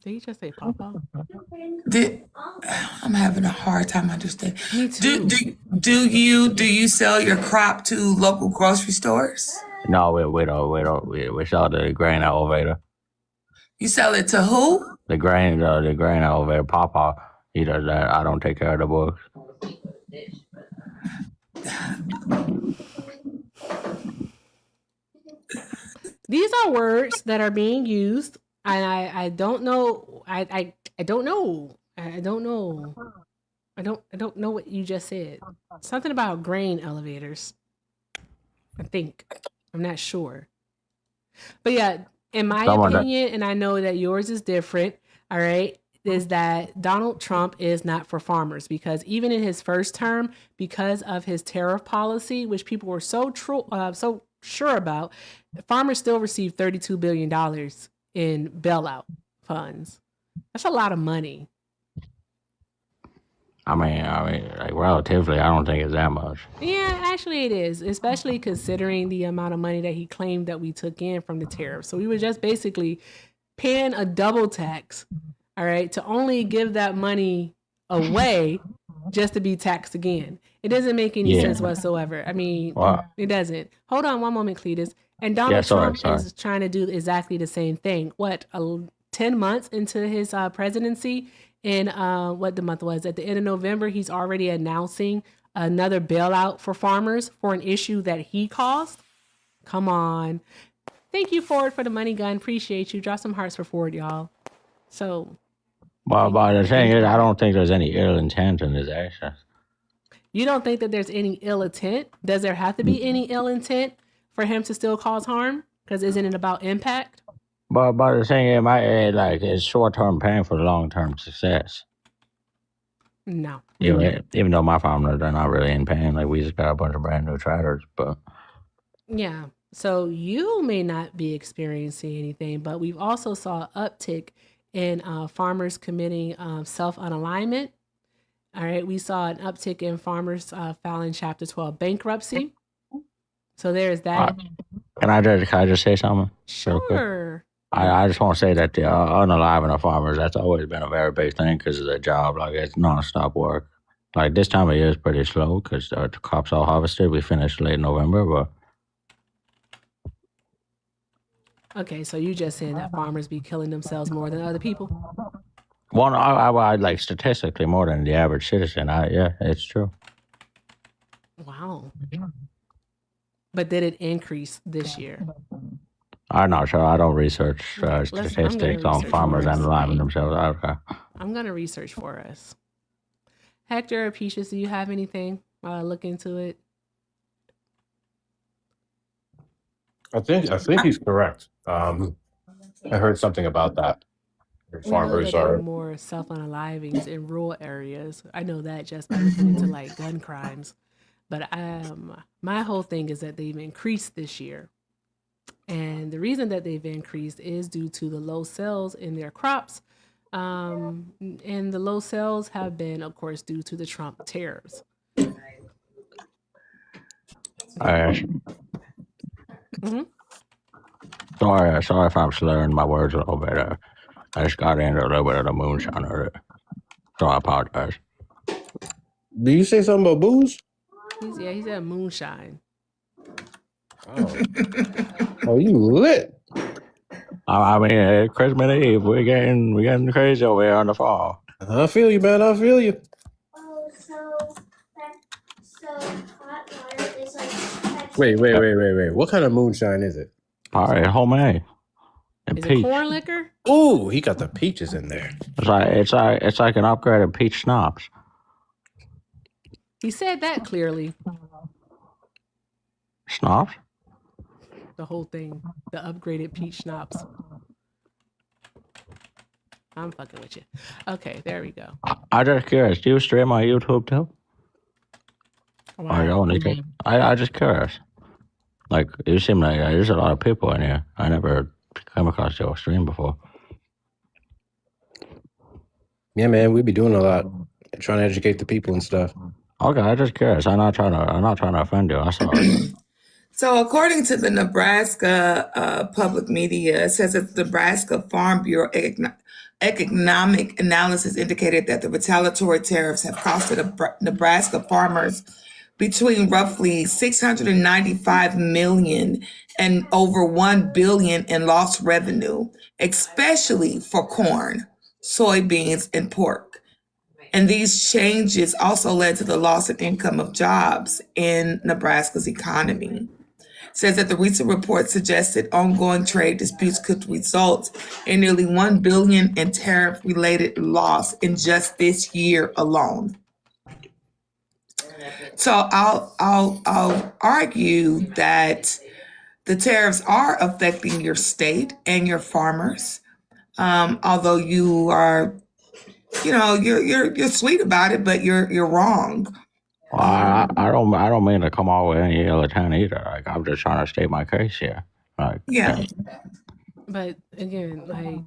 Did you just say Papa? I'm having a hard time understanding. Me too. Do you sell your crop to local grocery stores? no, we don't. We sell the grain elevator. You sell it to who? The grain elevator. Papa, he does that. I don't take care of the books. These are words that are being used, and I don't know. I don't know. I don't know. I don't know what you just said. Something about grain elevators. I think. I'm not sure. But yeah, in my opinion, and I know that yours is different, all right, is that Donald Trump is not for farmers, because even in his first term, because of his tariff policy, which people were so sure about, farmers still received $32 billion in bailout funds. That's a lot of money. I mean, like relatively, I don't think it's that much. Yeah, actually it is, especially considering the amount of money that he claimed that we took in from the tariff. So we were just basically paying a double tax, all right, to only give that money away just to be taxed again. It doesn't make any sense whatsoever. I mean, it doesn't. Hold on one moment, Cletus. And Donald Trump is trying to do exactly the same thing. 10 months into his presidency, in what the month was, at the end of November, he's already announcing another bailout for farmers for an issue that he caused. Come on. Thank you, Ford, for the money gun. Appreciate you. Drop some hearts for Ford, y'all. So. Well, but the thing is, I don't think there's any ill intent in his actions. You don't think that there's any ill intent? Does there have to be any ill intent for him to still cause harm? Because isn't it about impact? But the thing is, it's short-term pain for long-term success. No. Even though my farmers are not really in pain, like we just got a bunch of brand new tractors, but. Yeah. So you may not be experiencing anything, but we've also saw an uptick in farmers committing self-unalignment. All right. We saw an uptick in farmers filing Chapter 12 bankruptcy. So there's that. Can I just say something? Sure. I just want to say that the unaliving of farmers, that's always been a very big thing because of their job. Like, it's non-stop work. Like, this time of year is pretty slow because the crops all harvested. We finished late November, but. Okay, so you just saying that farmers be killing themselves more than other people? Well, I like statistically more than the average citizen. Yeah, it's true. Wow. But did it increase this year? I'm not sure. I don't research statistics on farmers unaliving themselves. Okay. I'm going to research for us. Hector or Peaches, do you have anything? Look into it. I think he's correct. I heard something about that. Farmers are more self-unalivings in rural areas. I know that just by looking into like gun crimes. But my whole thing is that they've increased this year. And the reason that they've increased is due to the low sales in their crops. And the low sales have been, of course, due to the Trump tariffs. Sorry if I'm slurring my words a little bit. I just got into a little bit of the moonshine of it. So I apologize. Do you say something about booze? He said moonshine. Oh, you lit. I mean, Christmas Eve, we're getting crazy over here on the fall. I feel you, man. I feel you. Oh, so hot water is like. Wait. What kind of moonshine is it? All right, homemade. And is peach. It corn liquor? Ooh, he got the peaches in there. It's like an upgraded peach schnapps. He said that clearly. Schnapps? The whole thing. The upgraded peach schnapps. I'm fucking with you. Okay, there we go. I just curious. Do you stream on YouTube too? Or you only take? I just curious. Like you seem like there's a lot of people in here. I never come across your stream before. Yeah, man, we be doing a lot, trying to educate the people and stuff. Okay, I'm just curious. I'm not trying to offend you. I saw it. So, according to the Nebraska public media, it says that the Nebraska Farm Bureau economic analysis indicated that the retaliatory tariffs have costed Nebraska farmers between roughly $695 million and over $1 billion in lost revenue, especially for corn, soybeans, and pork. And these changes also led to the loss of income of jobs in Nebraska's economy. Says that the recent report suggested ongoing trade disputes could result in nearly $1 billion in tariff-related loss in just this year alone. So I'll argue that the tariffs are affecting your state and your farmers, although you are, you're sweet about it, but you're wrong. Well, I don't mean to come all the way in your town either. Like I'm just trying to state my case here. Like Yeah. But again, like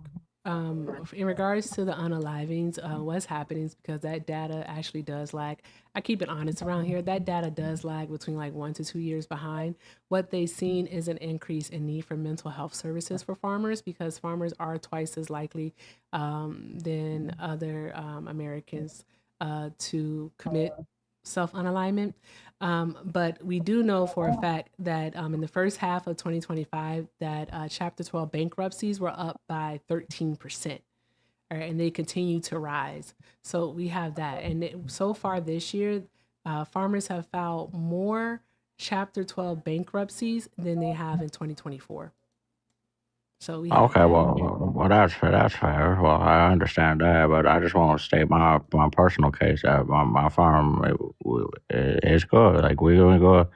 in regards to the unalivings, what's happening is because that data actually does lag. I keep it honest around here. That data does lag between like 1 to 2 years behind. What they've seen is an increase in need for mental health services for farmers because farmers are twice as likely than other Americans to commit self-unalignment. But we do know for a fact that in the first half of 2025 that Chapter 12 bankruptcies were up by 13%. Right, and they continue to rise. So we have that. And so far this year, farmers have filed more Chapter 12 bankruptcies than they have in 2024. So we have okay, well that's fair. Well, I understand that, but I just want to state my personal case that my farm is good. Like we're doing good.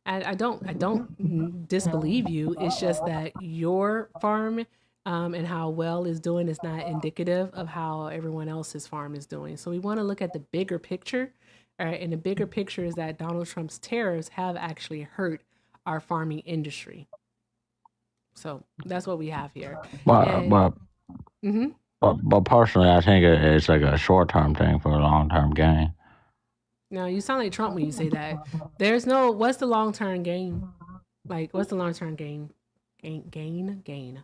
I don't disbelieve you. It's just that your farm and how well is doing is not indicative of how everyone else's farm is doing. So we want to look at the bigger picture. All right, and the bigger picture is that Donald Trump's tariffs have actually hurt our farming industry. So that's what we have here. But personally, I think it's like a short-term thing for a long-term gain. Now, you sound like Trump when you say that. What's the long-term gain? Like, what's the long-term gain? Gain.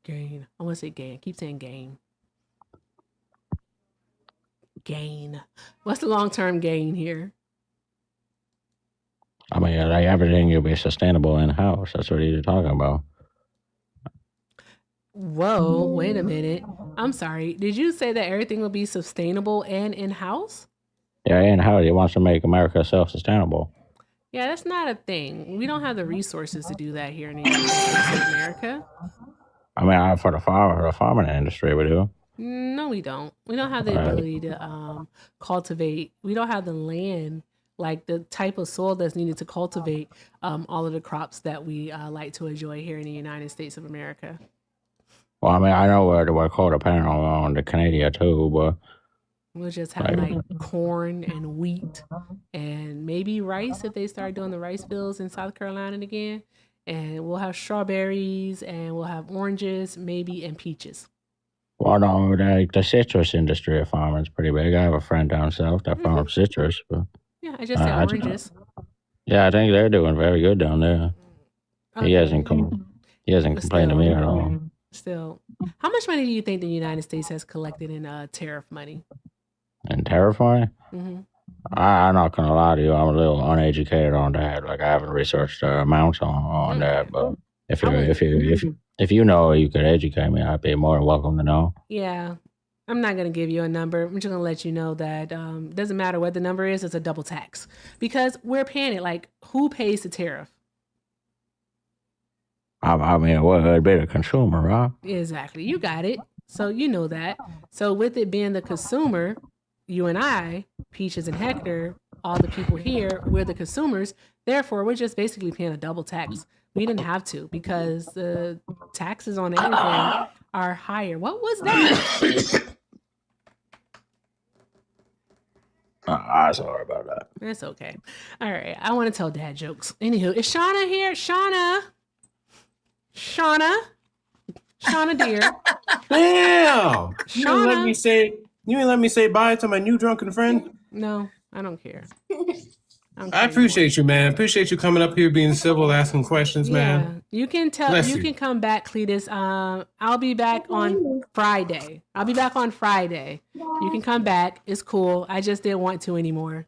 I want to say gain. I keep saying gain. Gain. What's the long-term gain here? I mean, like everything will be sustainable in-house. That's what you're talking about. Whoa, wait a minute. I'm sorry. Did you say that everything will be sustainable and in-house? Yeah, in-house. He wants to make America self-sustainable. Yeah, that's not a thing. We don't have the resources to do that here in the United States of America. I mean, for the farming industry, we do. No, we don't. We don't have the ability to cultivate. We don't have the land, like the type of soil that's needed to cultivate all of the crops that we like to enjoy here in the United States of America. Well, I mean, I know we're codependent on the Canada too, but we'll just have like corn and wheat and maybe rice if they start doing the rice fields in South Carolina again. And we'll have strawberries and we'll have oranges, maybe, and peaches. Well, no, the citrus industry of farming is pretty big. I have a friend down south that farms citrus. But yeah, I just said oranges. Yeah, I think they're doing very good down there. Okay. He hasn't complained to me at all. Still, how much money do you think the United States has collected in tariff money? In tariff money? Mm-hmm. I'm not gonna lie to you. I'm a little uneducated on that. Like I haven't researched the amounts on that. But if you know, you could educate me. I'd be more than welcome to know. Yeah, I'm not gonna give you a number. I'm just gonna let you know that doesn't matter what the number is. It's a double tax because we're paying it. Like who pays the tariff? I mean, well, it'd be the consumer, right? Exactly. You got it. So you know that. So with it being the consumer, you and I, Peaches and Hector, all the people here, we're the consumers. Therefore, we're just basically paying a double tax. We didn't have to because the taxes on everything are higher. What was that? Sorry about that. That's okay. All right. I want to tell dad jokes. Anywho, is Shauna here? Shauna, dear. Damn! You didn't let Shauna. me say. You didn't let me say bye to my new drunken friend. No, I don't care. I appreciate you, man. Appreciate you coming up here, being civil, asking questions, man. You can tell. Bless You you. can come back, Cletus. I'll be back on Friday. You can come back. It's cool. I just didn't want to anymore.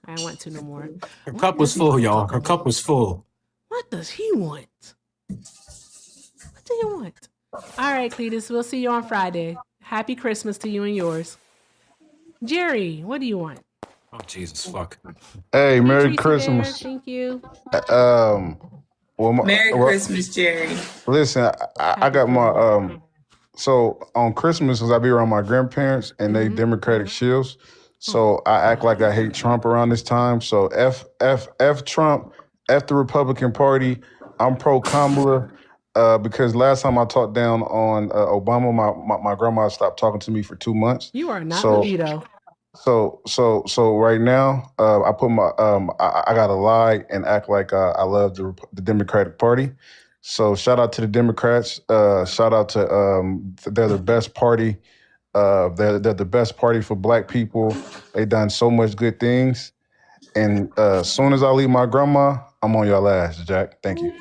I don't want to no more. Her cup was full, y'all. Her cup was full. What does he want? What do you want? All right, Cletus. We'll see you on Friday. Happy Christmas to you and yours. Jerry, what do you want? Oh, Jesus, fuck. Hey, Merry Tracy Christmas. Bear, thank you. Merry Christmas, Jerry. Listen, I got my so on Christmas, cause I be around my grandparents and they Democratic shields. So I act like I hate Trump around this time. So F Trump, F the Republican Party. I'm pro Kamala. Because last time I talked down on Obama, my grandma stopped talking to me for 2 months. You are not So- Levito. So right now, I put my I gotta lie and act like I love the Democratic Party. So shout out to the Democrats. Shout out to they're the best party. They're the best party for Black people. They done so much good things. And as soon as I leave my grandma, I'm on y'all ass, Jack. Thank you.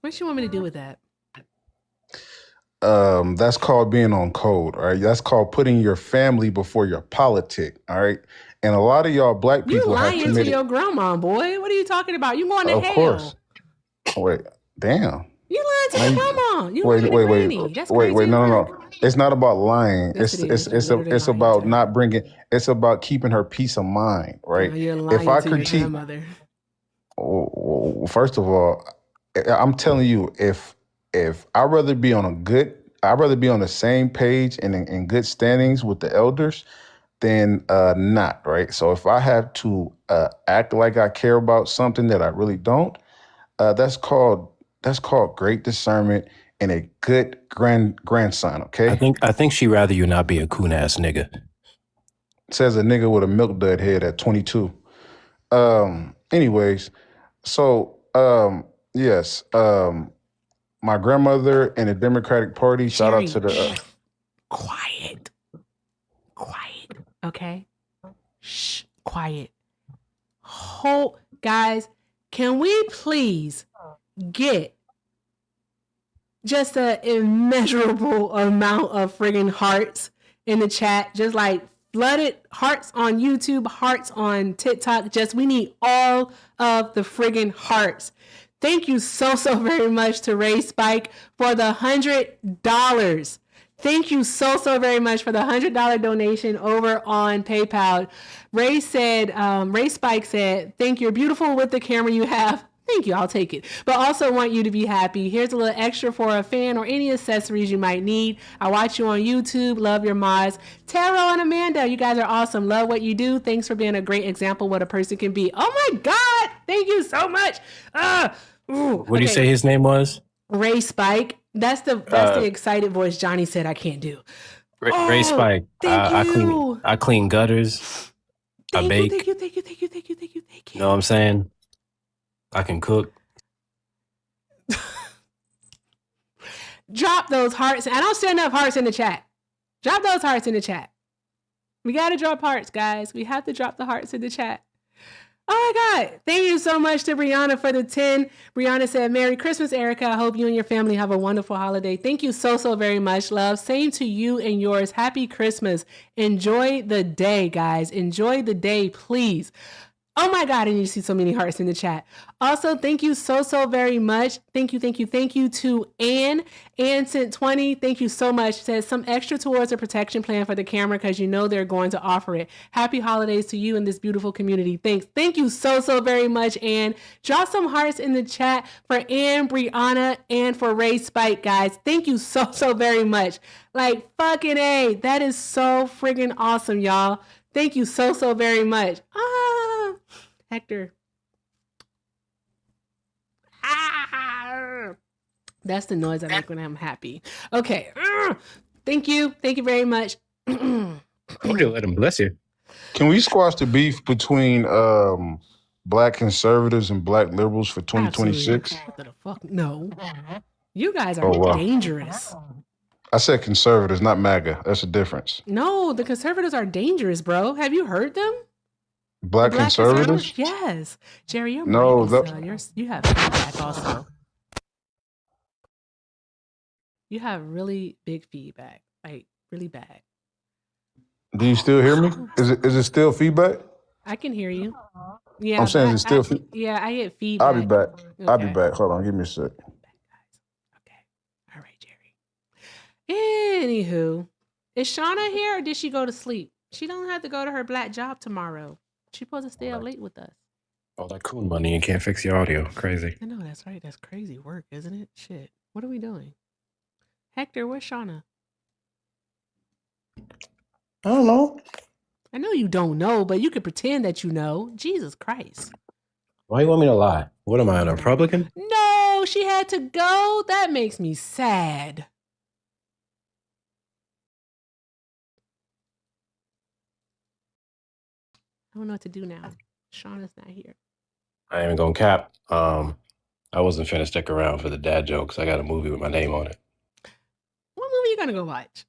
What you want me to do with that? That's called being on code, all right? That's called putting your family before your politic, all right? And a lot of y'all Black You people have lying to committed. your grandma, boy. What are you talking about? You going to Of hell. course. Wait, damn. You lying to Now your you- grandma. You lying to Granny. That's crazy No. It's not about lying. Yes, it is. It's You're literally it's lying about to her. not bringing. It's about keeping her peace of mind, right? No, you're lying If I to your critique, grandmother. well, first of all, I'm telling you, if I'd rather be on the same page and in good standings with the elders than not, right? So if I have to act like I care about something that I really don't, that's called great discernment and a good grandson. Okay, I think she'd rather you not be a coon ass nigga. says a nigga with a milk dud head at 22. Anyways, so yes, my grandmother and the Democratic Party. Shout out to the. Quiet. Okay? Shh. Quiet. Guys, can we please get just an immeasurable amount of friggin' hearts in the chat? Just like flooded hearts on YouTube, hearts on TikTok. We need all of the friggin' hearts. Thank you so very much to Ray Spike for the $100. Thank you so very much for the $100 donation over on PayPal. Ray Spike said, "Thank you. You're beautiful with the camera you have." Thank you. I'll take it. But also want you to be happy. Here's a little extra for a fan or any accessories you might need. I watch you on YouTube. Love your mods. Taro and Amanda, you guys are awesome. Love what you do. Thanks for being a great example of what a person can be. Oh my God. Thank you so much. What do you say his name was? Ray Spike. That's the excited voice Johnny said I can't do. Ray Spike. Thank you. I clean gutters. I bake. Thank you. You know what I'm saying? I can cook. Drop those hearts. I don't see enough hearts in the chat. Drop those hearts in the chat. We got to drop hearts, guys. We have to drop the hearts in the chat. Oh my God. Thank you so much to Brianna for the 10. Brianna said, "Merry Christmas, Erica. I hope you and your family have a wonderful holiday." Thank you so very much, love. Same to you and yours. Happy Christmas. Enjoy the day, guys. Enjoy the day, please. Oh my God, and you see so many hearts in the chat. Also, thank you so very much. Thank you to Ann. Ann sent 20. Thank you so much. Says some extra towards a protection plan for the camera because you know they're going to offer it. Happy holidays to you and this beautiful community. Thanks. Thank you so very much, Ann. Drop some hearts in the chat for Ann, Brianna, and for Ray Spike, guys. Thank you so very much. Like, fucking A. That is so friggin' awesome, y'all. Thank you so very much. Hector. That's the noise I make when I'm happy. Okay. Thank you. Thank you very much. Told you to let him bless you. Can we squash the beef between black conservatives and black liberals for 2026? Absolutely. The fuck no. You guys are Oh, wow. dangerous. I said conservatives, not MAGA. That's a difference. No, the conservatives are dangerous, bro. Have you heard them? Black conservatives? Yes. Jerry, your No, mic is, you have feedback also. You have really big feedback, like really bad. Do you still hear me? Is it still feedback? I can hear you. Yeah, I'm saying, is it still yeah, I get feedback. I'll be back. Okay. I'll be back. Hold on, give me a sec. Okay. All right, Jerry. Anywho, is Shauna here or did she go to sleep? She don't have to go to her black job tomorrow. She's supposed to stay up late with us. All that coon money and can't fix your audio. Crazy. I know, that's right. That's crazy work, isn't it? Shit. What are we doing? Hector, where's Shauna? I don't know. I know you don't know, but you could pretend that you know. Jesus Christ. Why you want me to lie? What am I, a Republican? No, she had to go. That makes me sad. I don't know what to do now. Shauna's not here. I ain't even gonna cap. I wasn't finna stick around for the dad jokes. I got a movie with my name on it. What movie you gonna go watch?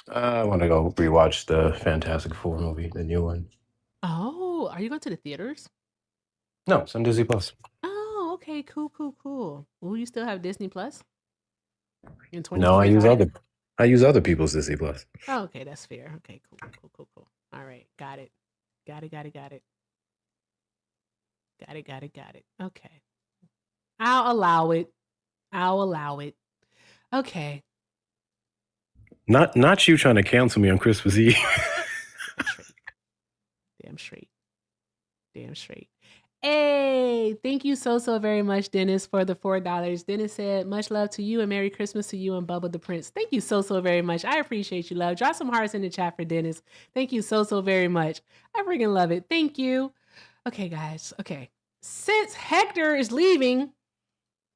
I want to go rewatch the Fantastic Four movie, the new one. Oh, are you going to the theaters? No, it's on Disney Plus. Oh, okay, cool. Will you still have Disney Plus? No, I use other people's Disney Plus. Oh, okay, that's fair. Okay, cool. All right, got it. Got it. Okay. I'll allow it. Okay. Not you trying to cancel me on Christmas Eve. Damn straight. Hey, thank you so very much, Dennis, for the $4. Dennis said, much love to you and Merry Christmas to you and Bubba the Prince. Thank you so very much. I appreciate you, love. Drop some hearts in the chat for Dennis. Thank you so very much. I freaking love it. Thank you. Okay, guys. Okay. Since Hector is leaving,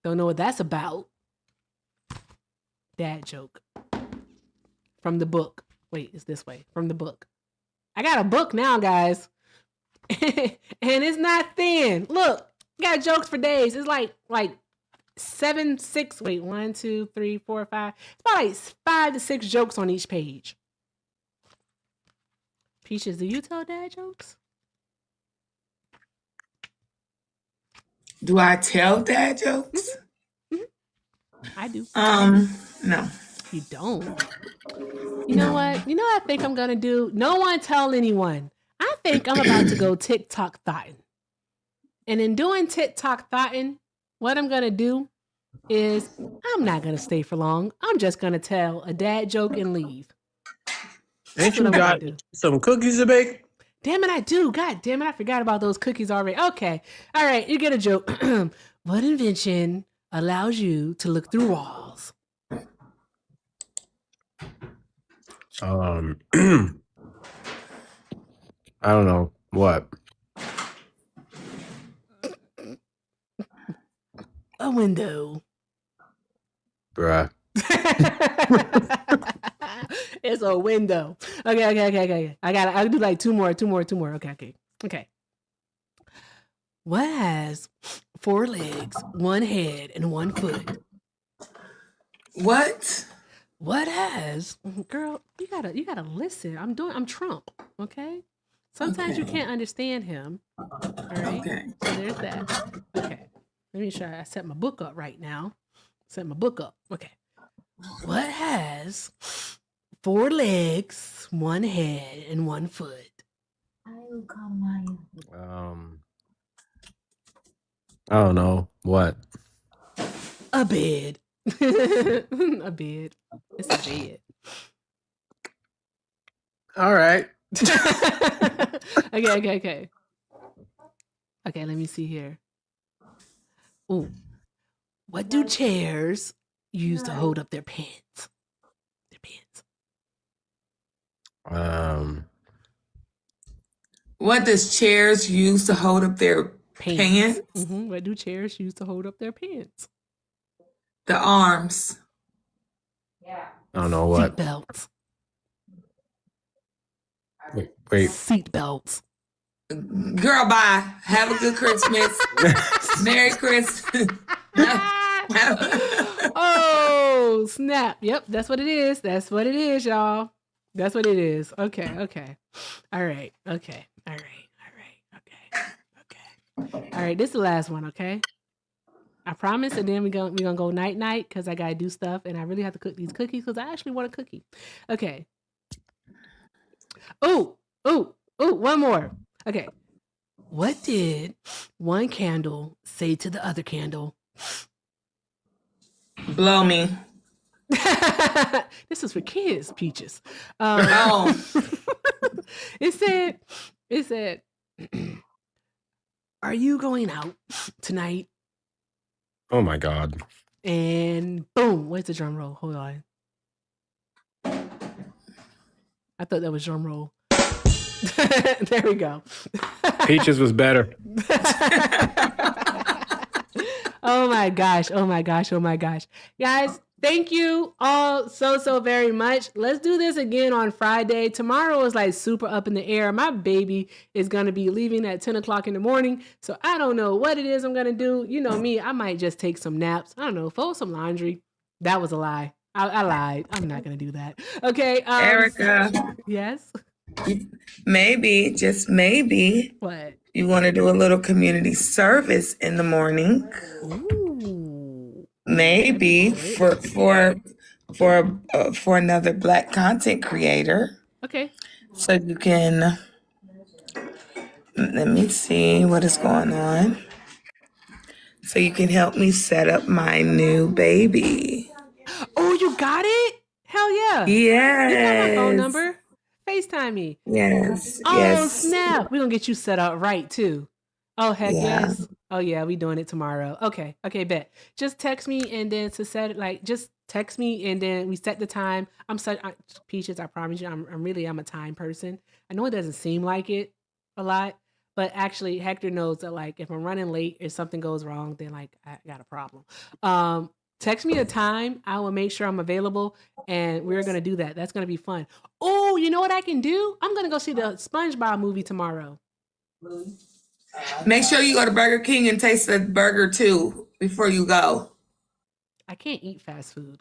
don't know what that's about. Dad joke. From the book. Wait, it's this way. From the book. I got a book now, guys. And it's not thin. Look, got jokes for days. It's like 7, 6. Wait, 1, 2, 3, 4, 5. It's about like 5 to 6 jokes on each page. Peaches, do you tell dad jokes? Do I tell dad jokes? I do. No. You don't? You know what? You know what I think I'm gonna do? No one tell anyone. I think I'm about to go TikTok thotting. And in doing TikTok thotting, what I'm gonna do is I'm not gonna stay for long. I'm just gonna tell a dad joke and leave. Ain't you got some cookies to bake? Damn it, I do. God damn it, I forgot about those cookies already. Okay. All right, you get a joke. What invention allows you to look through walls? I don't know. What? A window. Bruh. It's a window. Okay. I'll do like two more. Okay. What has 4 legs, 1 head, and 1 foot? What? What has, girl, you gotta listen. I'm Trump, okay? Sometimes you can't understand him. All right. Okay. So there's that. Okay. Let me try. I set my book up right now. Okay. What has 4 legs, 1 head, and 1 foot? I don't know. What? A bed. A bed. It's a bed. All right. Okay. Okay, let me see here. Ooh. What do chairs use to hold up their pants? What does chairs use to hold up their pants? Mm-hmm. What do chairs use to hold up their pants? The arms. I don't know what. Seatbelts. Wait. Seatbelts. Girl, bye. Have a good Christmas. Merry Christmas. Oh, snap. Yep, that's what it is. That's what it is, y'all. That's what it is. Okay. All right. Okay. All right, this is the last one, okay? I promise, and then we're gonna go night because I gotta do stuff, and I really have to cook these cookies because I actually want a cookie. Okay. Oh, one more. Okay. What did one candle say to the other candle? Blow me. This is for kids, Peaches. It said, are you going out tonight? Oh my God. And boom, where's the drum roll? Hold on. I thought that was drum roll. There we go. Peaches was better. Oh my gosh. Guys, thank you all so very much. Let's do this again on Friday. Tomorrow is like super up in the air. My baby is going to be leaving at 10 o'clock in the morning. So I don't know what it is I'm going to do. You know me, I might just take some naps. I don't know, fold some laundry. That was a lie. I lied. I'm not going to do that. Okay. Erica. Yes? Maybe, just maybe. What? You want to do a little community service in the morning. Ooh. Maybe for another Black content creator. Okay. So you can, let me see what is going on. So you can help me set up my new baby. Oh, you got it? Hell yeah. Yes. You got my phone number. FaceTime me. Yes. Oh, yes. snap. We're going to get you set up right, too. Oh, heck Yeah. yes. Oh, yeah, we doing it tomorrow. Okay, bet. Just text me and then to set it, just text me and then we set the time. Peaches, I promise you, I'm a time person. I know it doesn't seem like it a lot, but actually Hector knows that, if I'm running late or something goes wrong, then, I got a problem. Text me a time. I will make sure I'm available, and we're going to do that. That's going to be fun. Oh, you know what I can do? I'm going to go see the SpongeBob movie tomorrow. Make sure you go to Burger King and taste the burger too before you go. I can't eat fast food.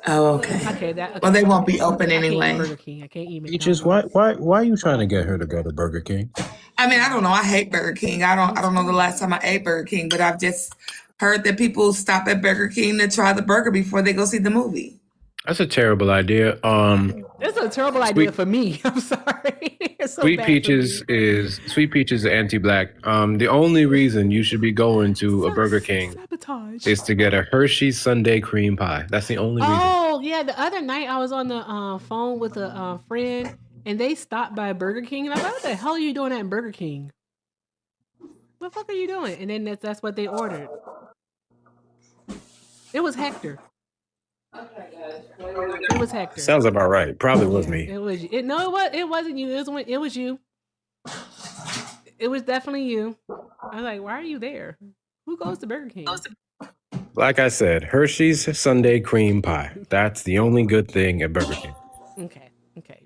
Oh, okay. Okay. Well, they won't be open I can't anyway. eat Burger King. I can't eat McDonald's. Peaches, why are you trying to get her to go to Burger King? I mean, I don't know. I hate Burger King. I don't know the last time I ate Burger King, but I've just heard that people stop at Burger King to try the burger before they go see the movie. That's a terrible idea. It's a terrible idea for me. I'm sorry. It's so Sweet bad Peaches is anti-black. The only reason you should be going to a Burger King sabotage is to get a Hershey's Sundae cream pie. That's the only reason. Oh, yeah. The other night I was on the phone with a friend and they stopped by Burger King and I was like, what the hell are you doing at Burger King? What the fuck are you doing? And then that's what they ordered. It was Hector. It was Hector. Sounds about right. Probably was me. It was. It wasn't you. It was you. It was definitely you. I was like, why are you there? Who goes to Burger King? Like I said, Hershey's Sundae cream pie. That's the only good thing at Burger King. Okay,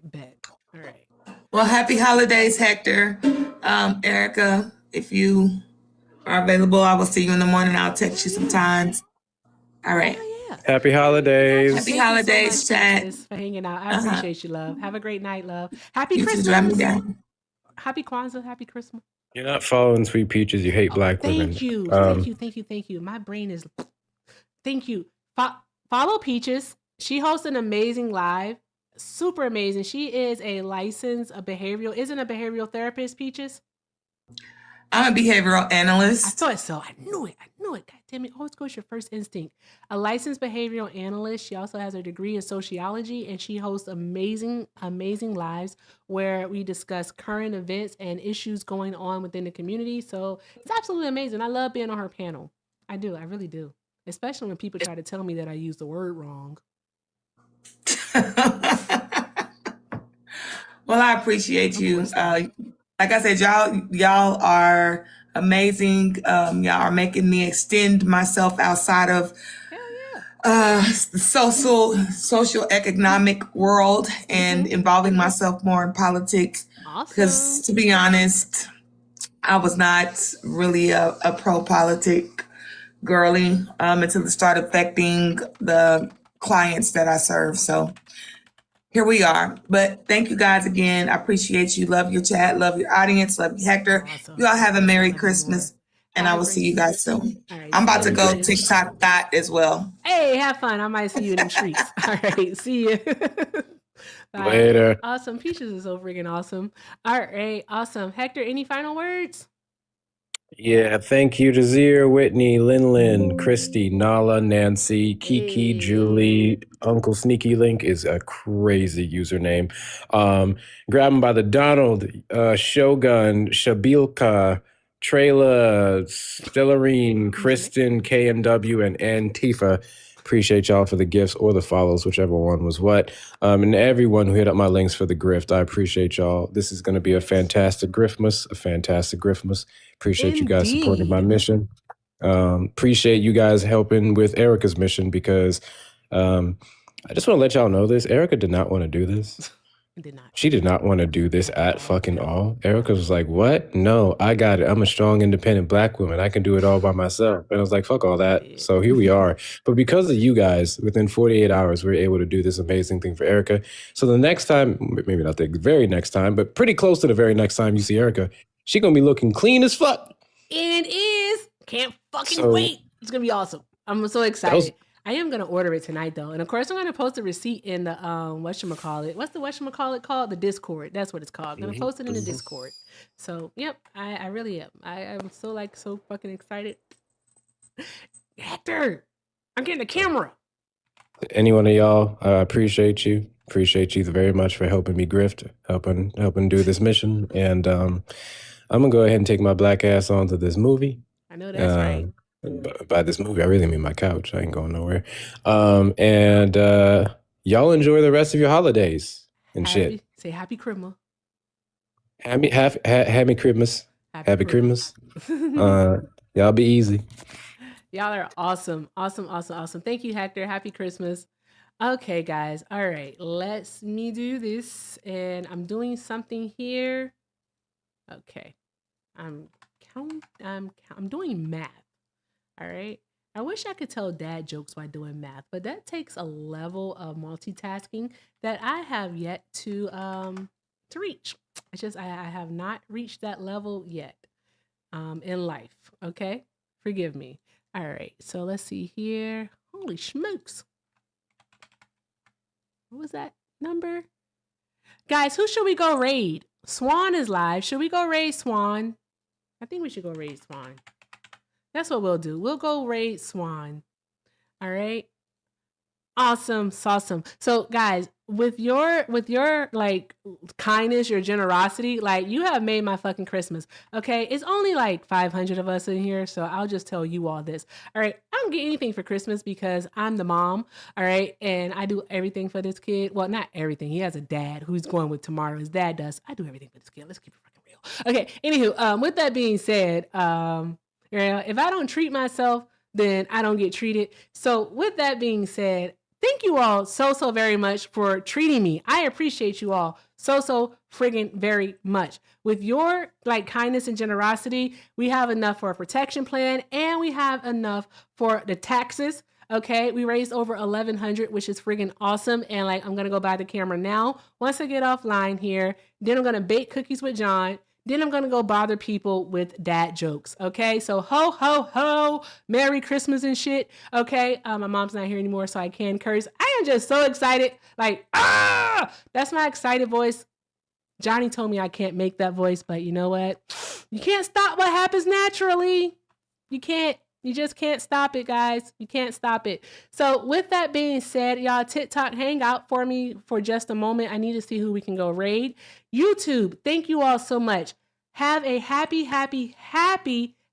bet. All right. Well, happy holidays, Hector. Erica, if you are available, I will see you in the morning. I'll text you sometimes. All right. Happy holidays. Happy holidays, so chat. Peaches, for hanging out. I appreciate you, love. Have a great night, love. Happy Christmas. Let me down. Happy Kwanzaa. Happy Christmas. You're not following Sweet Peaches. You hate black women. Thank you. Thank you. My brain is. Thank you. Follow Peaches. She hosts an amazing live. Super amazing. She is a behavioral therapist, Peaches? I'm a behavioral analyst. I thought so. I knew it. God damn it. Always goes your first instinct. A licensed behavioral analyst. She also has a degree in sociology and she hosts amazing lives where we discuss current events and issues going on within the community. So it's absolutely amazing. I love being on her panel. I do. I really do. Especially when people try to tell me that I use the word wrong. Well, I appreciate you. Like I said, y'all are amazing. Y'all are making me extend myself outside of the social economic world and involving myself more in politics. Because to be honest, I was not really a pro-politic girly until it started affecting the clients that I serve. So here we are. But thank you guys again. I appreciate you. Love your chat. Love your audience. Love you, Hector. You all have a Merry Christmas. And I will see you guys soon. I'm about to go TikTok that as well. Hey, have fun. I might see you in them streets. All right. See you. Bye. Later. Awesome. Peaches is so freaking awesome. All right. Awesome. Hector, any final words? Yeah, thank you to Zier, Whitney, Lin, Christy, Nala, Nancy, Kiki, Julie. Uncle Sneaky Link is a crazy username. Grab him by the Donald, Shogun, Shabilka, Trayla, Stellarine, Kristen, KMW, and Antifa. Appreciate y'all for the gifts or the follows, whichever one was what. And everyone who hit up my links for the grift, I appreciate y'all. This is going to be a fantastic Griftmas, Appreciate you guys supporting my mission. Appreciate you guys helping with Erica's mission because I just want to let y'all know this. Erica did not want to do this. She did not want to do this at fucking all. Erica was like, what? No, I got it. I'm a strong, independent Black woman. I can do it all by myself. And I was like, fuck all that. So here we are. But because of you guys, within 48 hours, we were able to do this amazing thing for Erica. So the next time, maybe not the very next time, but pretty close to the very next time you see Erica, she going to be looking clean as fuck. It is. Can't fucking wait. It's going to be awesome. I'm so excited. I am going to order it tonight, though. And, of course, I'm going to post a receipt in the, whatchamacallit. What's the whatchamacallit called? The Discord. That's what it's called. I'm going to post it in the Discord. So, yep, I really am. I'm so fucking excited. Hector, I'm getting a camera. Any one of y'all, I appreciate you. Appreciate you very much for helping me grift, helping do this mission. And I'm going to go ahead and take my black ass onto this movie. I know that's right. By this movie, I really mean my couch. I ain't going nowhere. And y'all enjoy the rest of your holidays and shit. Say happy Christmas. Happy Christmas. Happy Christmas. Y'all be easy. Y'all are awesome. Awesome. Thank you, Hector. Happy Christmas. Okay, guys. All right. Let me do this. And I'm doing something here. Okay. I'm doing math. All right. I wish I could tell dad jokes while doing math, but that takes a level of multitasking that I have yet to reach. It's just I have not reached that level yet in life. Okay, forgive me. All right. So let's see here. Holy smokes! What was that number? Guys, who should we go raid? Swan is live. Should we go raid Swan? I think we should go raid Swan. That's what we'll do. We'll go raid Swan. All right. Awesome. So guys, with your like kindness, your generosity, like you have made my fucking Christmas. Okay. It's only like 500 of us in here. So I'll just tell you all this. All right. I don't get anything for Christmas because I'm the mom. All right. And I do everything for this kid. Well, not everything. He has a dad who's going with tomorrow. His dad does. I do everything for this kid. Let's keep it fucking real. Okay. Anywho, with that being said, if I don't treat myself, then I don't get treated. So with that being said, thank you all so very much for treating me. I appreciate you all so friggin' very much. With your like kindness and generosity, we have enough for a protection plan and we have enough for the taxes. Okay, we raised over 1,100, which is friggin' awesome. And like, I'm gonna go buy the camera now. Once I get offline here, then I'm gonna bake cookies with John. Then I'm going to go bother people with dad jokes. Okay. So ho, ho, ho. Merry Christmas and shit. Okay. My mom's not here anymore, so I can curse. I am just so excited. Like, that's my excited voice. Johnny told me I can't make that voice, but you know what? You can't stop what happens naturally. You can't. You just can't stop it, guys. You can't stop it. So with that being said, y'all, TikTok, hang out for me for just a moment. I need to see who we can go raid. YouTube, thank you all so much. Have a happy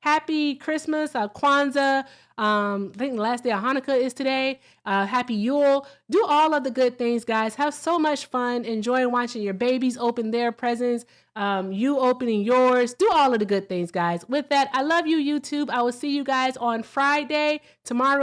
Happy Christmas, Kwanzaa. I think the last day of Hanukkah is today. Happy Yule. Do all of the good things, guys. Have so much fun. Enjoy watching your babies open their presents. You opening yours. Do all of the good things, guys. With that, I love you, YouTube. I will see you guys on Friday. Tomorrow